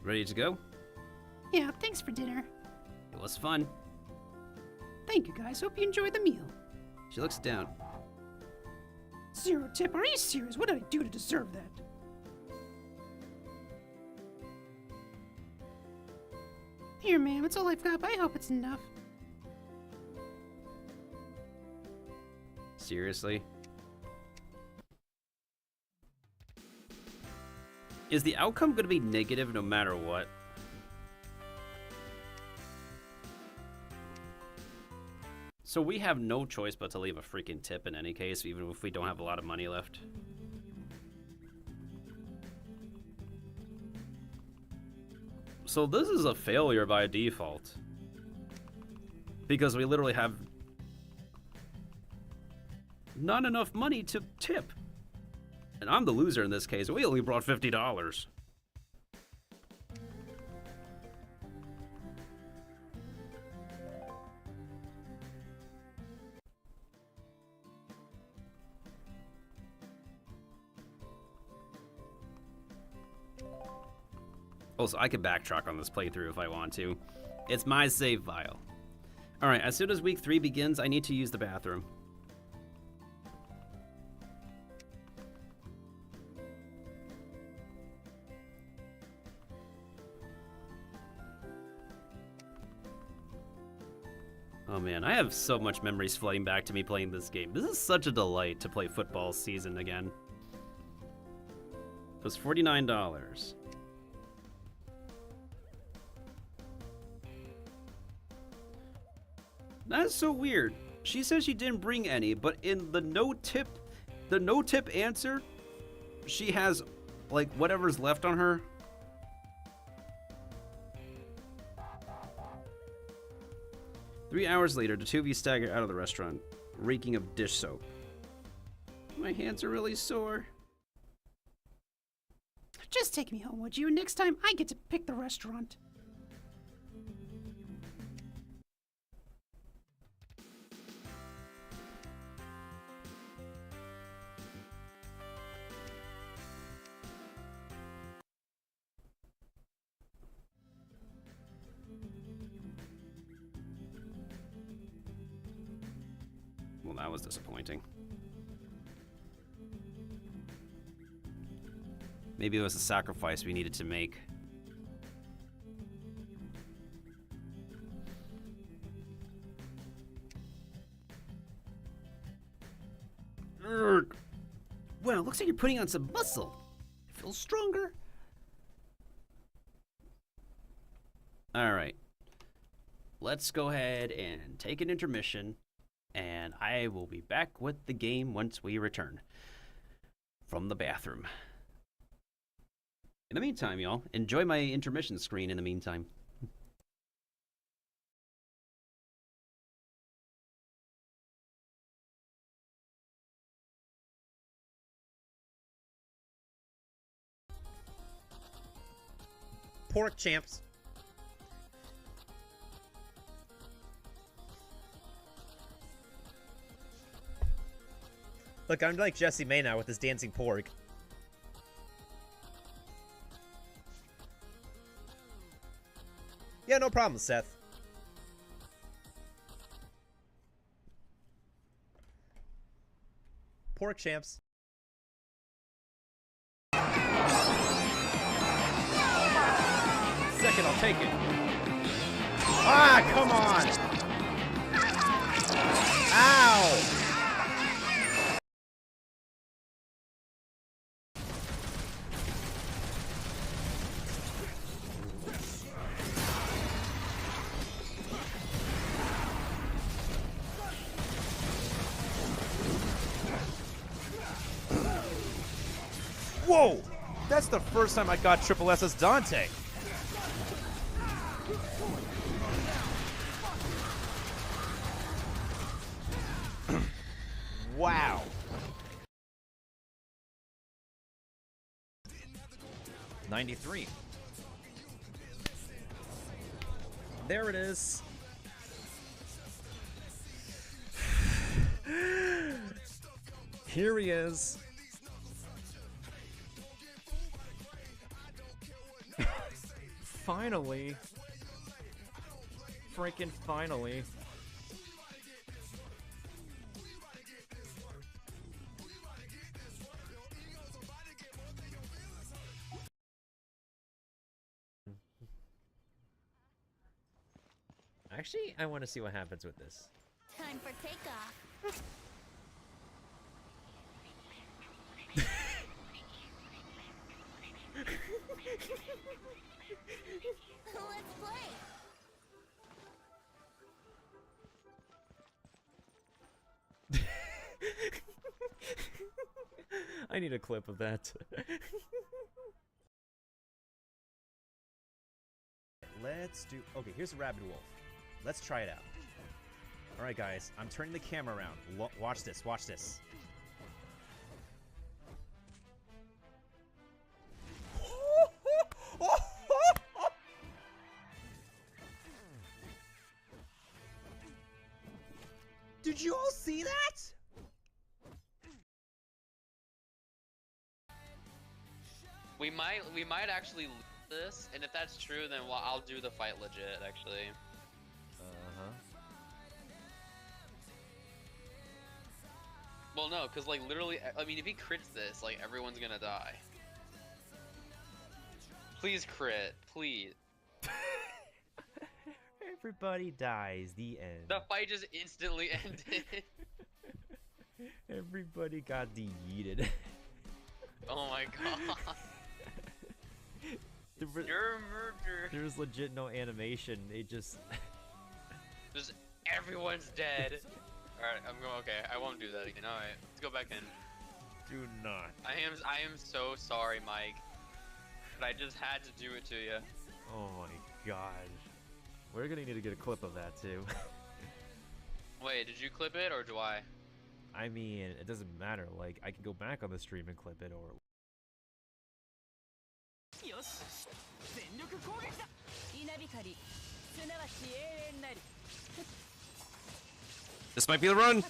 Ready to go? Yeah, thanks for dinner. It was fun. Thank you guys. Hope you enjoyed the meal. She looks down. 0 tip. Are you serious? What did I do to deserve that? Here, ma'am. It's all I've got, but I hope it's enough. Seriously? Is the outcome going to be negative no matter what? So we have no choice but to leave a freaking tip in any case, even if we don't have a lot of money left. So this is a failure by default. Because we literally have not enough money to tip. And I'm the loser in this case. We only brought $50. Also, I could backtrack on this playthrough if I want to. It's my save file. Alright, as soon as week 3 begins, I need to use the bathroom. Oh man, I have so much memories flooding back to me playing this game. This is such a delight to play football season again. It was $49. That's so weird. She says she didn't bring any, but in the no tip answer, she has like whatever's left on her. Three hours later, the two of you stagger out of the restaurant, reeking of dish soap. My hands are really sore. Just take me home, would you? Next time I get to pick the restaurant. Well, that was disappointing. Maybe it was a sacrifice we needed to make. Urgh. Well, it looks like you're putting on some muscle. It feels stronger. All right. Let's go ahead and take an intermission, and I will be back with the game once we return from the bathroom. In the meantime, y'all, enjoy my intermission screen in the meantime. Pork champs. Look, I'm like Jesse May now with this dancing pork. Yeah, no problem, Seth. Pork champs. Second, I'll take it. Ah, come on! Ow! Whoa! That's the first time I got Triple S as Dante. Wow. $93. There it is. Here he is. Finally. Freaking finally. Actually, I want to see what happens with this. Time for takeoff. Let's play. I need a clip of that. Let's do... Okay, here's a rabid wolf. Let's try it out. Alright, guys. I'm turning the camera around. Watch this. Watch this. Did you all see that? We might actually lose this, and if that's true, then I'll do the fight legit, actually. Well, no, because, like, literally, I mean, if he crits this, like, everyone's gonna die. Please crit, please. Everybody dies. The end. The fight just instantly ended. Everybody got yeeted. Oh my god. You're a murderer. There was legit no animation. They just... Just everyone's dead. Alright, I'm going, okay, I won't do that again. Alright, let's go back in. Do not. I am so sorry, Mike. But I just had to do it to you. Oh my god. We're gonna need to get a clip of that too. Wait, did you clip it or do I? I mean, it doesn't matter. Like, I can go back on the stream and clip it, or... This might be the run.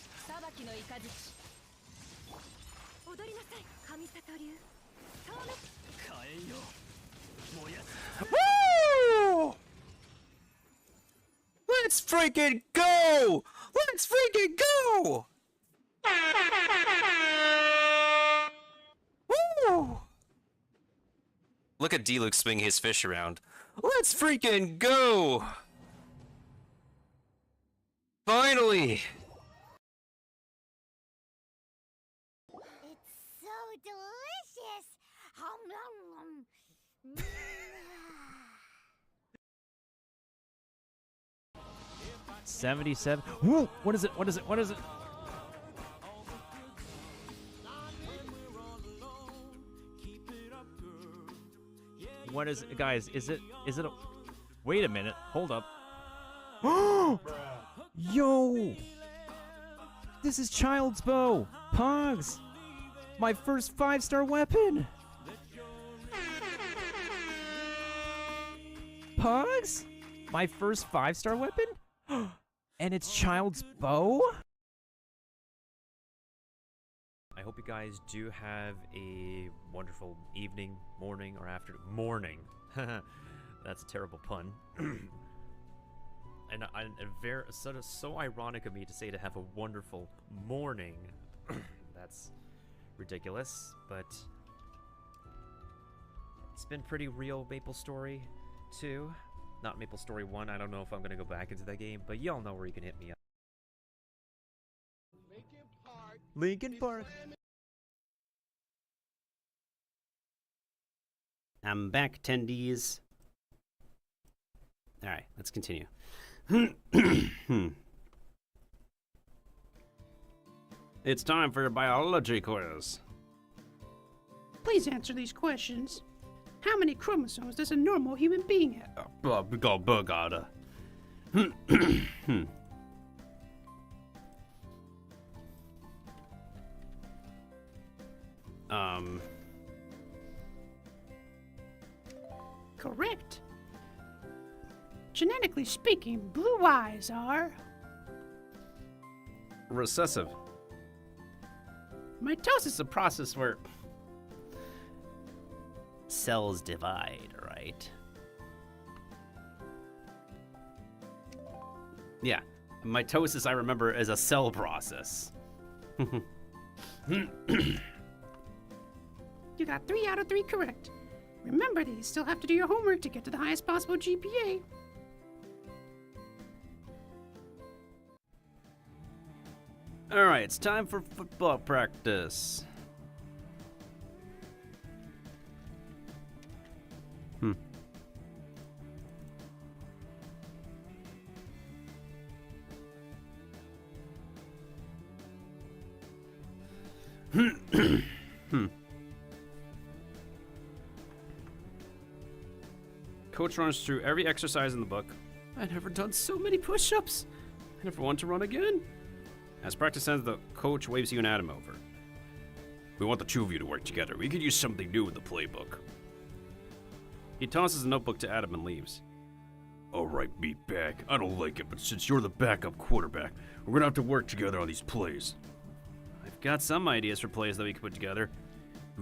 Woo! Let's freaking go! Let's freaking go! Woo! Look at D-Luke swinging his fish around. Let's freaking go! Finally! It's so delicious. 77. Whoa! What is it? What is it? What is it? What is it, guys? Is it a... Wait a minute. Hold up. Yo! This is Child's Bow! Pogs! My first 5-star weapon! Pogs? My first 5-star weapon? And it's Child's Bow? I hope you guys do have a wonderful evening, morning, or afternoon. Morning. That's a terrible pun. And very so ironic of me to say to have a wonderful morning. That's ridiculous, but it's been pretty real. Maple Story 2, not Maple Story 1. I don't know if I'm gonna go back into that game, but y'all know where you can hit me up. Linkin Park. I'm back, tendies. Alright, let's continue. It's time for your biology quiz. Please answer these questions. How many chromosomes does a normal human being have? Bugada. Correct. Genetically speaking, blue eyes are Recessive. Mitosis is a process where cells divide, right? Yeah, mitosis I remember as a cell process. You got 3 out of 3 correct. Remember that you still have to do your homework to get to the highest possible GPA. All right, it's time for football practice. Coach runs through every exercise in the book. I've never done so many push-ups. I never want to run again. As practice ends, the coach waves you and Adam over. We want the two of you to work together. We could use something new in the playbook. He tosses a notebook to Adam and leaves. Alright, meet back. I don't like it, but since you're the backup quarterback, we're gonna have to work together on these plays. I've got some ideas for plays that we could put together.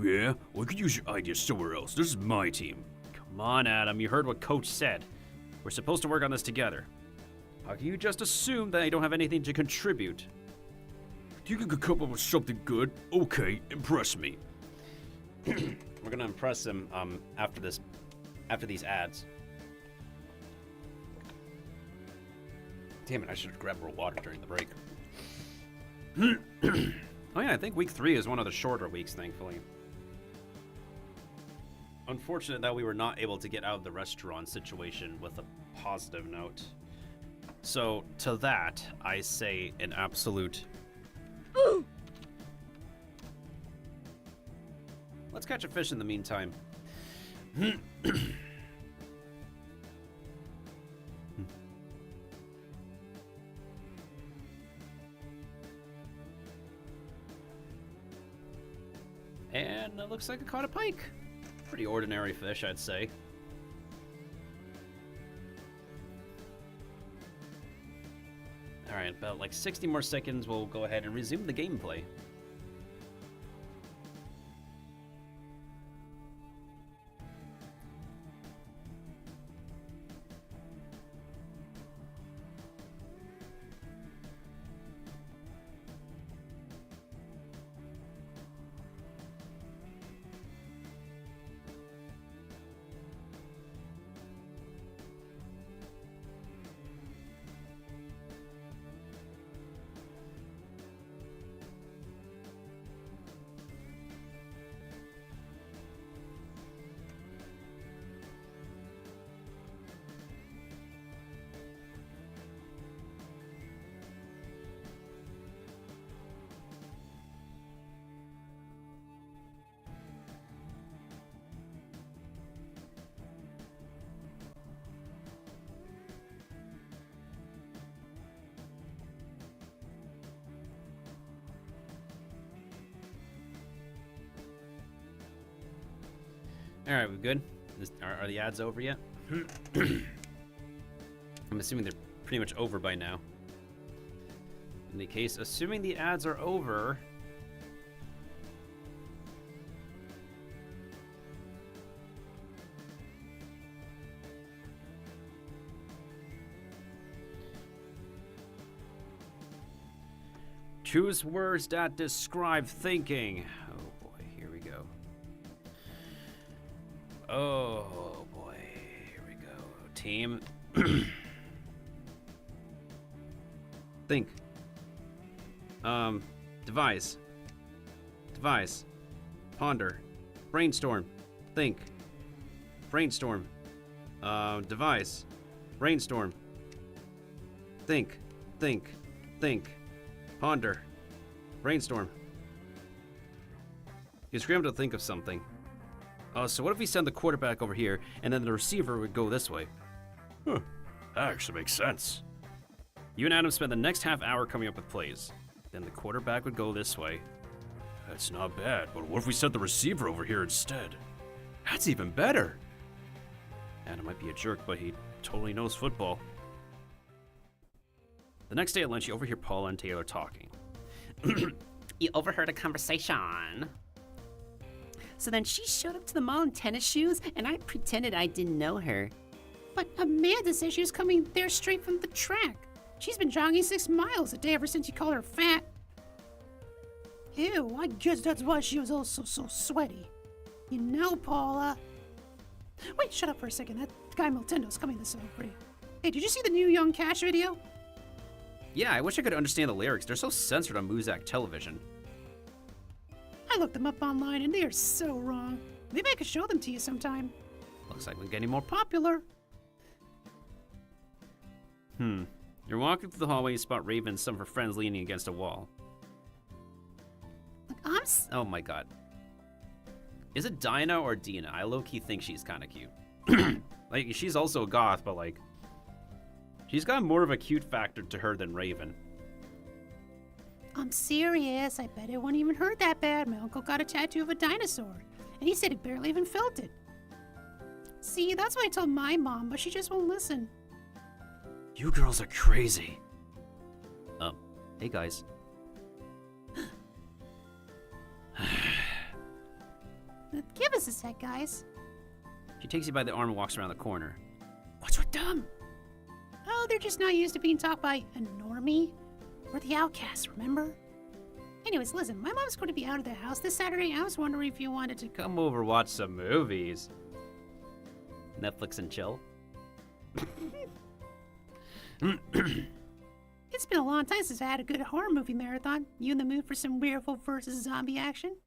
Yeah? Well, we could use your ideas somewhere else. This is my team. Come on, Adam. You heard what Coach said. We're supposed to work on this together. How can you just assume that I don't have anything to contribute? You can come up with something good. Okay, impress me. We're gonna impress him after these ads. Damn it! I should have grabbed more water during the break. Oh yeah, I think week 3 is one of the shorter weeks, thankfully. Unfortunate that we were not able to get out of the restaurant situation with a positive note. So, to that, I say an absolute... Let's catch a fish in the meantime. And it looks like I caught a pike. Pretty ordinary fish, I'd say. Alright, about like 60 more seconds, we'll go ahead and resume the gameplay. Alright, we good? Are the ads over yet? I'm assuming they're pretty much over by now. In the case, assuming the ads are over... Choose words that describe thinking. Oh boy, here we go. Oh boy, here we go. Team. Think. Devise. Devise. Ponder. Brainstorm. Think. Brainstorm. Devise. Brainstorm. Think. Think. Think. Ponder. Brainstorm. You scrambled to think of something. So what if we send the quarterback over here, and then the receiver would go this way? Huh. That actually makes sense. You and Adam spend the next half hour coming up with plays. Then the quarterback would go this way. That's not bad, but what if we sent the receiver over here instead? That's even better! Adam might be a jerk, but he totally knows football. The next day at lunch, you overhear Paula and Taylor talking. You overheard a conversation. So then she showed up to the mall in tennis shoes, and I pretended I didn't know her. But Amanda says she was coming there straight from the track. She's been jogging 6 miles a day ever since you called her fat. Ew, I guess that's why she was also so sweaty. You know, Paula. Wait, shut up for a second. That guy Miltendo's coming this way. Hey, did you see the new Young Cash video? Yeah, I wish I could understand the lyrics. They're so censored on Muzak television. I looked them up online and they are so wrong. Maybe I could show them to you sometime. Looks like we're getting more Popular. You're walking through the hallway, you spot Raven and some of her friends leaning against a wall. Look, Oh my god. Is it Dinah or Dina? I low-key think she's kind of cute. Like, she's also a goth, but like, she's got more of a cute factor to her than Raven. I'm serious. I bet it wouldn't even hurt that bad. My uncle got a tattoo of a dinosaur, and he said he barely even felt it. See, that's what I told my mom, but she just won't listen. You girls are crazy. Hey guys. Give us a sec, guys. She takes you by the arm and walks around the corner. What's with them? Oh, they're just not used to being taught by a normie. We're the outcasts, remember? Anyways, listen, my mom's going to be out of the house this Saturday. I was wondering if you wanted to Come over, watch some movies. Netflix and chill. It's been a long time since I had a good horror movie marathon. You in the mood for some werewolf versus zombie action?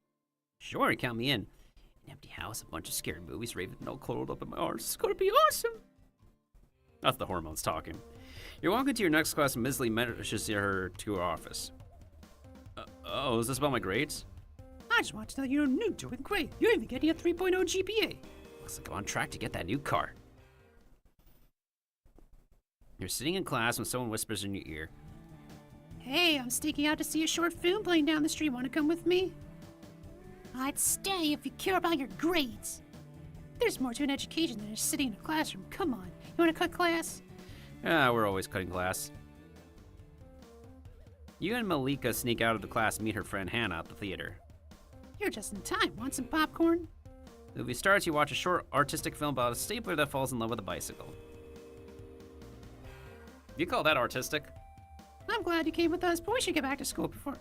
Sure, count me in. An empty house, a bunch of scary movies, Raven all curled up in my arms. It's gonna be awesome. That's the hormones talking. You're walking to your next class and Ms. Lee manages her to her office. Oh, is this about my grades? I just want to tell you you're new, doing great. You're even getting a 3.0 GPA. Looks like I'm on track to get that new car. You're sitting in class when someone whispers in your ear. Hey, I'm sneaking out to see a short film playing down the street. Want to come with me? I'd stay if you care about your grades. There's more to an education than just sitting in a classroom. Come on. You want to cut class? We're always cutting class. You and Malika sneak out of the class and meet her friend Hannah at the theater. You're just in time. Want some popcorn? The movie starts, you watch a short artistic film about a stapler that falls in love with a bicycle. You call that artistic? I'm glad you came with us, but we should get back to school before...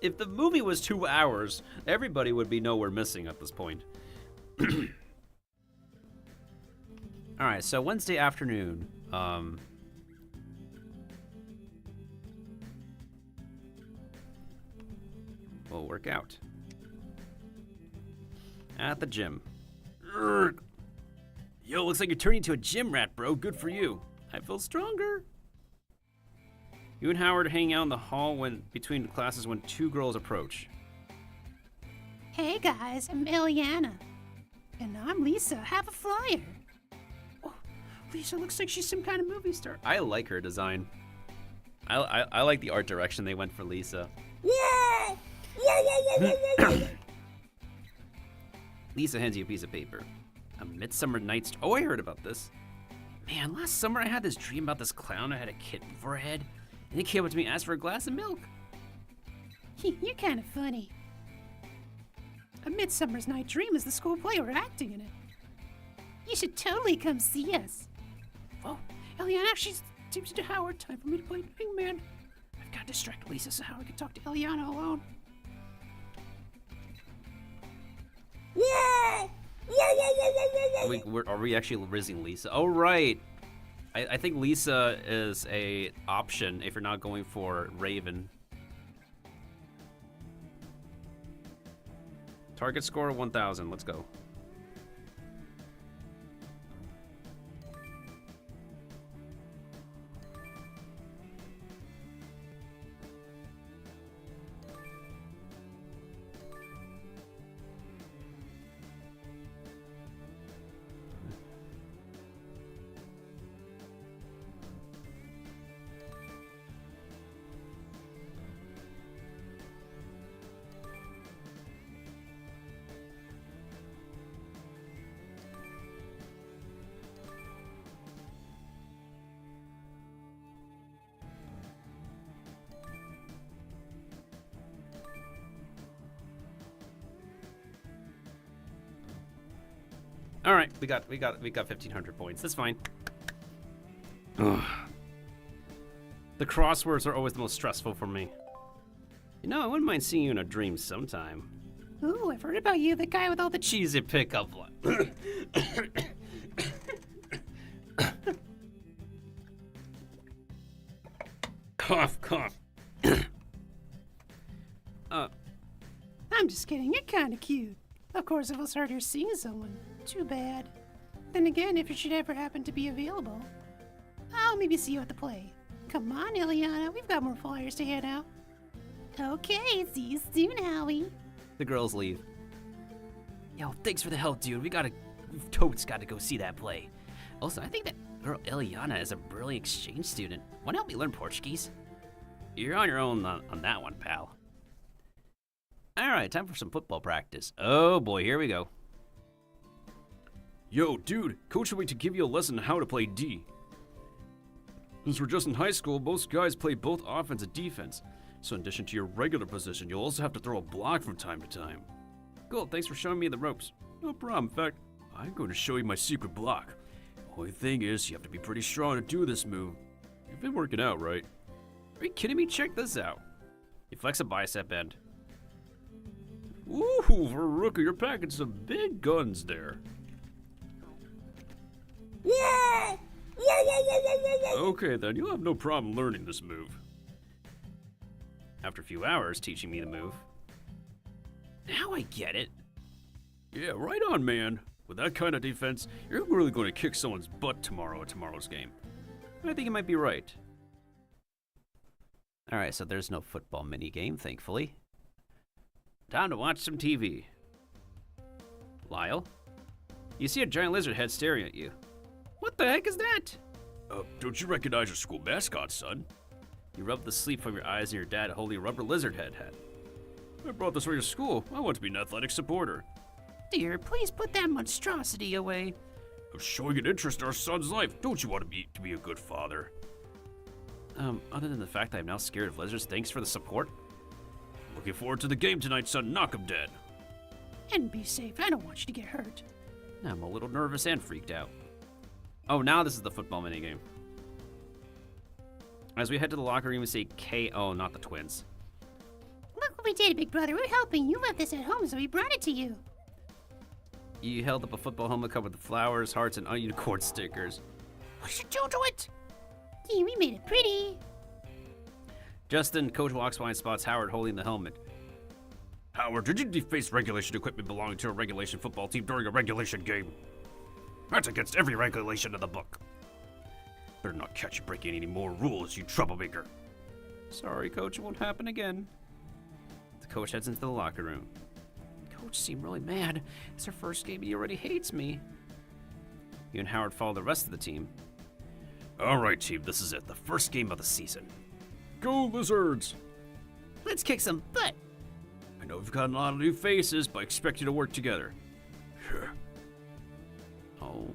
If the movie was 2 hours, everybody would be nowhere missing at this point. Alright, so Wednesday afternoon, we'll work out. At the gym. Urgh. Yo, looks like you're turning into a gym rat, bro. Good for you. I feel stronger. You and Howard hang out in the hall between classes when 2 girls approach. Hey guys, I'm Eliana. And I'm Lisa. Have a flyer. Oh, Lisa looks like she's some kind of movie star. I like her design. I like the art direction they went for Lisa. Lisa hands you a piece of paper. A Midsummer Night's... Oh, I heard about this. Man, last summer I had this dream about this clown that had a kitten for a head. And he came up to me and asked for a glass of milk. You're kind of funny. A Midsummer's Night Dream is the school play. We're acting in it. You should totally come see us. Whoa, Eliana, she seems to Howard. Time for me to play wingman. I've got to distract Lisa so Howard can talk to Eliana alone. Are we actually rizzing Lisa? Oh, right. I think Lisa is a option if you're not going for Raven. Target score 1,000. Let's go. All right, we got 1,500 points. That's fine. Ugh. The crosswords are always the most stressful for me. You know, I wouldn't mind seeing you in a dream sometime. Ooh, I've heard about you, the guy with all the Cheesy pickup line. Cough, cough. I'm just kidding, you're kinda cute. Of course, it was harder seeing someone. Too bad. Then again, if it should ever happen to be available, I'll maybe see you at the play. Come on, Ileana, we've got more flyers to hand out. Okay, see you soon, Howie. The girls leave. Yo, thanks for the help, dude. We've totes got to go see that play. Also, I think that girl Ileana is a brilliant exchange student. Want to help me learn Portuguese? You're on your own on that one, pal. All right, time for some football practice. Oh boy, here we go. Yo, dude, coach told me to give you a lesson on how to play D. Since we're just in high school, most guys play both offense and defense. So in addition to your regular position, you'll also have to throw a block from time to time. Cool, thanks for showing me the ropes. No problem. In fact, I'm going to show you my secret block. Only thing is, you have to be pretty strong to do this move. You've been working out, right? Are you kidding me? Check this out. You flex a bicep bend. Ooh, for a rookie, you're packing some big guns there. Okay, then you'll have no problem learning this move. After a few hours teaching me the move. Now I get it. Yeah, right on, man. With that kind of defense, you're really going to kick someone's butt tomorrow at tomorrow's game. I think you might be right. Alright, so there's no football minigame, thankfully. Time to watch some TV. Lyle? You see a giant lizard head staring at you. What the heck is that? Don't you recognize your school mascot, son? You rub the sleep from your eyes and your dad holding a rubber lizard head. I brought this for your school. I want to be an athletic supporter. Dear, please put that monstrosity away. I'm showing an interest in our son's life. Don't you want to be a good father? Other than the fact that I'm now scared of lizards, thanks for the support. Looking forward to the game tonight, son. Knock 'em dead. And be safe. I don't want you to get hurt. I'm a little nervous and freaked out. Oh, now this is the football minigame. As we head to the locker room, we say KO, not the twins. Look what we did, big brother. We're helping. You left this at home, so we brought it to you. You held up a football helmet covered with flowers, hearts, and unicorn stickers. What should you do it? Yeah, we made it pretty. Justin, coach walks by and spots Howard holding the helmet. Howard, did you deface regulation equipment belonging to a regulation football team during a regulation game? That's against every regulation in the book. Better not catch you breaking any more rules, you troublemaker. Sorry, coach, it won't happen again. The coach heads into the locker room. Coach seemed really mad. It's her first game and he already hates me. You and Howard follow the rest of the team. All right, team, this is it. The first game of the season. Go Lizards! Let's kick some butt. I know we've got a lot of new faces, but I expect you to work together. Oh.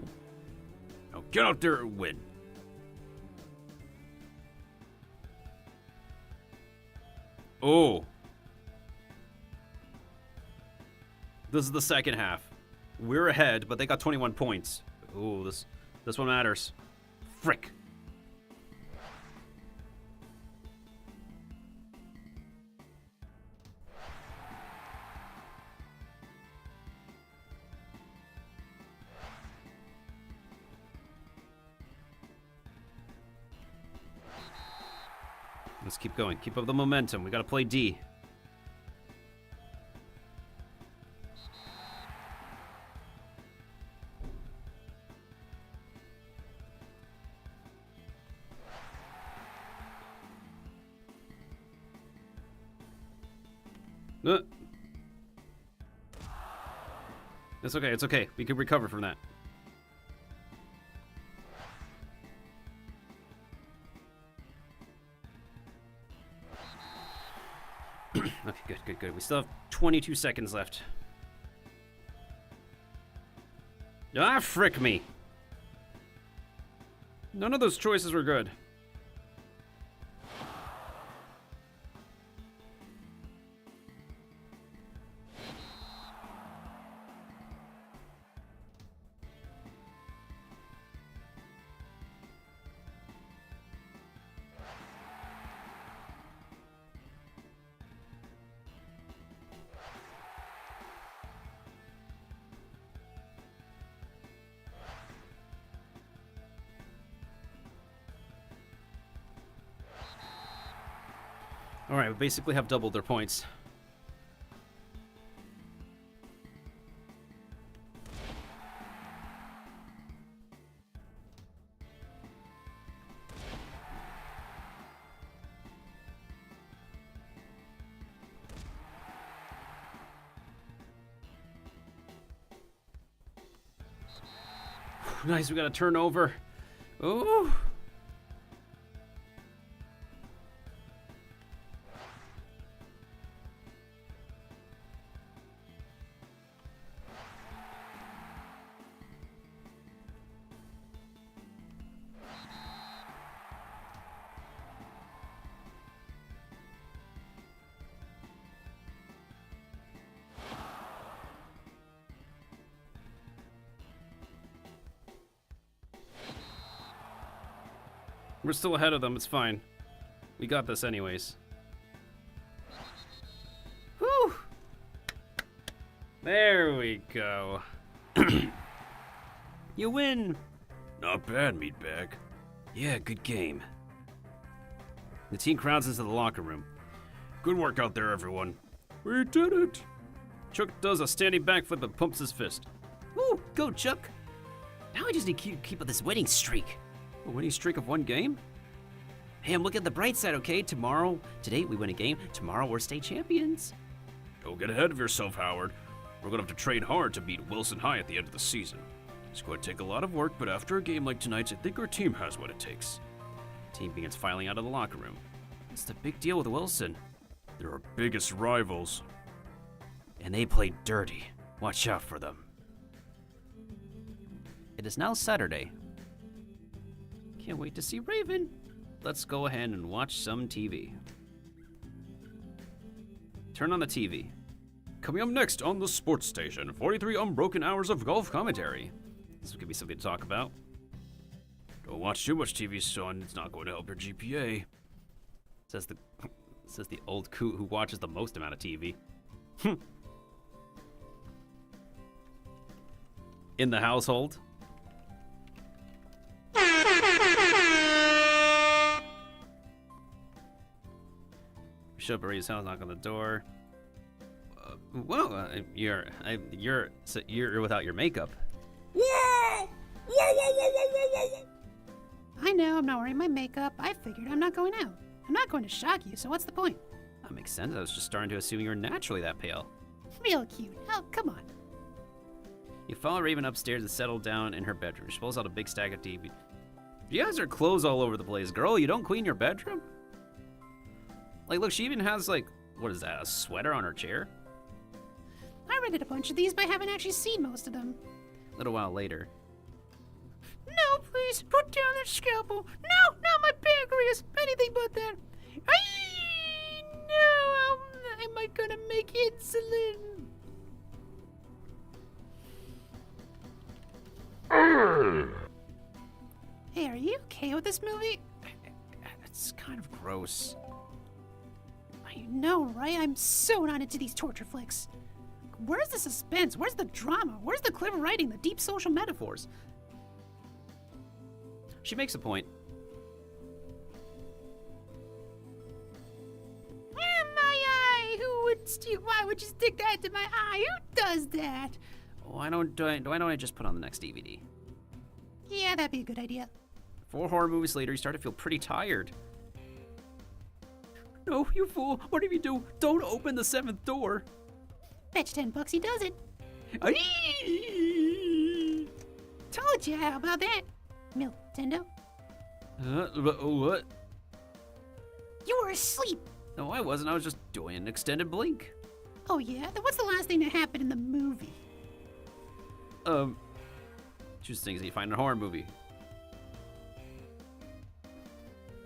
Now get out there and win. Oh. This is the second half. We're ahead, but they got 21 points. Ooh, this one matters. Frick. Let's keep going. Keep up the momentum. We gotta play D. It's okay, it's okay. We can recover from that. Okay, good. We still have 22 seconds left. Ah, frick me. None of those choices were good. Alright, we basically have doubled their points. Nice, we got a turnover. Ooh. We're still ahead of them, it's fine. We got this anyways. Whew! There we go. You win! Not bad, meatbag. Yeah, good game. The team crowds into the locker room. Good work out there, everyone. We did it! Chuck does a standing backflip and pumps his fist. Woo! Go, Chuck! Now I just need to keep up this winning streak. A winning streak of one game? Hey, I'm looking at the bright side, okay? Today we win a game. Tomorrow we're state champions. Don't get ahead of yourself, Howard. We're gonna have to train hard to beat Wilson High at the end of the season. It's going to take a lot of work, but after a game like tonight's, I think our team has what it takes. Team begins filing out of the locker room. What's the big deal with Wilson? They're our biggest rivals. And they play dirty. Watch out for them. It is now Saturday. Can't wait to see Raven. Let's go ahead and watch some TV. Turn on the TV. Coming up next on the sports station, 43 unbroken hours of golf commentary. This could be something to talk about. Don't watch too much TV, son. It's not going to help your GPA. Says the old coot who watches the most amount of TV. In the household. Show up at Ray's house, knock on the door. Whoa, you're without your makeup. I know, I'm not wearing my makeup. I figured I'm not going out. I'm not going to shock you, so what's the point? That makes sense. I was just starting to assume you're naturally that pale. Real cute. Oh, come on. You follow Raven upstairs and settle down in her bedroom. She pulls out a big stack of TV. You guys are clothes all over the place. Girl, you don't clean your bedroom? Like, look, she even has, like, what is that, a sweater on her chair? I rented a bunch of these, but I haven't actually seen most of them. A little while later. No, please, put down that scalpel. No, not my pancreas. Anything but that. No, am I gonna make insulin? Hey, are you okay with this movie? It's kind of gross. I know, right? I'm so not into these torture flicks. Where's the suspense? Where's the drama? Where's the clever writing, the deep social metaphors? She makes a point. My eye! Why would you stick that to my eye? Who does that? Why don't I just put on the next DVD? Yeah, that'd be a good idea. 4 horror movies later, you start to feel pretty tired. No, you fool! Whatever you do, don't open the 7th door. Bet you $10 he does it. Aye! Told ya, how about that? Miltendo? What? You were asleep. No, I wasn't. I was just doing an extended blink. Oh yeah? Then what's the last thing that happened in the movie? Choose things that you find in a horror movie.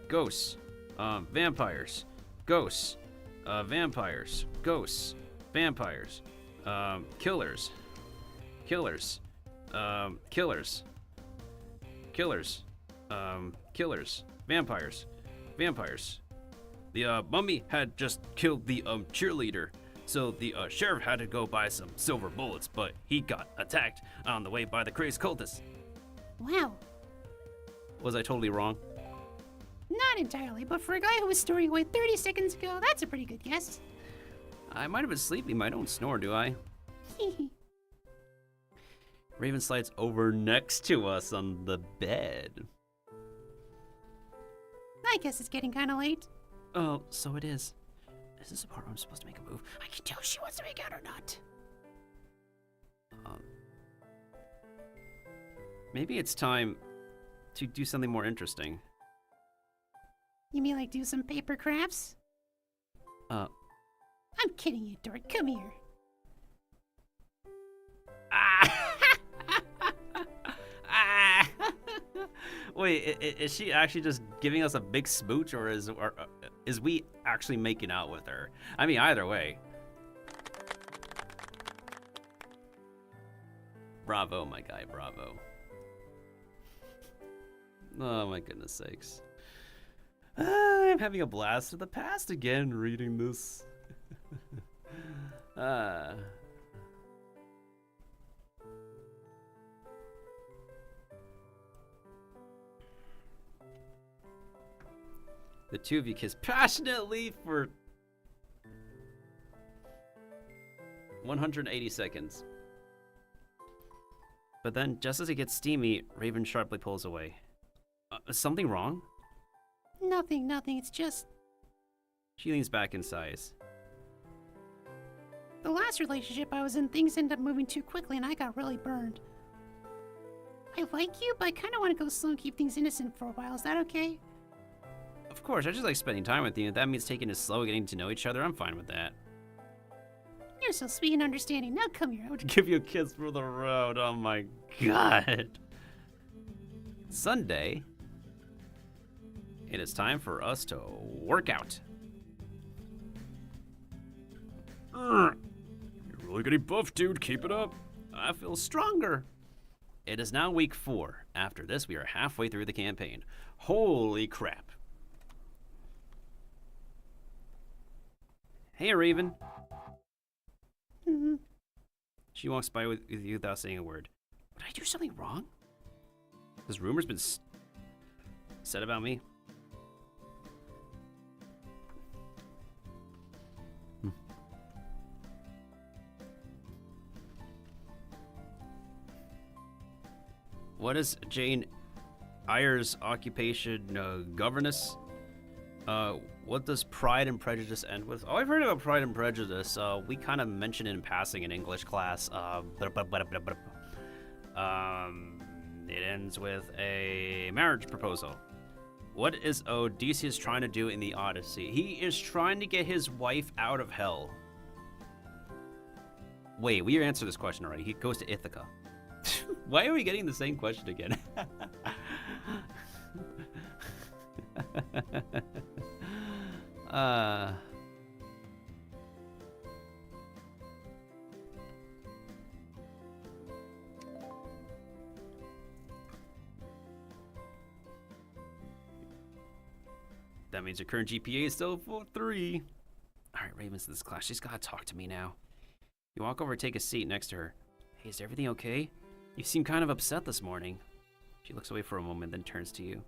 Ghosts. Vampires. Ghosts. Vampires. Ghosts. Vampires. Killers. Killers. Killers. Killers. Killers. Vampires. Vampires. The mummy had just killed the cheerleader, so the sheriff had to go buy some silver bullets, but he got attacked on the way by the crazed cultists. Wow. Was I totally wrong? Not entirely, but for a guy who was snoring away 30 seconds ago, that's a pretty good guess. I might have been sleeping, but I don't snore, do I? Raven slides over next to us on the bed. I guess it's getting kind of late. Oh, so it is. Is this the part where I'm supposed to make a move? I can tell if she wants to make out or not. Maybe it's time to do something more interesting. You mean like do some paper crafts? I'm kidding you, Dork. Come here. Wait, is she actually just giving us a big smooch, or is we actually making out with her? I mean, either way. Bravo, my guy, bravo. Oh my goodness sakes. I'm having a blast of the past again reading this. The two of you kiss passionately for 180 seconds. But then, just as it gets steamy, Raven sharply pulls away. Is something wrong? Nothing, it's just... She leans back and sighs. The last relationship I was in, things ended up moving too quickly and I got really burned. I like you, but I kind of want to go slow and keep things innocent for a while. Is that okay? Of course, I just like spending time with you. If that means taking it slow, getting to know each other, I'm fine with that. You're so sweet and understanding. Now come here. I would Give you a kiss for the road. Oh my god. Sunday. It is time for us to work out. You're really getting buff, dude. Keep it up. I feel stronger. It is now week 4. After this, we are halfway through the campaign. Holy crap. Hey, Raven. She walks by with you without saying a word. Did I do something wrong? Has rumors been said about me? What is Jane Eyre's occupation? Governess? What does Pride and Prejudice end with? Oh, I've heard about Pride and Prejudice. We kind of mentioned it in passing in English class. It ends with a marriage proposal. What is Odysseus trying to do in the Odyssey? He is trying to get his wife out of hell. Wait, we answered this question already. He goes to Ithaca. Why are we getting the same question again? That means your current GPA is still 3. Alright, Raven's in this class. She's gotta talk to me now. You walk over and take a seat next to her. Hey, is everything okay? You seem kind of upset this morning. She looks away for a moment, then turns to you.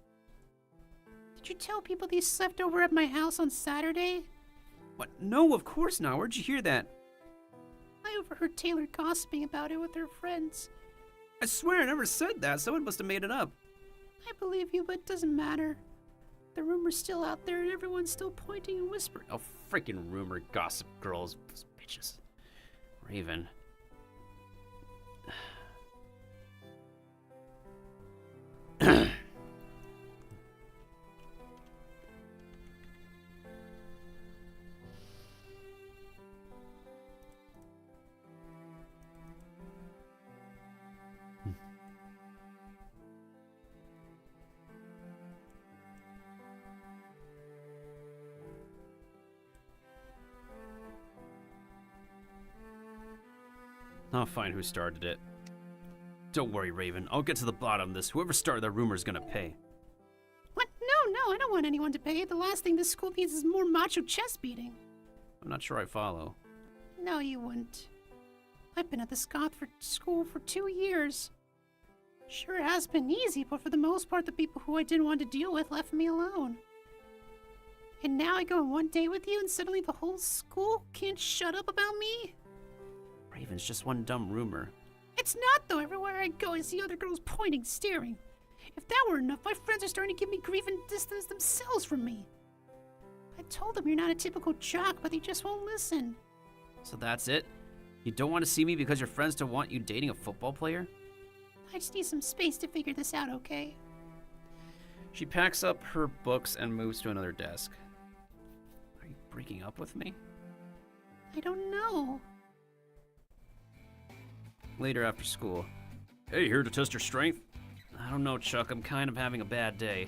Did you tell people they slept over at my house on Saturday? What? No, of course not. Where'd you hear that? I overheard Taylor gossiping about it with her friends. I swear I never said that. Someone must have made it up. I believe you, but it doesn't matter. The rumor's still out there and everyone's still pointing and whispering. Oh, freaking rumor, gossip girls, bitches. Raven. I'll find who started it. Don't worry, Raven. I'll get to the bottom of this. Whoever started the rumor's gonna pay. What? No, I don't want anyone to pay. The last thing this school needs is more macho chest beating. I'm not sure I follow. No, you wouldn't. I've been at this school for 2 years. Sure, it has been easy, but for the most part, the people who I didn't want to deal with left me alone. And now I go on one date with you and suddenly the whole school can't shut up about me? Raven's just one dumb rumor. It's not, though. Everywhere I go, I see other girls pointing, staring. If that were enough, my friends are starting to give me grief and distance themselves from me. I told them you're not a typical jock, but they just won't listen. So that's it? You don't want to see me because your friends don't want you dating a football player? I just need some space to figure this out, okay? She packs up her books and moves to another desk. Are you breaking up with me? I don't know. Later after school. Hey, here to test your strength? I don't know, Chuck. I'm kind of having a bad day.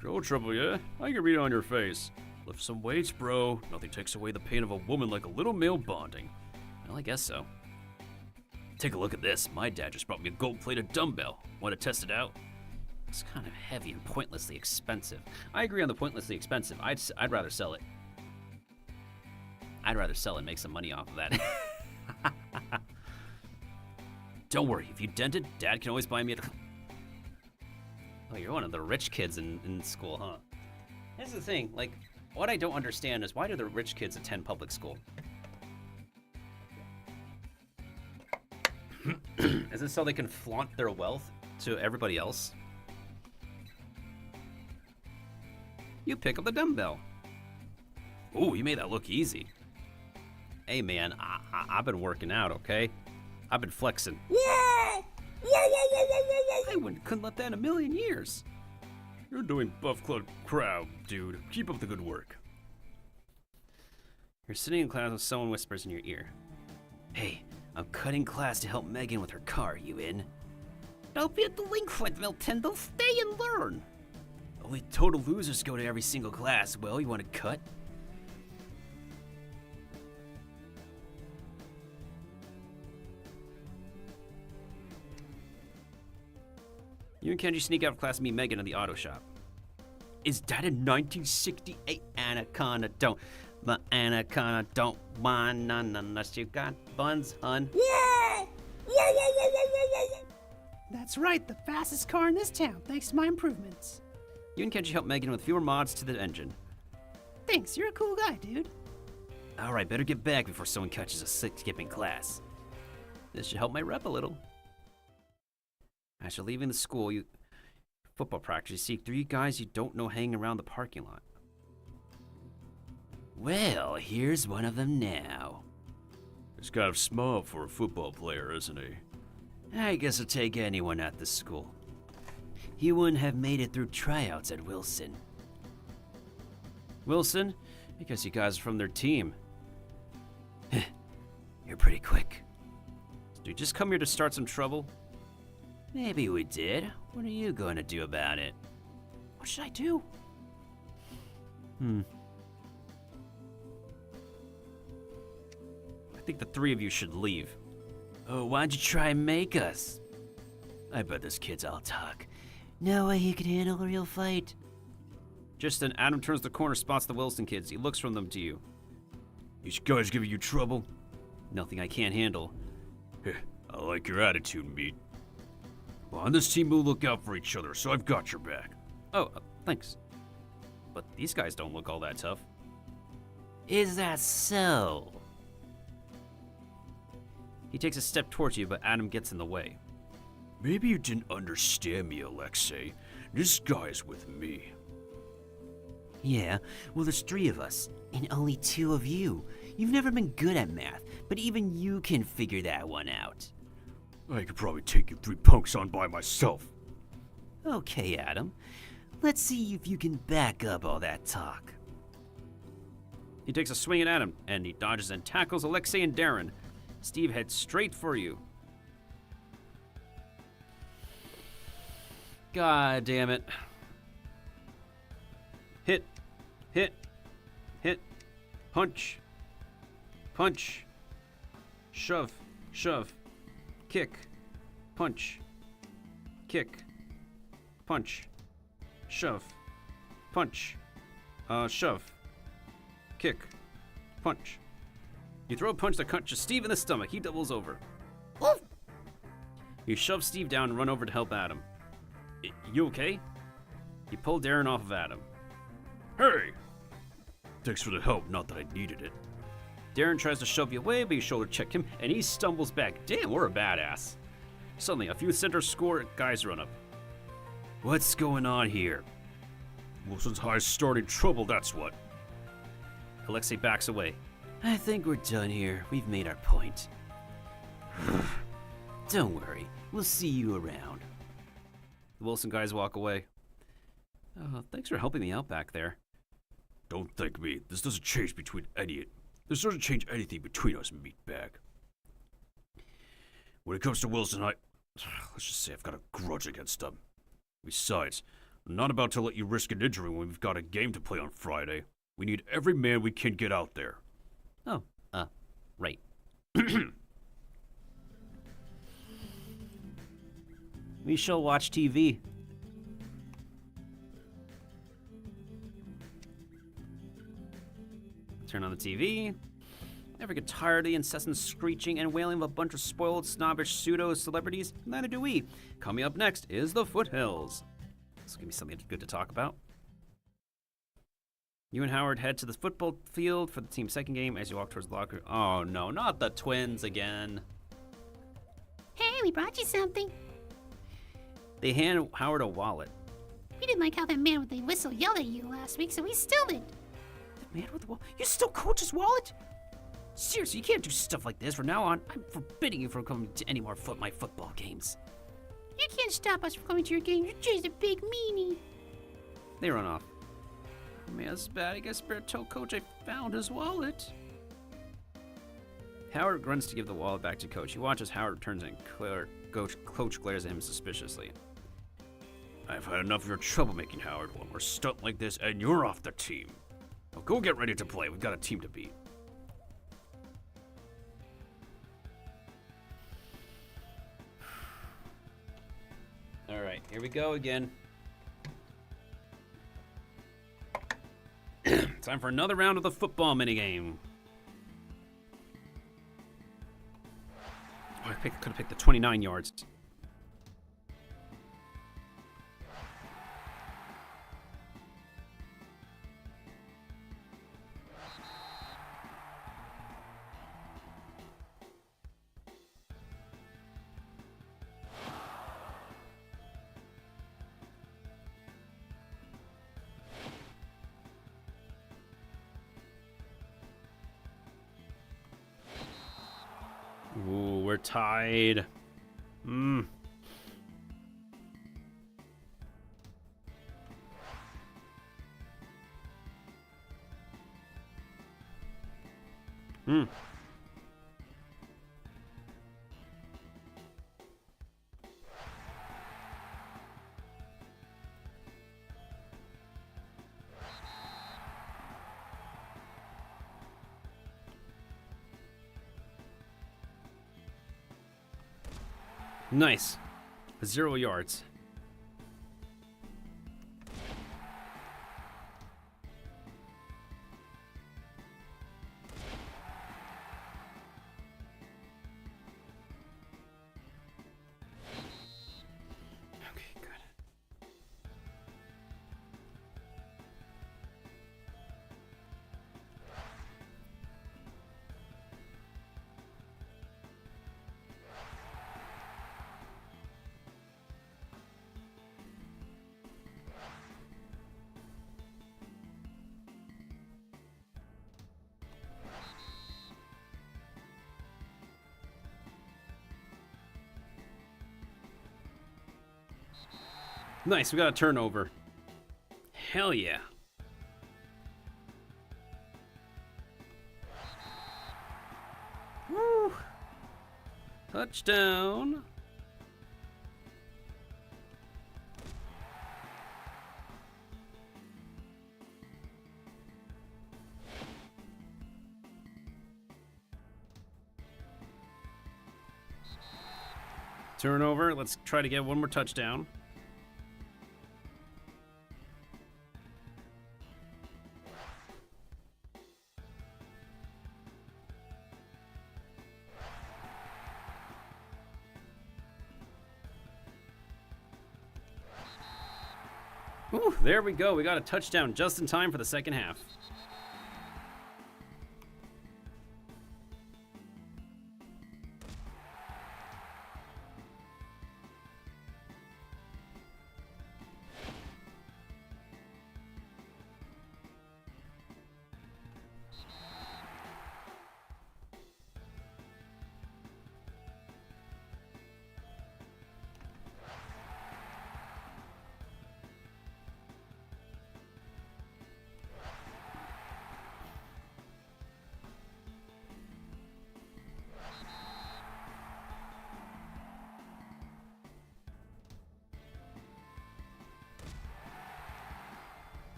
Show trouble, yeah? I can read it on your face. Lift some weights, bro. Nothing takes away the pain of a woman like a little male bonding. Well, I guess so. Take a look at this. My dad just brought me a gold-plated dumbbell. Want to test it out? It's kind of heavy and pointlessly expensive. I agree on the pointlessly expensive. I'd rather sell it. I'd rather sell it and make some money off of that. Don't worry. If you dent it, Dad can always buy me a... Oh, you're one of the rich kids in school, huh? Here's the thing, like, what I don't understand is why do the rich kids attend public school? Is it so they can flaunt their wealth to everybody else? You pick up the dumbbell. Ooh, you made that look easy. Hey man, I've been working out, okay? I've been flexing. I couldn't let that in a million years. You're doing buff club crowd, dude. Keep up the good work. You're sitting in class when someone whispers in your ear. Hey, I'm cutting class to help Megan with her car. You in? Don't be a delinquent, Miltendo. Stay and learn. Only total losers go to every single class. Well, you want to cut? You and Kenji sneak out of class and meet Megan in the auto shop. Is that a 1968 Anaconda? Don't. My Anaconda don't whine none unless you got buns, hun. That's right, the fastest car in this town, thanks to my improvements. You and Kenji help Megan with fewer mods to the engine. Thanks, you're a cool guy, dude. Alright, better get back before someone catches us skipping class. This should help my rep a little. After leaving the school, football practice, you see 3 guys you don't know hanging around the parking lot. Well, here's one of them now. He's kind of small for a football player, isn't he? I guess I'll take anyone at the school. He wouldn't have made it through tryouts at Wilson. Wilson? Because you guys are from their team. You're pretty quick. Did you just come here to start some trouble? Maybe we did. What are you going to do about it? What should I do? I think the 3 of you should leave. Oh, why'd you try and make us? I bet this kid's all talk. No way he could handle a real fight. Just then, Adam turns the corner, spots the Wilson kids. He looks from them to you. These guys giving you trouble? Nothing I can't handle. I like your attitude, mate. Well, on this team, we'll look out for each other, so I've got your back. Oh, thanks. But these guys don't look all that tough. Is that so? He takes a step towards you, but Adam gets in the way. Maybe you didn't understand me, Alexei. This guy's with me. Yeah, well, there's 3 of us, and only 2 of you. You've never been good at math, but even you can figure that one out. I could probably take you 3 punks on by myself. Okay, Adam. Let's see if you can back up all that talk. He takes a swing at Adam, and he dodges and tackles Alexei and Darren. Steve heads straight for you. God damn it. Hit. Hit. Hit. Punch. Punch. Shove. Shove. Kick. Punch. Kick. Punch. Shove. Punch. Shove. Kick. Punch. You throw a punch that punches Steve in the stomach. He doubles over. Oof. You shove Steve down and run over to help Adam. You okay? You pull Darren off of Adam. Hey! Thanks for the help, not that I needed it. Darren tries to shove you away, but you shoulder check him, and he stumbles back. Damn, we're a badass. Suddenly, a few center score guys run up. What's going on here? Wilson's High starting trouble, that's what. Alexei backs away. I think we're done here. We've made our point. Don't worry, we'll see you around. The Wilson guys walk away. Thanks for helping me out back there. Don't thank me. This doesn't change anything between us, meatbag. When it comes to Wilson, let's just say I've got a grudge against them. Besides, I'm not about to let you risk an injury when we've got a game to play on Friday. We need every man we can get out there. Oh, right. We shall watch TV. Turn on the TV. Never get tired of the incessant screeching and wailing of a bunch of spoiled, snobbish pseudo-celebrities. Neither do we. Coming up next is the Foothills. This will give me something good to talk about. You and Howard head to the football field for the team's second game as you walk towards the locker room. Oh no, not the Twins again. Hey, we brought you something. They hand Howard a wallet. We didn't like how that man with the whistle yelled at you last week, so we stilled it. The man with the wallet? You stole Coach's wallet? Seriously, you can't do stuff like this. From now on, I'm forbidding you from coming to any more my football games. You can't stop us from coming to your game. You're just a big meanie. They run off. Man, this is bad. I guess I better tell Coach I found his wallet. Howard grunts to give the wallet back to Coach. He watches Howard returns and Coach glares at him suspiciously. I've had enough of your troublemaking, Howard. One more stunt like this, and you're off the team. Now go get ready to play. We've got a team to beat. All right, here we go again. Time for another round of the football minigame. Oh, I could have picked the 29 yards. Ooh, we're tied. Hmm. Nice. 0 yards. Okay, good. Nice, we got a turnover. Hell yeah. Woo! Touchdown. Turnover. Let's try to get one more touchdown. Ooh, there we go. We got a touchdown just in time for the second half.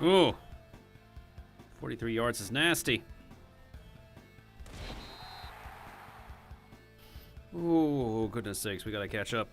Oh. 43 yards is nasty. Oh, goodness sakes, we gotta catch up.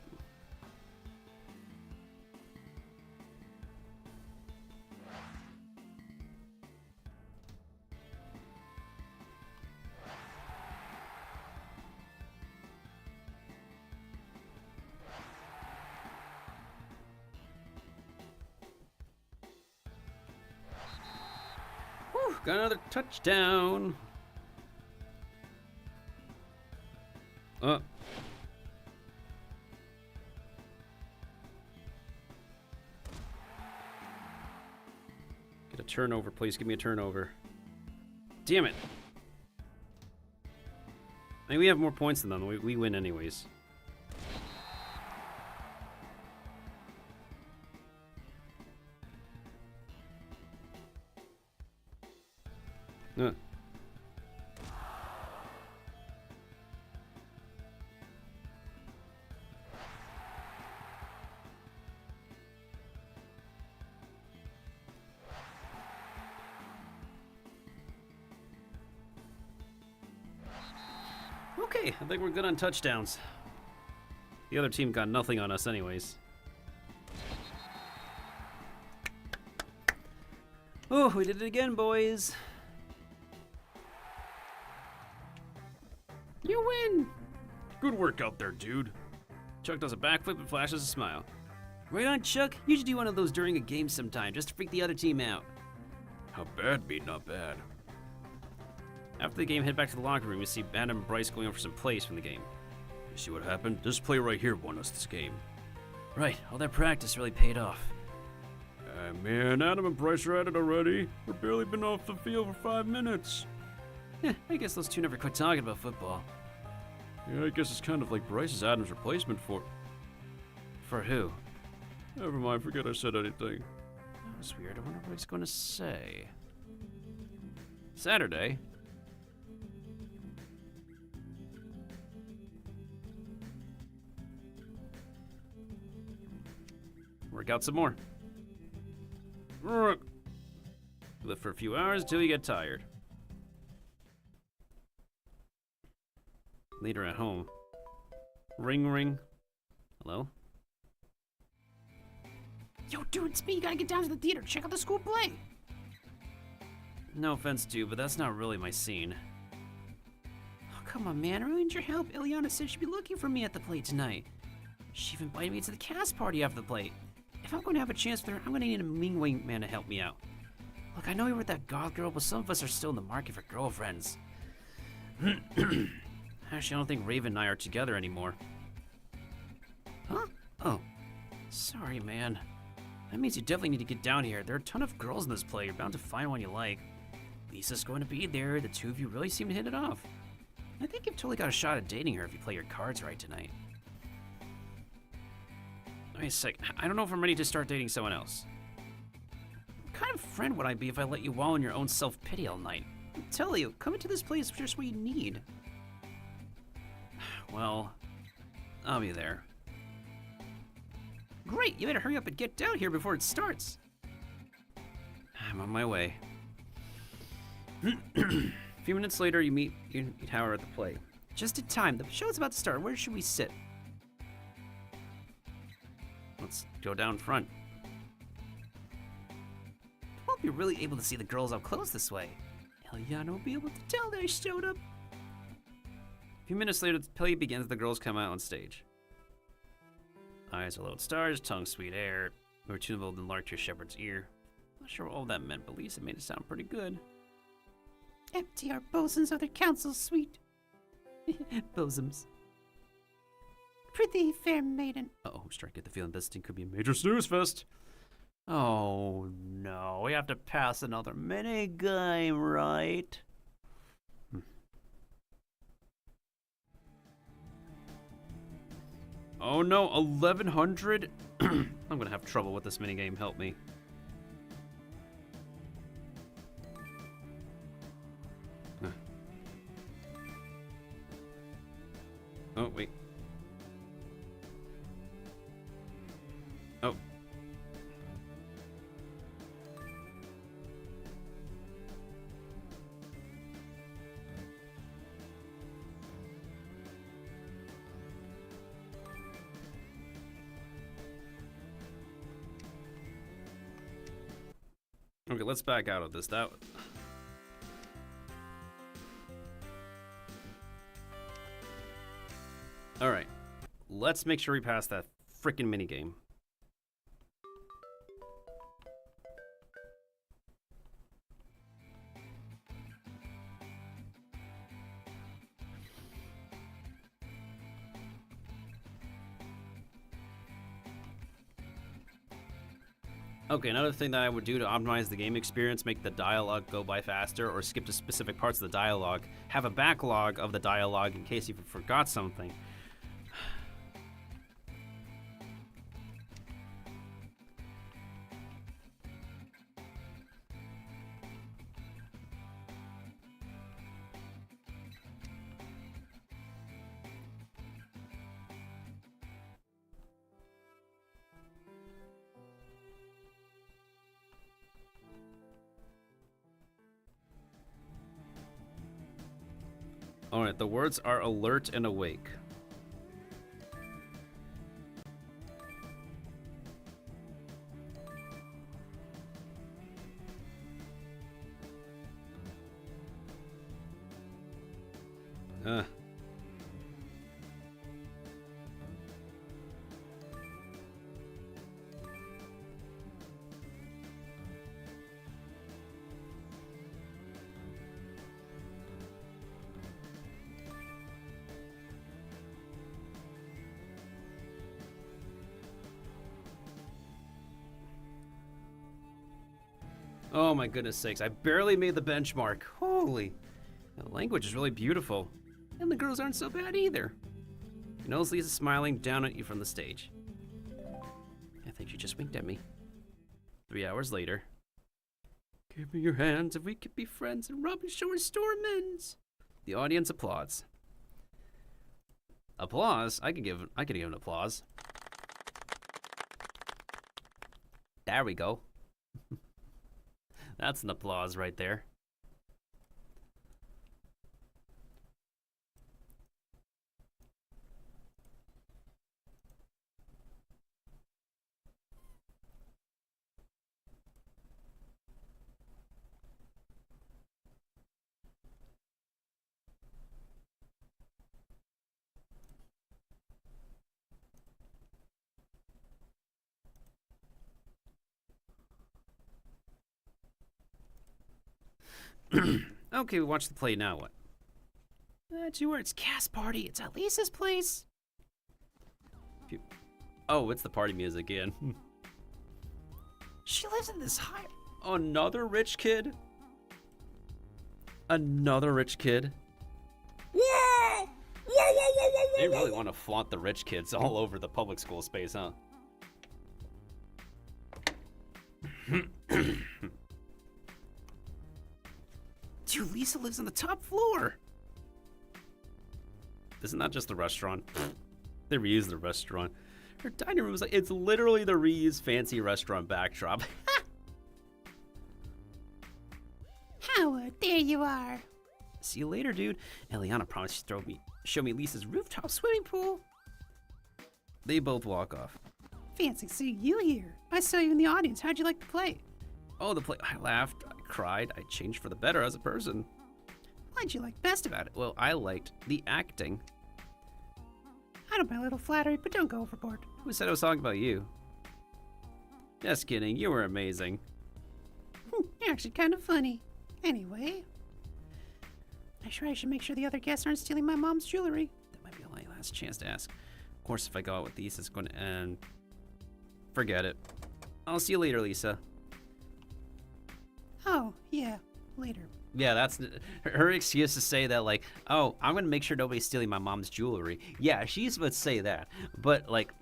Whew, got another touchdown. Get a turnover, please. Give me a turnover. Damn it. I mean, we have more points than them. We win anyways. Okay, I think we're good on touchdowns. The other team got nothing on us anyways. Oh, we did it again, boys. You win! Good work out there, dude. Chuck does a backflip and flashes a smile. Right on, Chuck. You should do one of those during a game sometime, just to freak the other team out. How bad be not bad. After the game, head back to the locker room. You see Adam and Bryce going over some plays from the game. You see what happened? This play right here won us this game. Right, all that practice really paid off. Man, Adam and Bryce are at it already. We've barely been off the field for 5 minutes. Yeah, I guess those two never quit talking about football. Yeah, I guess it's kind of like Bryce is Adam's replacement for... For who? Never mind, forget I said anything. That was weird. I wonder what he's going to say. Saturday? Work out some more. Live for a few hours until you get tired. Later at home. Ring, ring. Hello? Yo, dude, it's me. You gotta get down to the theater. Check out the school play. No offense, dude, but that's not really my scene. Oh, come on, man. I really need your help. Ileana said she'd be looking for me at the play tonight. She even invited me to the cast party after the play. If I'm going to have a chance with her, I'm going to need a mean wing man to help me out. Look, I know you're with that goth girl, but some of us are still in the market for girlfriends. Actually, I don't think Raven and I are together anymore. Huh? Oh. Sorry, man. That means you definitely need to get down here. There are a ton of girls in this play. You're bound to find one you like. Lisa's going to be there. The two of you really seem to hit it off. I think you've totally got a shot at dating her if you play your cards right tonight. Wait a sec. I don't know if I'm ready to start dating someone else. What kind of friend would I be if I let you wallow in your own self-pity all night? I tell you, coming to this place is just what you need. Well, I'll be there. Great, you better hurry up and get down here before it starts. I'm on my way. A few minutes later, you meet Howard at the play. Just in time. The show's about to start. Where should we sit? Let's go down front. Won't be really able to see the girls up close this way. Eliana will be able to tell that I showed up. A few minutes later, the play begins. The girls come out on stage. Eyes are lodestars, tongue sweet air. We're tunable and lark to your shepherd's ear. Not sure what all that meant, but Lisa made it sound pretty good. Empty our bosoms of their counsel, sweet. Bosoms. Pretty fair maiden. Uh-oh, I'm starting to get the feeling this thing could be a major snooze fest. Oh no, we have to pass another mini game, right? Oh no, 1100? I'm gonna have trouble with this minigame, help me. Oh, wait. Oh. Okay, let's back out of this. That. All right, let's make sure we pass that freaking minigame. Okay, another thing that I would do to optimize the game experience, make the dialogue go by faster, or skip to specific parts of the dialogue, have a backlog of the dialogue in case you forgot something. Alright, the words are alert and awake. Oh my goodness sakes, I barely made the benchmark. Holy. The language is really beautiful. And the girls aren't so bad either. You notice Lisa's smiling down at you from the stage. I think she just winked at me. 3 hours later. Give me your hands if we could be friends and Robin Shore restore amends. The audience applauds. Applause? I could give an applause. There we go. That's an applause right there. Okay, we watched the play, now what? That's where it's cast party. It's at Lisa's place. Oh, it's the party music again. She lives in this high... Another rich kid? Another rich kid? Yeah! They really want to flaunt the rich kids all over the public school space, huh? Dude, Lisa lives on the top floor. Isn't that just the restaurant? They reused the restaurant. Her dining room is like, it's literally the reused fancy restaurant backdrop. Howard, there you are. See you later, dude. Eliana promised to show me Lisa's rooftop swimming pool. They both walk off. Fancy seeing you here. I saw you in the audience. How'd you like the play? Oh, the play. I laughed, I cried, I changed for the better as a person. What'd you like best about it? Well, I liked the acting. I don't mind a little flattery, but don't go overboard. Who said I was talking about you? Just kidding, you were amazing. You're actually kind of funny. Anyway, I should make sure the other guests aren't stealing my mom's jewelry. That might be my last chance to ask. Of course, if I go out with these, it's going to end. Forget it. I'll see you later, Lisa. Oh, yeah, later. Yeah, that's her excuse to say that, like, oh, I'm going to make sure nobody's stealing my mom's jewelry. Yeah, she's would say that. But, like,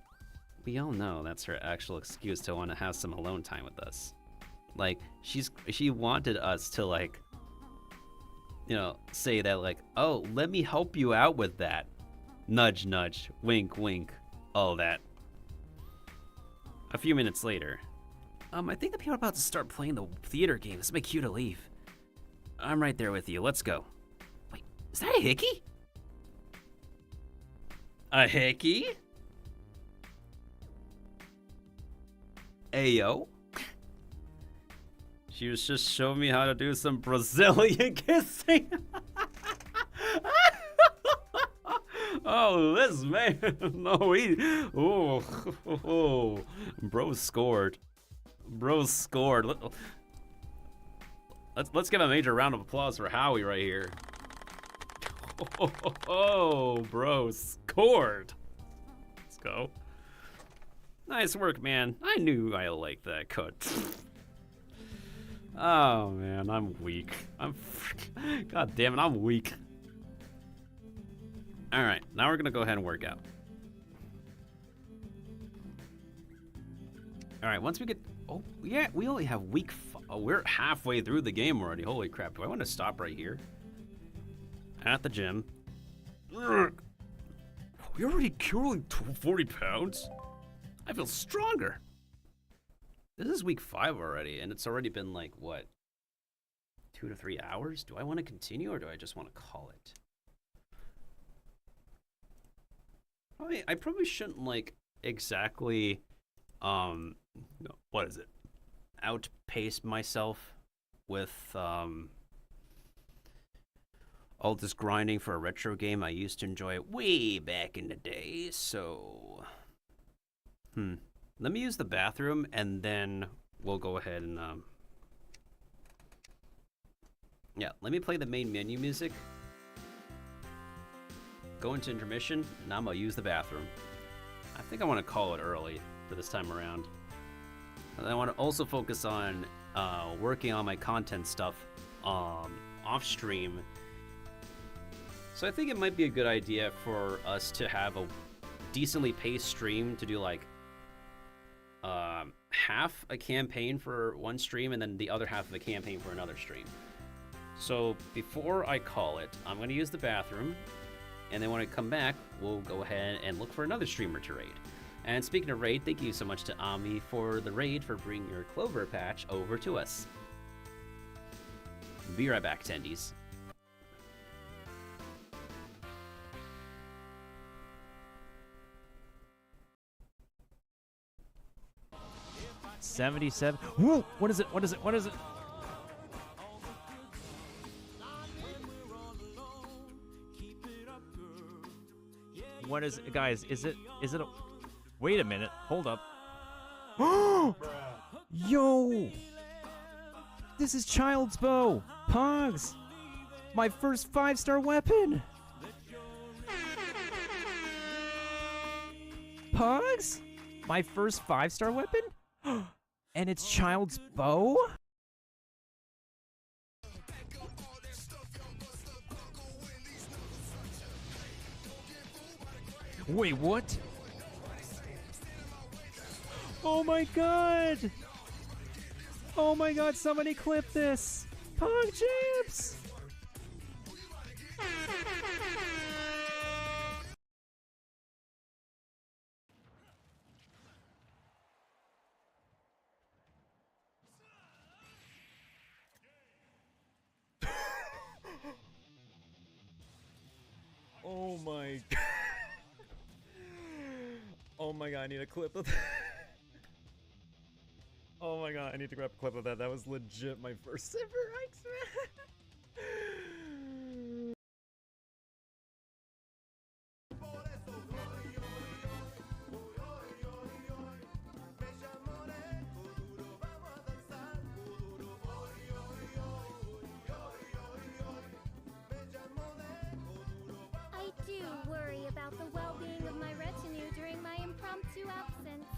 we all know that's her actual excuse to want to have some alone time with us. Like, she wanted us to, like, you know, say that, like, oh, let me help you out with that. Nudge, nudge, wink, wink, all that. A few minutes later. I think the people are about to start playing the theater game. This may cue to leave. I'm right there with you. Let's go. Wait, is that a hickey? A hickey? Ayo? She was just showing me how to do some Brazilian kissing. Oh, this man. No, he. Oh, bro scored. Bro scored. Let's give a major round of applause for Howie right here. Oh, bro scored. Let's go. Nice work, man. I knew I liked that cut. Oh man, I'm weak. God damn it, I'm weak. All right, now we're gonna go ahead and work out. All right, once we get, oh yeah, we only have week. Oh, we're halfway through the game already. Holy crap! Do I want to stop right here? At the gym. We're already killing 40 pounds? I feel stronger. This is week 5 already, and it's already been like, what, 2 to 3 hours? Do I want to continue, or do I just want to call it? I probably shouldn't, like, exactly, what is it? Outpace myself with, all this grinding for a retro game. I used to enjoy it way back in the day, so... Let me use the bathroom, and then we'll go ahead and, yeah, let me play the main menu music. Go into intermission, and I'm gonna use the bathroom. I think I want to call it early for this time around. And I want to also focus on working on my content stuff off stream. So I think it might be a good idea for us to have a decently paced stream to do like half a campaign for one stream and then the other half of a campaign for another stream. So before I call it, I'm going to use the bathroom, and then when I come back, we'll go ahead and look for another streamer to raid. And speaking of raid, thank you so much to Ami for the raid for bringing your Clover patch over to us. Be right back, attendees. $77. Whoa! What is it? What is it? What is it? What is it? Guys, is it a... Wait a minute. Hold up. Yo! This is Child's Bow! Pogs! My first 5-star weapon! Pogs? My first 5-star weapon? And it's Child's Bow? Wait, what? Oh my god! Oh my god, somebody clip this! Pog Champs! Oh my god. Oh my god, I need a clip of that. Oh my god, I need to grab a clip of that. That was legit my first ever X-Man. I do worry about the well-being of my retinue during my impromptu absence.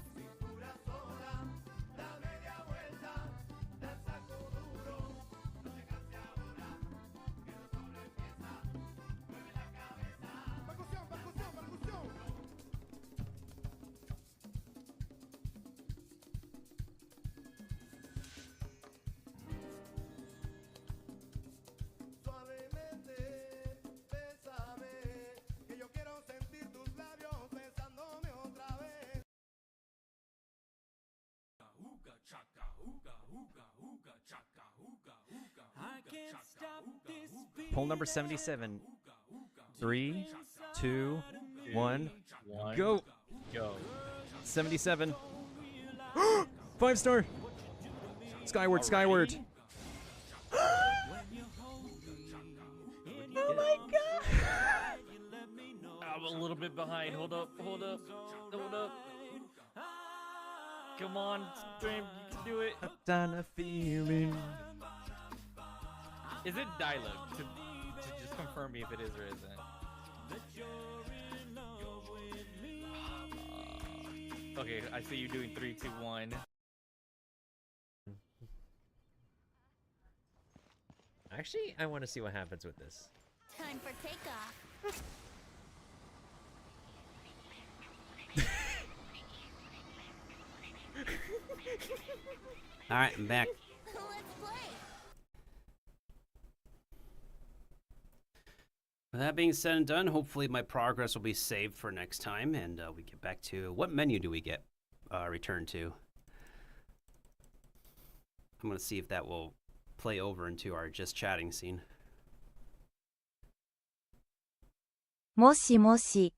Poll number 77. 3, 2, 1, go! Go. 77. 5-star! Skyward, skyward. Oh my god! I'm a little bit behind. Hold up, hold up, hold up. Come on, Stream, you can do it. Done a feeling. Is it dialogue? To just confirm me if it is or isn't. Okay, I see you doing 3, 2, 1. Actually, I want to see what happens with this. Time for takeoff. All right, I'm back. Let's play. With that being said and done, hopefully my progress will be saved for next time, and we get back to what menu do we get return to. I'm gonna see if that will play over into our just chatting scene. もしもし。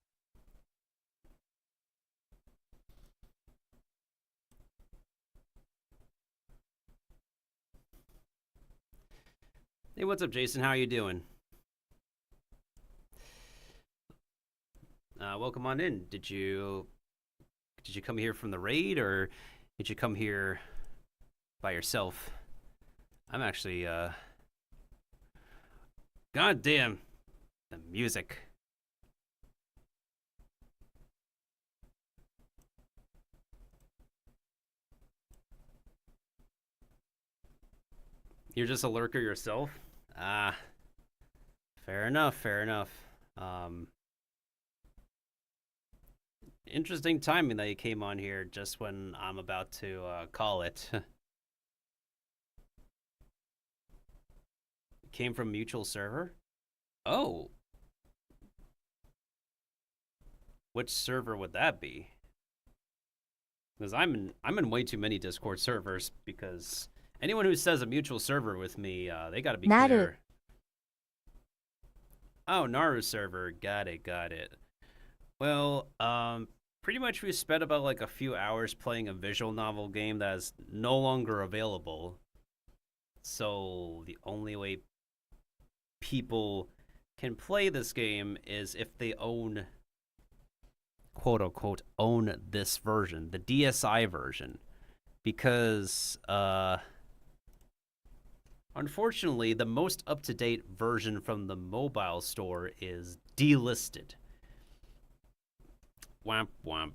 Hey, what's up, Jason? How are you doing? Welcome on in. Did you come here from the raid, or did you come here by yourself? I'm actually God damn the music. You're just a lurker yourself? Ah, fair enough, fair enough. Interesting timing that you came on here just when I'm about to call it. Came from mutual server? Oh. Which server would that be? Because I'm in way too many Discord servers, because anyone who says a mutual server with me, they gotta be Naru. clear. Oh, Naru server. Got it, got it. Well, pretty much we spent about like a few hours playing a visual novel game that is no longer available. So the only way people can play this game is if they own, quote unquote, own this version, the DSi version. Because, unfortunately, the most up-to-date version from the mobile store is delisted. Womp womp.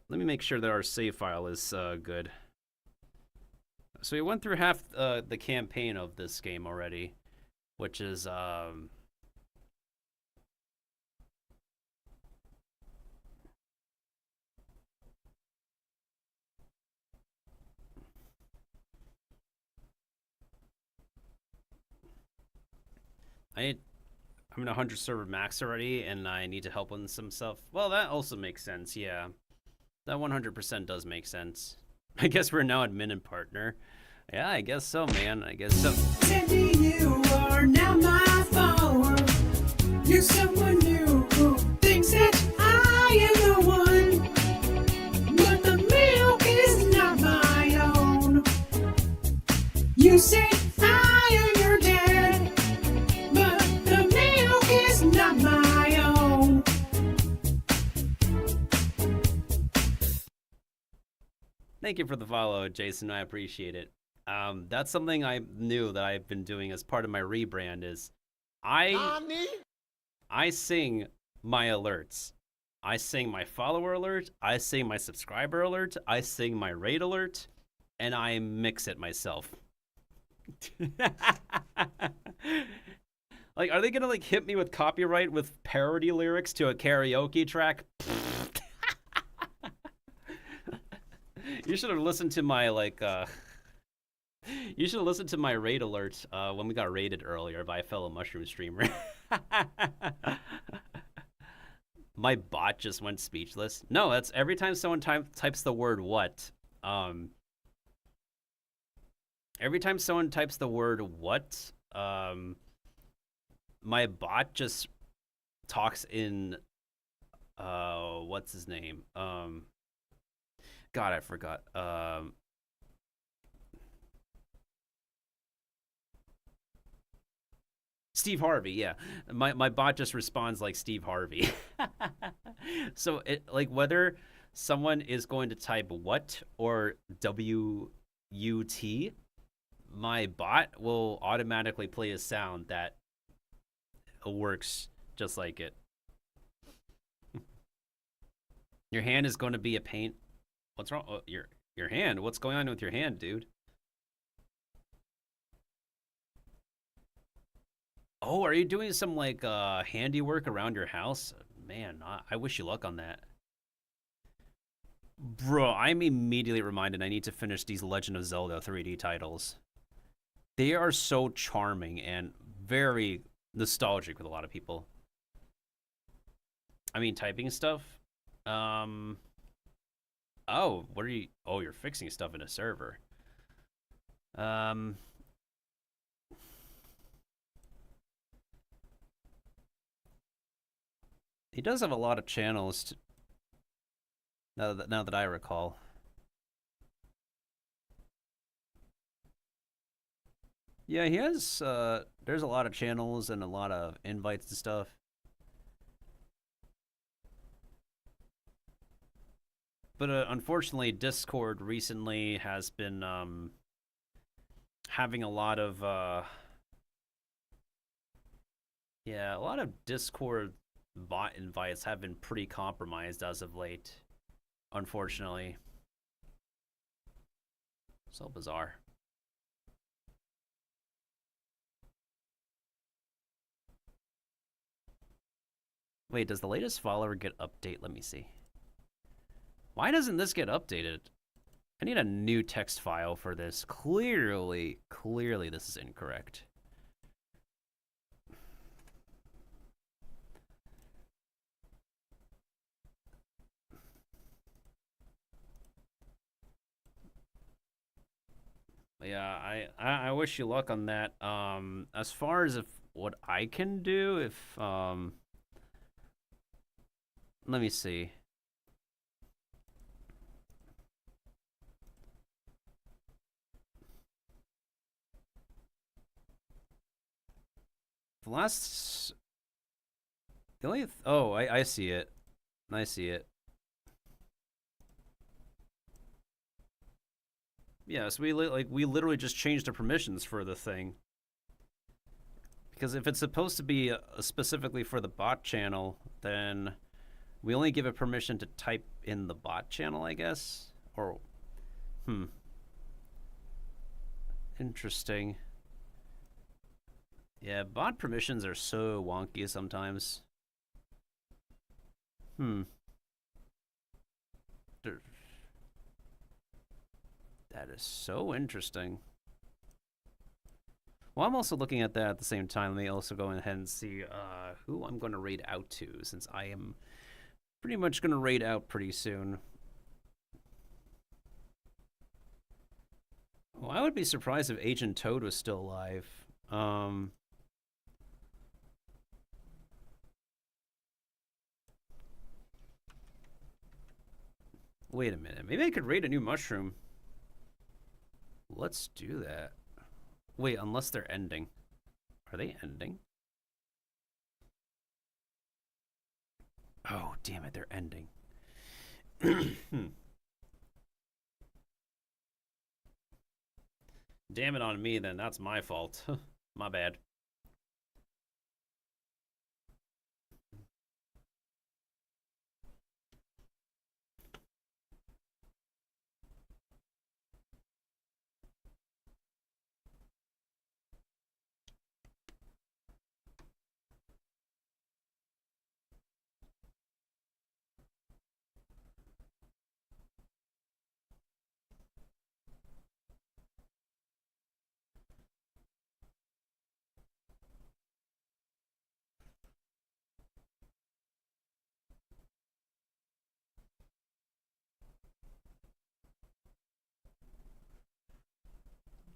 Let me make sure that our save file is good. So we went through half the campaign of this game already, which is I'm in 100 server max already, and I need to help on some stuff. Well, that also makes sense, yeah. That 100% does make sense. I guess we're now admin and partner. Yeah, I guess so, man. I guess so. Sandy, you are now my follower. You're someone new who thinks that I am the one. But the milk is not my own. You say I am your dad, but the milk is not my own. Thank you for the follow, Jason. I appreciate it. That's something I knew that I've been doing as part of my rebrand is I sing my alerts. I sing my follower alert, I sing my subscriber alert, I sing my raid alert, and I mix it myself. Like, are they gonna like hit me with copyright with parody lyrics to a karaoke track? You should have listened to my you should have listened to my raid alert when we got raided earlier by a fellow mushroom streamer. My bot just went speechless. No, that's every time someone types the word what. Every time someone types the word what, my bot just talks in what's his name? God, I forgot. Steve Harvey, yeah. My bot just responds like Steve Harvey. So it like whether someone is going to type what or WUT, my bot will automatically play a sound that works just like it. Your hand is going to be a pain. What's wrong? Oh, your hand. What's going on with your hand, dude? Oh, are you doing some like handiwork around your house? Man, I wish you luck on that. Bro, I'm immediately reminded I need to finish these Legend of Zelda 3D titles. They are so charming and very nostalgic with a lot of people. I mean, typing stuff. Oh, what are you? Oh, you're fixing stuff in a server. He does have a lot of channels. Now that I recall. Yeah, he has. There's a lot of channels and a lot of invites and stuff. But unfortunately, Discord recently has been having a lot of yeah, a lot of Discord bot invites have been pretty compromised as of late, unfortunately. So bizarre. Wait, does the latest follower get update? Let me see. Why doesn't this get updated? I need a new text file for this. Clearly this is incorrect. Yeah, I wish you luck on that. As far as what I can do, if let me see. The only oh, I see it. I see it. Yeah, so we literally just changed the permissions for the thing. Because if it's supposed to be specifically for the bot channel, then we only give it permission to type in the bot channel, I guess? Or, interesting. Yeah, bot permissions are so wonky sometimes. That is so interesting. Well, I'm also looking at that at the same time. Let me also go ahead and see who I'm going to raid out to, since I am pretty much going to raid out pretty soon. Well, I would be surprised if Agent Toad was still alive. Wait a minute. Maybe I could raid a new mushroom. Let's do that. Wait, unless they're ending. Are they ending? Oh, damn it, they're ending. Damn it on me, then. That's my fault. My bad.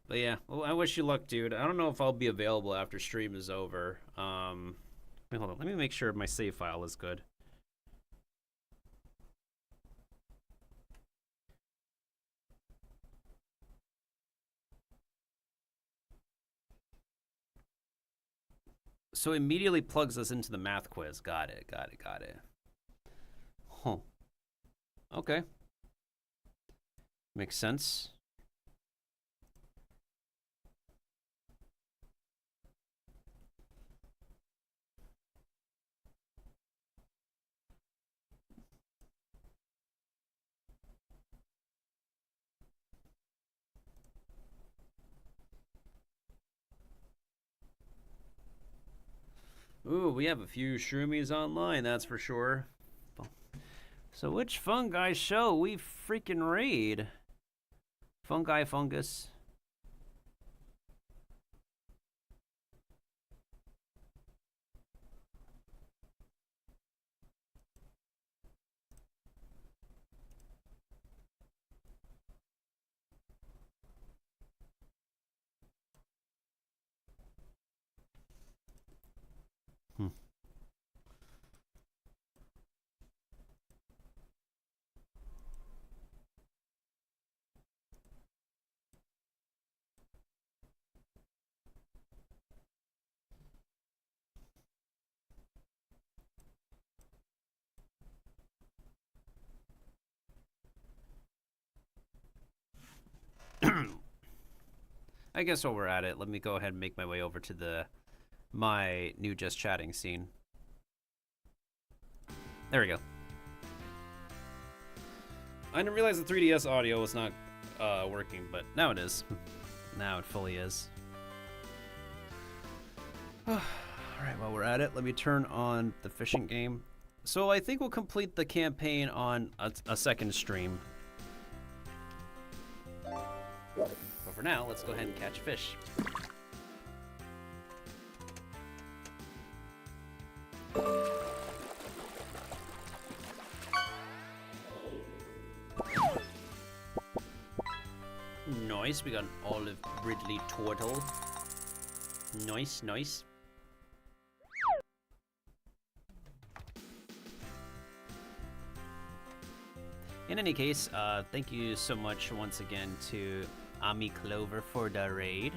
But yeah, well, I wish you luck, dude. I don't know if I'll be available after stream is over. Wait, hold on. Let me make sure my save file is good. So immediately plugs us into the math quiz. Got it, got it, got it. Huh. Okay. Makes sense. Ooh, we have a few shroomies online, that's for sure. So which fungi shall we freaking raid? Fungi, fungus. I guess while we're at it, let me go ahead and make my way over to my new just chatting scene. There we go. I didn't realize the 3DS audio was not working, but now it is. Now it fully is. Alright, while we're at it, let me turn on the fishing game. So I think we'll complete the campaign on a second stream. But for now, let's go ahead and catch fish. Nice, we got an olive Ridley turtle. Nice, nice. In any case, thank you so much once again to Ami Clover for the raid.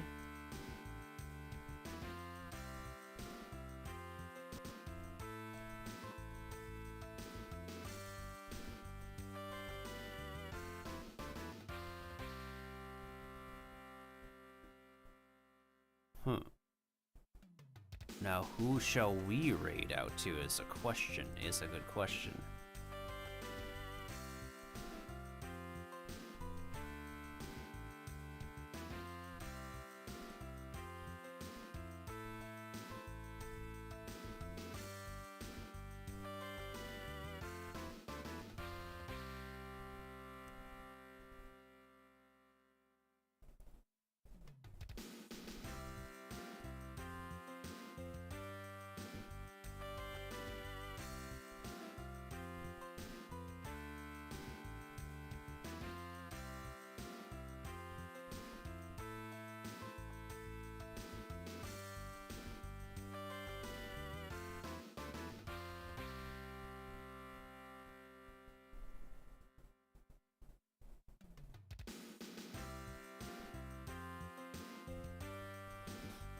Now, who shall we raid out to is a question, is a good question.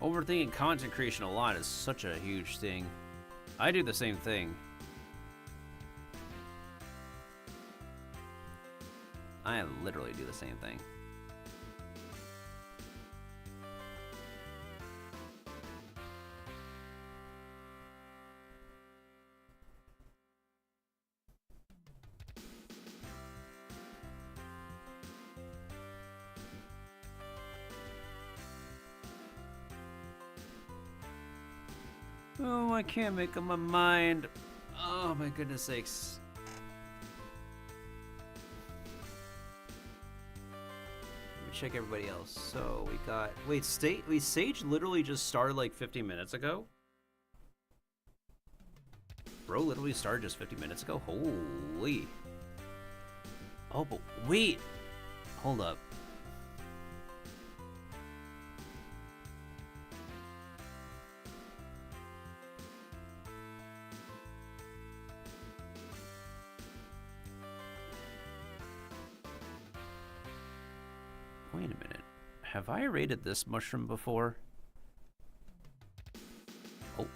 Overthinking content creation a lot is such a huge thing. I do the same thing. I literally do the same thing. Oh, I can't make up my mind. Oh my goodness sakes. Let me check everybody else. So we got, wait, Sage literally just started like 50 minutes ago? Bro literally started just 50 minutes ago? Holy. Oh, but wait. Hold up. Wait a minute. Have I raided this mushroom before? Oh,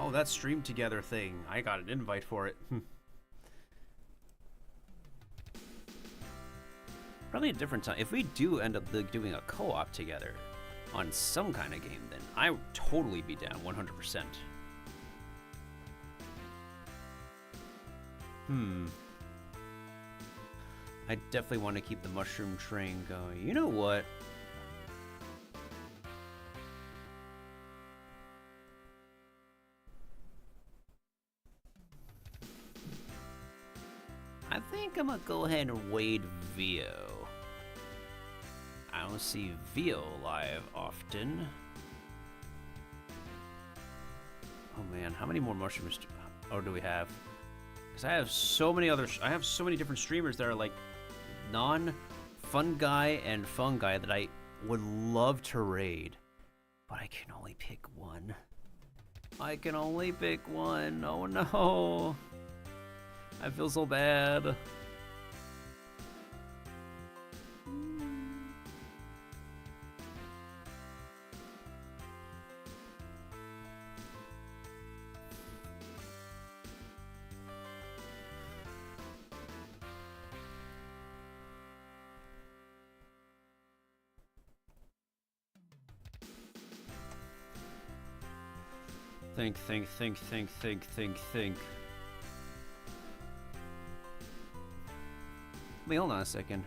Oh, that stream together thing. I got an invite for it. Probably a different time. If we do end up doing a co-op together on some kind of game, then I would totally be down 100%. I definitely want to keep the mushroom train going. You know what? I think I'm gonna go ahead and raid VO. I don't see VO live often. Oh man, how many more mushrooms do we have? Because I have so many different streamers that are like non-fungi and fungi that I would love to raid, but I can only pick one. I can only pick one. Oh no. I feel so bad. Think. Wait, hold on a second.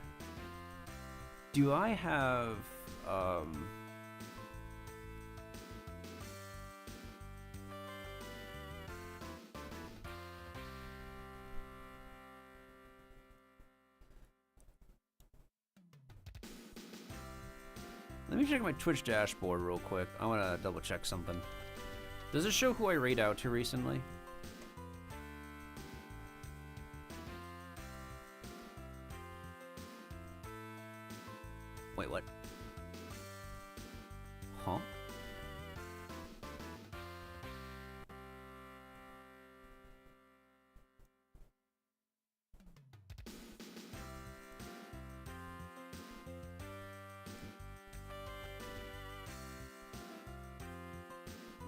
Do I have, Let me check my Twitch dashboard real quick. I want to double check something. Does it show who I raid out to recently? Wait, what? Huh?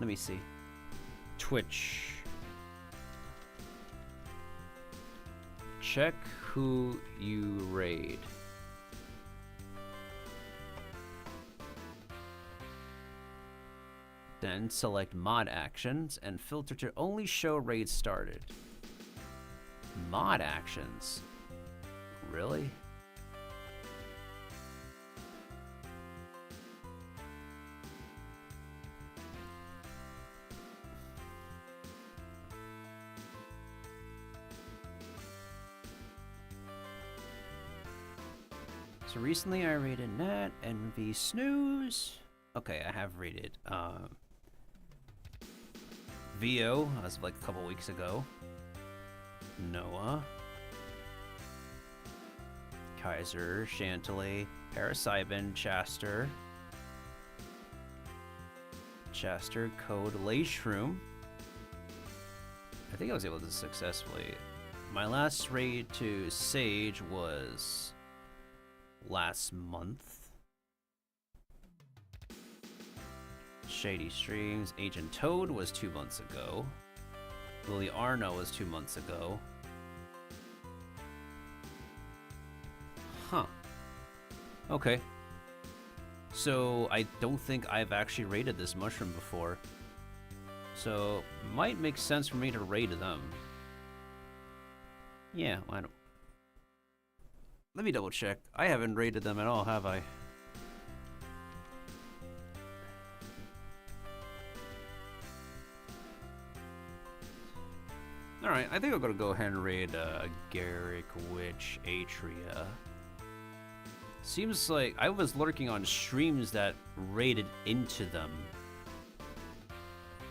Let me see. Twitch. Check who you raid. Then select mod actions and filter to only show raids started. Mod actions? Really? So recently I rated Nat, NV Snooze. Okay, I have rated VO as of like a couple weeks ago. Noah. Kaiser, Chantilly, Parasibin, Chaster, Code, Lashroom. I think I was able to successfully. My last raid to Sage was last month. Shady Streams, Agent Toad was 2 months ago. Lily Arno was 2 months ago. Huh. Okay. So I don't think I've actually raided this mushroom before. So might make sense for me to raid them. Yeah, why don't... Let me double check. I haven't raided them at all, have I? Alright, I think I'm gonna go ahead and raid Garrick Witch Atria. Seems like I was lurking on streams that raided into them.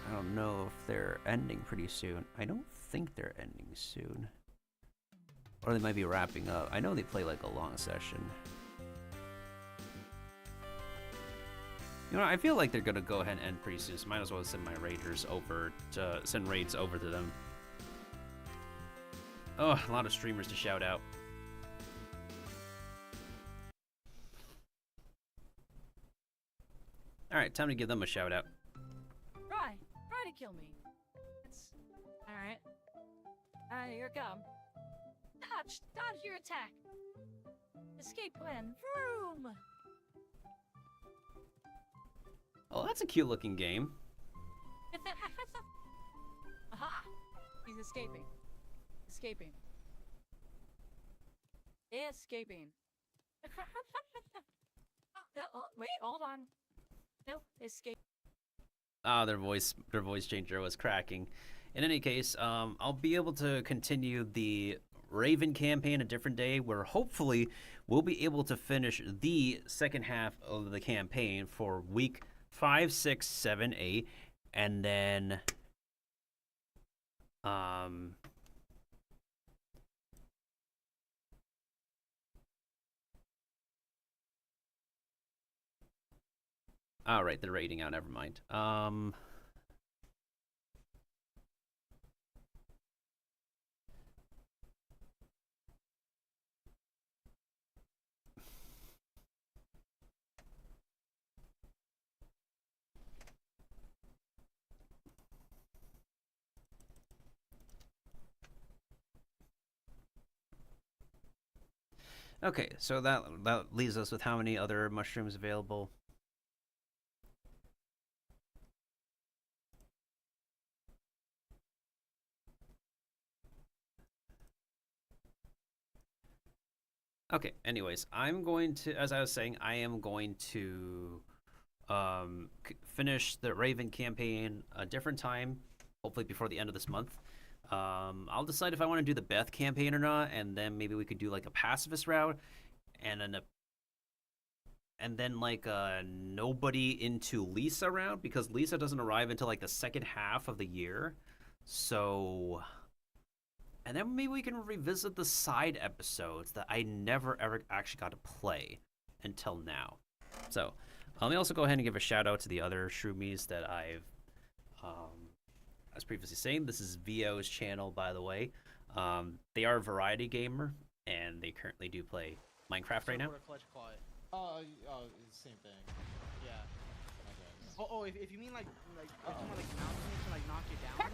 I don't know if they're ending pretty soon. I don't think they're ending soon. Or they might be wrapping up. I know they play like a long session. You know, I feel like they're gonna go ahead and end pretty soon, so might as well send my raiders over to send raids over to them. Oh, a lot of streamers to shout out. Alright, time to give them a shout out. Try to kill me. Alright. Here it come. Dodge! Dodge your attack! Escape when? Vroom! Oh, that's a cute looking game. Aha! He's escaping. Escaping. Escaping. Oh, wait, hold on. No, escape. Ah, their voice changer was cracking. In any case, I'll be able to continue the Raven campaign a different day, where hopefully we'll be able to finish the second half of the campaign for week 5, 6, 7, 8, and then all right, they're rating out. Never mind. Okay, so that leaves us with how many other mushrooms available? Okay, anyways, I'm going to, as I was saying, I am going to finish the Raven campaign a different time, hopefully before the end of this month. I'll decide if I want to do the Beth campaign or not, and then maybe we could do like a pacifist route, and then like a nobody into Lisa route, because Lisa doesn't arrive until like the second half of the year. So, and then maybe we can revisit the side episodes that I never ever actually got to play until now. So, let me also go ahead and give a shout out to the other Shroomies that I've I was previously saying. This is VO's channel, by the way. They are a variety gamer, and they currently do play Minecraft right now. Same thing. Yeah. Okay. Oh, if you mean like if you want like mountains to like knock you down.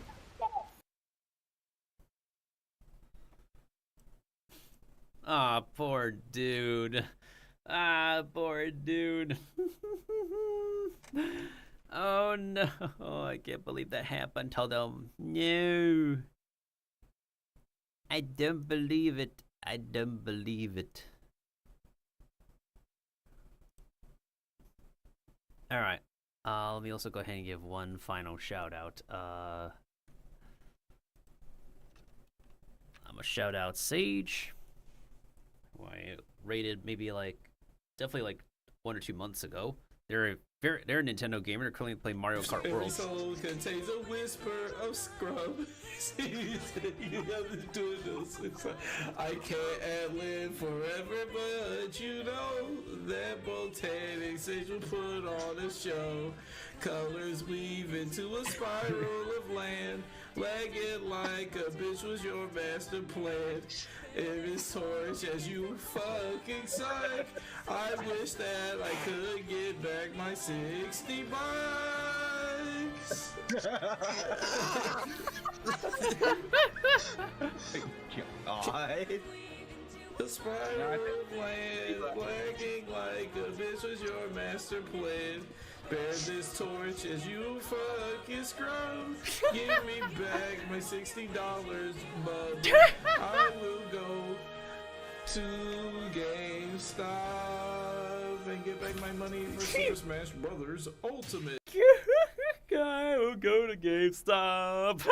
Ah, poor dude. Ah, poor dude. Oh no, I can't believe that happened to them. No. I don't believe it. I don't believe it. Alright. Let me also go ahead and give one final shout out. I'm gonna shout out Sage, who I rated maybe like, definitely like 1 or 2 months ago. They're a Nintendo gamer. They're currently playing Mario Kart World. Every soul contains a whisper of scrub. You have to do those. I can't live forever, but you know that botanic sage will put on a show. Colors weave into a spiral of land. Leg it like a bitch was your master plan. If it's torch as you fucking suck, I wish that I could get back my 60 bucks. God. The spiral of land, lagging like a bitch was your master plan. Bear this torch as you fucking scrub. Give me back my $60, bub. I will go to GameStop and get back my money for Super Smash Brothers Ultimate. I will go to GameStop.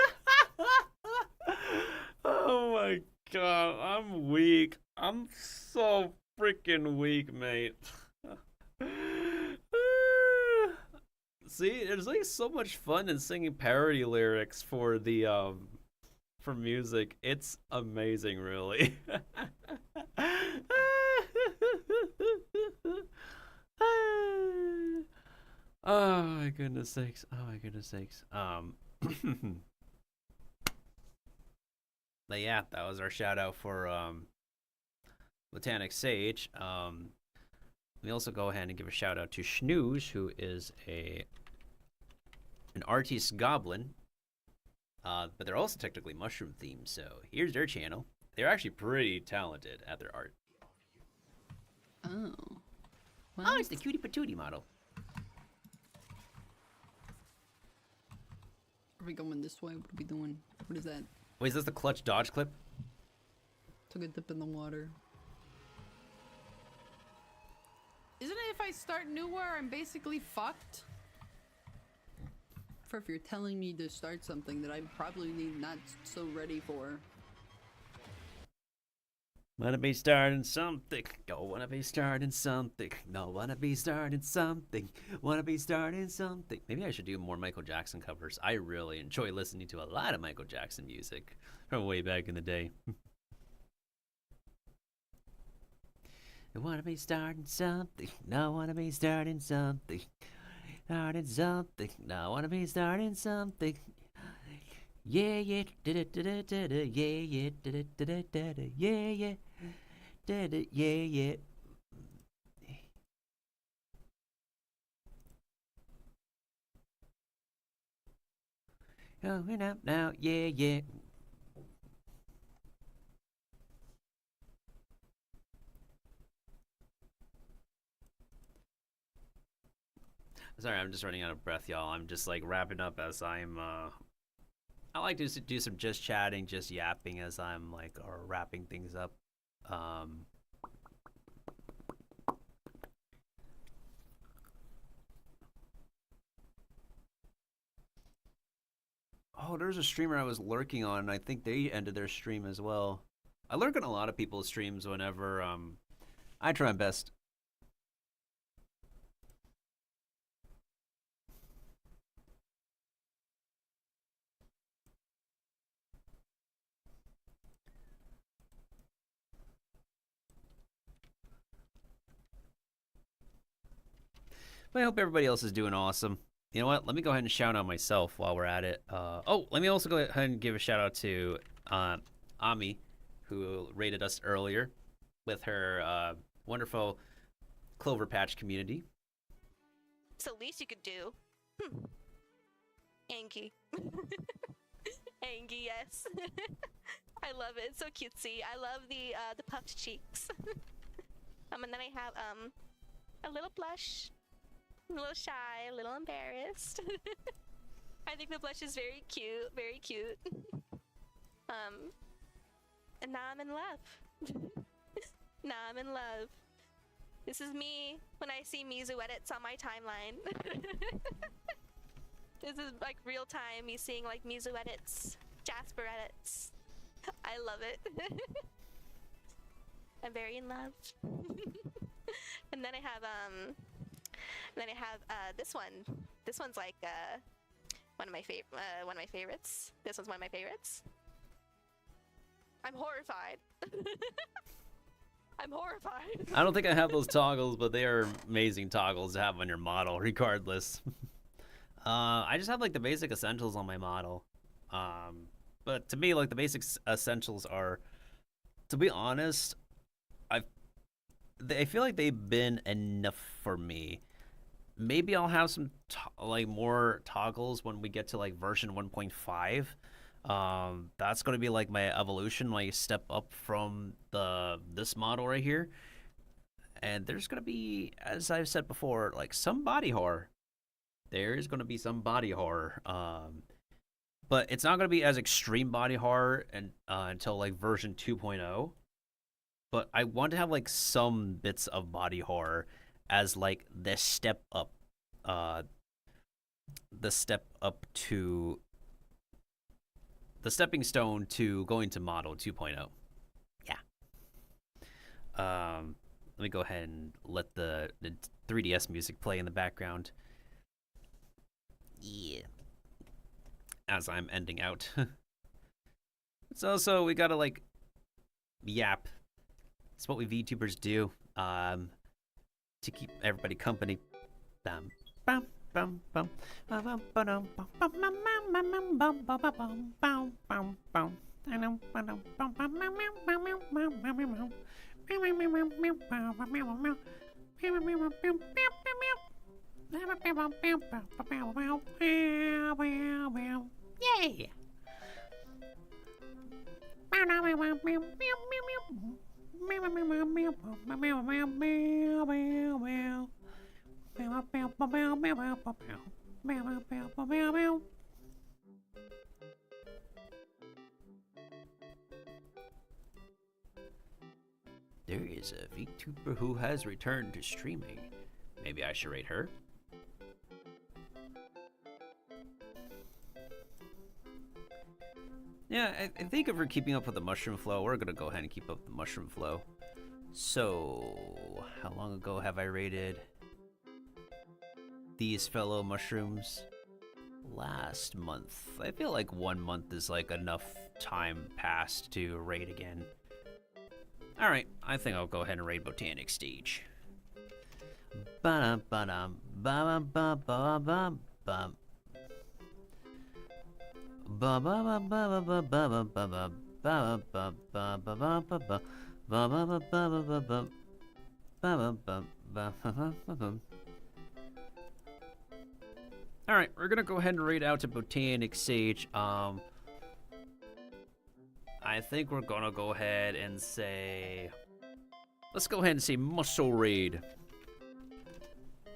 Oh my god, I'm weak. I'm so freaking weak, mate. See, there's like so much fun in singing parody lyrics for the for music. It's amazing, really. Oh my goodness sakes. Oh my goodness sakes. But yeah, that was our shout out for Botanic Sage. Let me also go ahead and give a shout out to Schnooze, who is an artist goblin. but they're also technically mushroom themed. So here's their channel. They're actually pretty talented at their art. Oh. Oh, it's the cutie patootie model. Are we going this way? What are we doing? What is that? Wait, is this the clutch dodge clip? Took a dip in the water. Isn't it if I start nowhere, I'm basically fucked? For if you're telling me to start something that I'm probably not so ready for. Wanna be starting something. Go wanna be starting something. No, wanna be starting something. Wanna be starting something. Maybe I should do more Michael Jackson covers. I really enjoy listening to a lot of Michael Jackson music from way back in the day. I wanna be starting something. No, wanna be starting something. Starting something. No, wanna be starting something. Yeah, yeah, da da da da da, yeah, yeah, da da da da da, yeah, yeah, da da, yeah, yeah. Going up now, yeah, yeah. Sorry, I'm just running out of breath, y'all. I'm just like wrapping up as I'm I like to do some just chatting, just yapping as I'm like wrapping things up. Oh, there's a streamer I was lurking on, and I think they ended their stream as well. I lurk on a lot of people's streams whenever I try my best. But I hope everybody else is doing awesome. You know what? Let me go ahead and shout out myself while we're at it. Oh, let me also go ahead and give a shout out to Ami, who rated us earlier with her wonderful Clover Patch community. It's the least you could do. Angie. Angie, yes. I love it. It's so cutesy. I love the puffed cheeks. And then I have a little blush. A little shy, a little embarrassed. I think the blush is very cute, very cute. And now I'm in love. Now I'm in love. This is me when I see Mizu edits on my timeline. This is like real time, me seeing like Mizu edits, Jasper edits. I love it. I'm very in love. And then I have this one. This one's like one of my favorites. This one's one of my favorites. I'm horrified. I'm horrified. I don't think I have those toggles, but they are amazing toggles to have on your model, regardless. I just have like the basic essentials on my model. But to me, like the basic essentials are, to be honest, I feel like they've been enough for me. Maybe I'll have some like more toggles when we get to like version 1.5. That's going to be like my evolution, my step up from this model right here. And there's going to be, as I've said before, like some body horror. There is going to be some body horror. But it's not going to be as extreme body horror until like version 2.0. But I want to have like some bits of body horror as like the step up to the stepping stone to going to model 2.0. Yeah. Let me go ahead and let the 3DS music play in the background. Yeah. As I'm ending out. It's also, we gotta like yap. It's what we VTubers do. To keep everybody company. Bam, bam, bam, bam, bam, bam, Yay! There is a VTuber who has returned to streaming. Maybe I should rate her. Yeah, I think if we're keeping up with the mushroom flow, we're gonna go ahead and keep up the mushroom flow. So, how long ago have I rated these fellow mushrooms? Last month. I feel like 1 month is like enough time passed to raid again. Alright, I think I'll go ahead and raid Botanic Stage. Ba-dum-ba-dum, ba-bum-ba-ba-bum-bum. Alright, we're gonna go ahead and raid out to Botanic Sage. I think we're gonna go ahead and say... Let's go ahead and say Muscle Raid.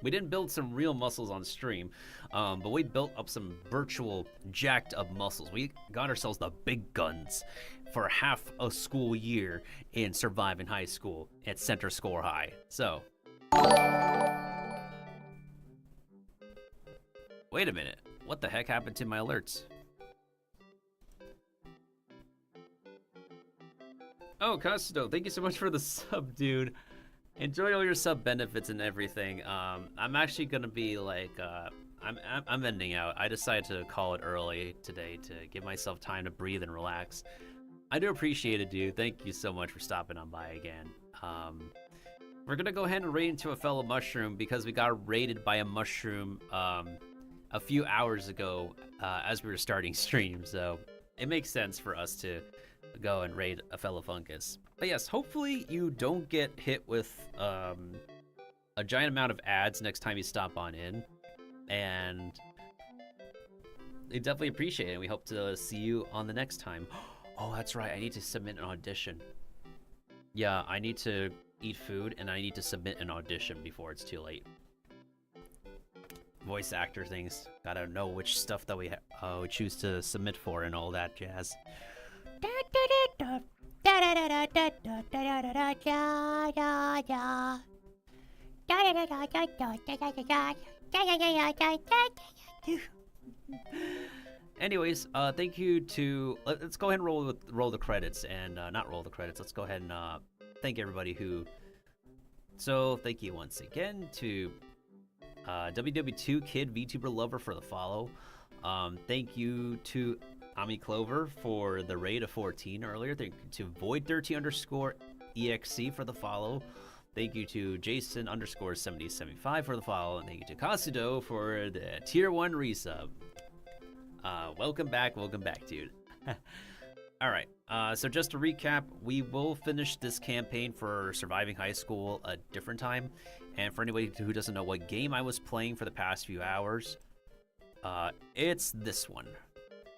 We didn't build some real muscles on stream, but we built up some virtual jacked up muscles. We got ourselves the big guns for half a school year in surviving high school at Center Score High. So... Wait a minute, what the heck happened to my alerts? Oh, Costo, thank you so much for the sub, dude. Enjoy all your sub benefits and everything. I'm actually gonna be like, I'm ending out. I decided to call it early today to give myself time to breathe and relax. I do appreciate it, dude. Thank you so much for stopping on by again. We're gonna go ahead and raid into a fellow mushroom because we got raided by a mushroom, a few hours ago as we were starting stream, so it makes sense for us to go and raid a fellow fungus. But yes, hopefully you don't get hit with a giant amount of ads next time you stop on in, and we definitely appreciate it. We hope to see you on the next time. Oh, that's right, I need to submit an audition. Yeah, I need to eat food and I need to submit an audition before it's too late. Voice actor things. Gotta know which stuff that we choose to submit for and all that jazz. Anyways, thank you to... Let's go ahead and roll the credits, and not roll the credits. Let's go ahead and thank everybody who... So, thank you once again to... WW2 Kid VTuber Lover for the follow. Thank you to Ami Clover for the raid of 14 earlier. Thank you to Void13_EXC for the follow. Thank you to Jason _7075 for the follow. And thank you to Kasudo for the tier 1 resub. Welcome back, dude. Alright, so just to recap, we will finish this campaign for Surviving High School a different time. And for anybody who doesn't know what game I was playing for the past few hours, it's this one.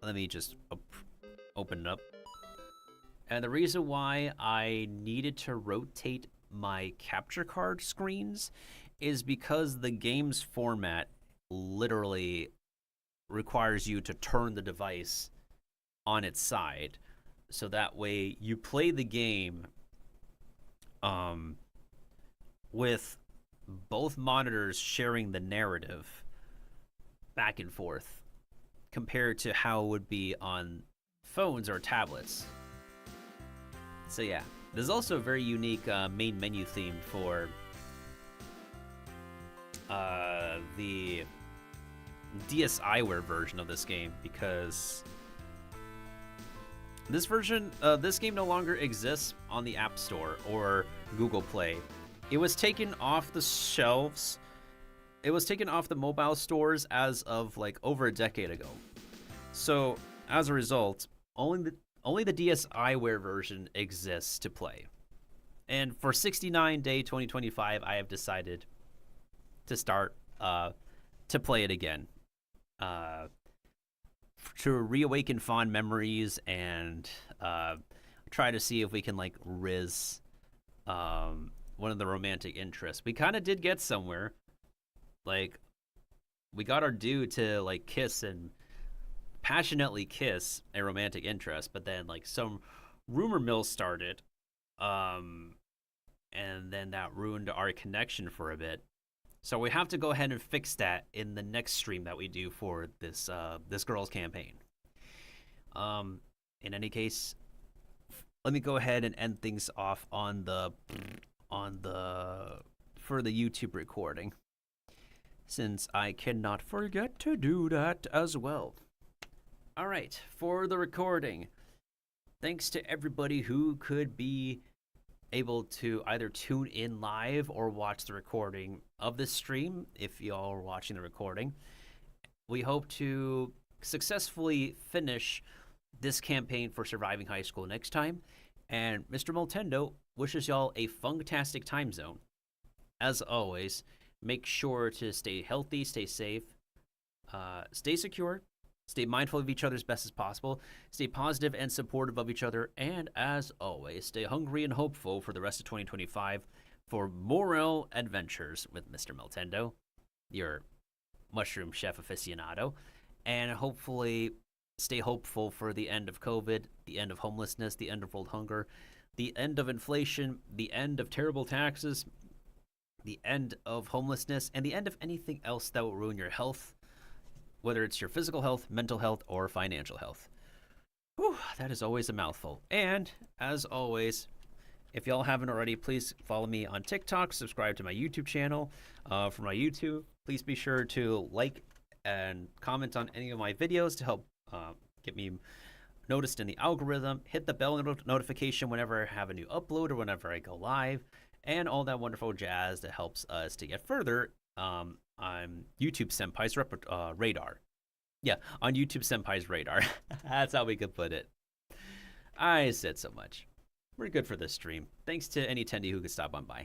Let me just open it up. And the reason why I needed to rotate my capture card screens is because the game's format literally requires you to turn the device on its side. So that way you play the game with both monitors sharing the narrative back and forth compared to how it would be on phones or tablets. So yeah, there's also a very unique main menu theme for the DSiWare version of this game, because this version, this game no longer exists on the App Store or Google Play. It was taken off the shelves. It was taken off the mobile stores as of like over a decade ago. So as a result, only the DSiWare version exists to play. And for 69-day 2025, I have decided to start to play it again. To reawaken fond memories and try to see if we can like Riz one of the romantic interests. We kind of did get somewhere. Like, we got our dude to like kiss and passionately kiss a romantic interest, but then like some rumor mill started, and then that ruined our connection for a bit. So we have to go ahead and fix that in the next stream that we do for this this girl's campaign. In any case, let me go ahead and end things off on the for the YouTube recording, since I cannot forget to do that as well. All right, for the recording, thanks to everybody who could be able to either tune in live or watch the recording of this stream. If y'all are watching the recording, we hope to successfully finish this campaign for Surviving High School next time, and Mr. Miltendo wishes y'all a funktastic time zone. As always, make sure to stay healthy, stay safe, stay secure, stay mindful of each other as best as possible, stay positive and supportive of each other, and as always, stay hungry and hopeful for the rest of 2025 for more adventures with Mr. Miltendo, your mushroom chef aficionado, and hopefully stay hopeful for the end of COVID, the end of homelessness, the end of world hunger, the end of inflation, the end of terrible taxes, the end of homelessness, and the end of anything else that will ruin your health, whether it's your physical health, mental health, or financial health. Whew, that is always a mouthful. And, as always, if y'all haven't already, please follow me on TikTok, subscribe to my YouTube channel. For my YouTube, please be sure to like and comment on any of my videos to help get me noticed in the algorithm. Hit the bell notification whenever I have a new upload or whenever I go live, and all that wonderful jazz that helps us to get further on YouTube Senpai's radar. Yeah, on YouTube Senpai's radar. That's how we could put it. I said so much. We're good for this stream. Thanks to any attendee who could stop on by.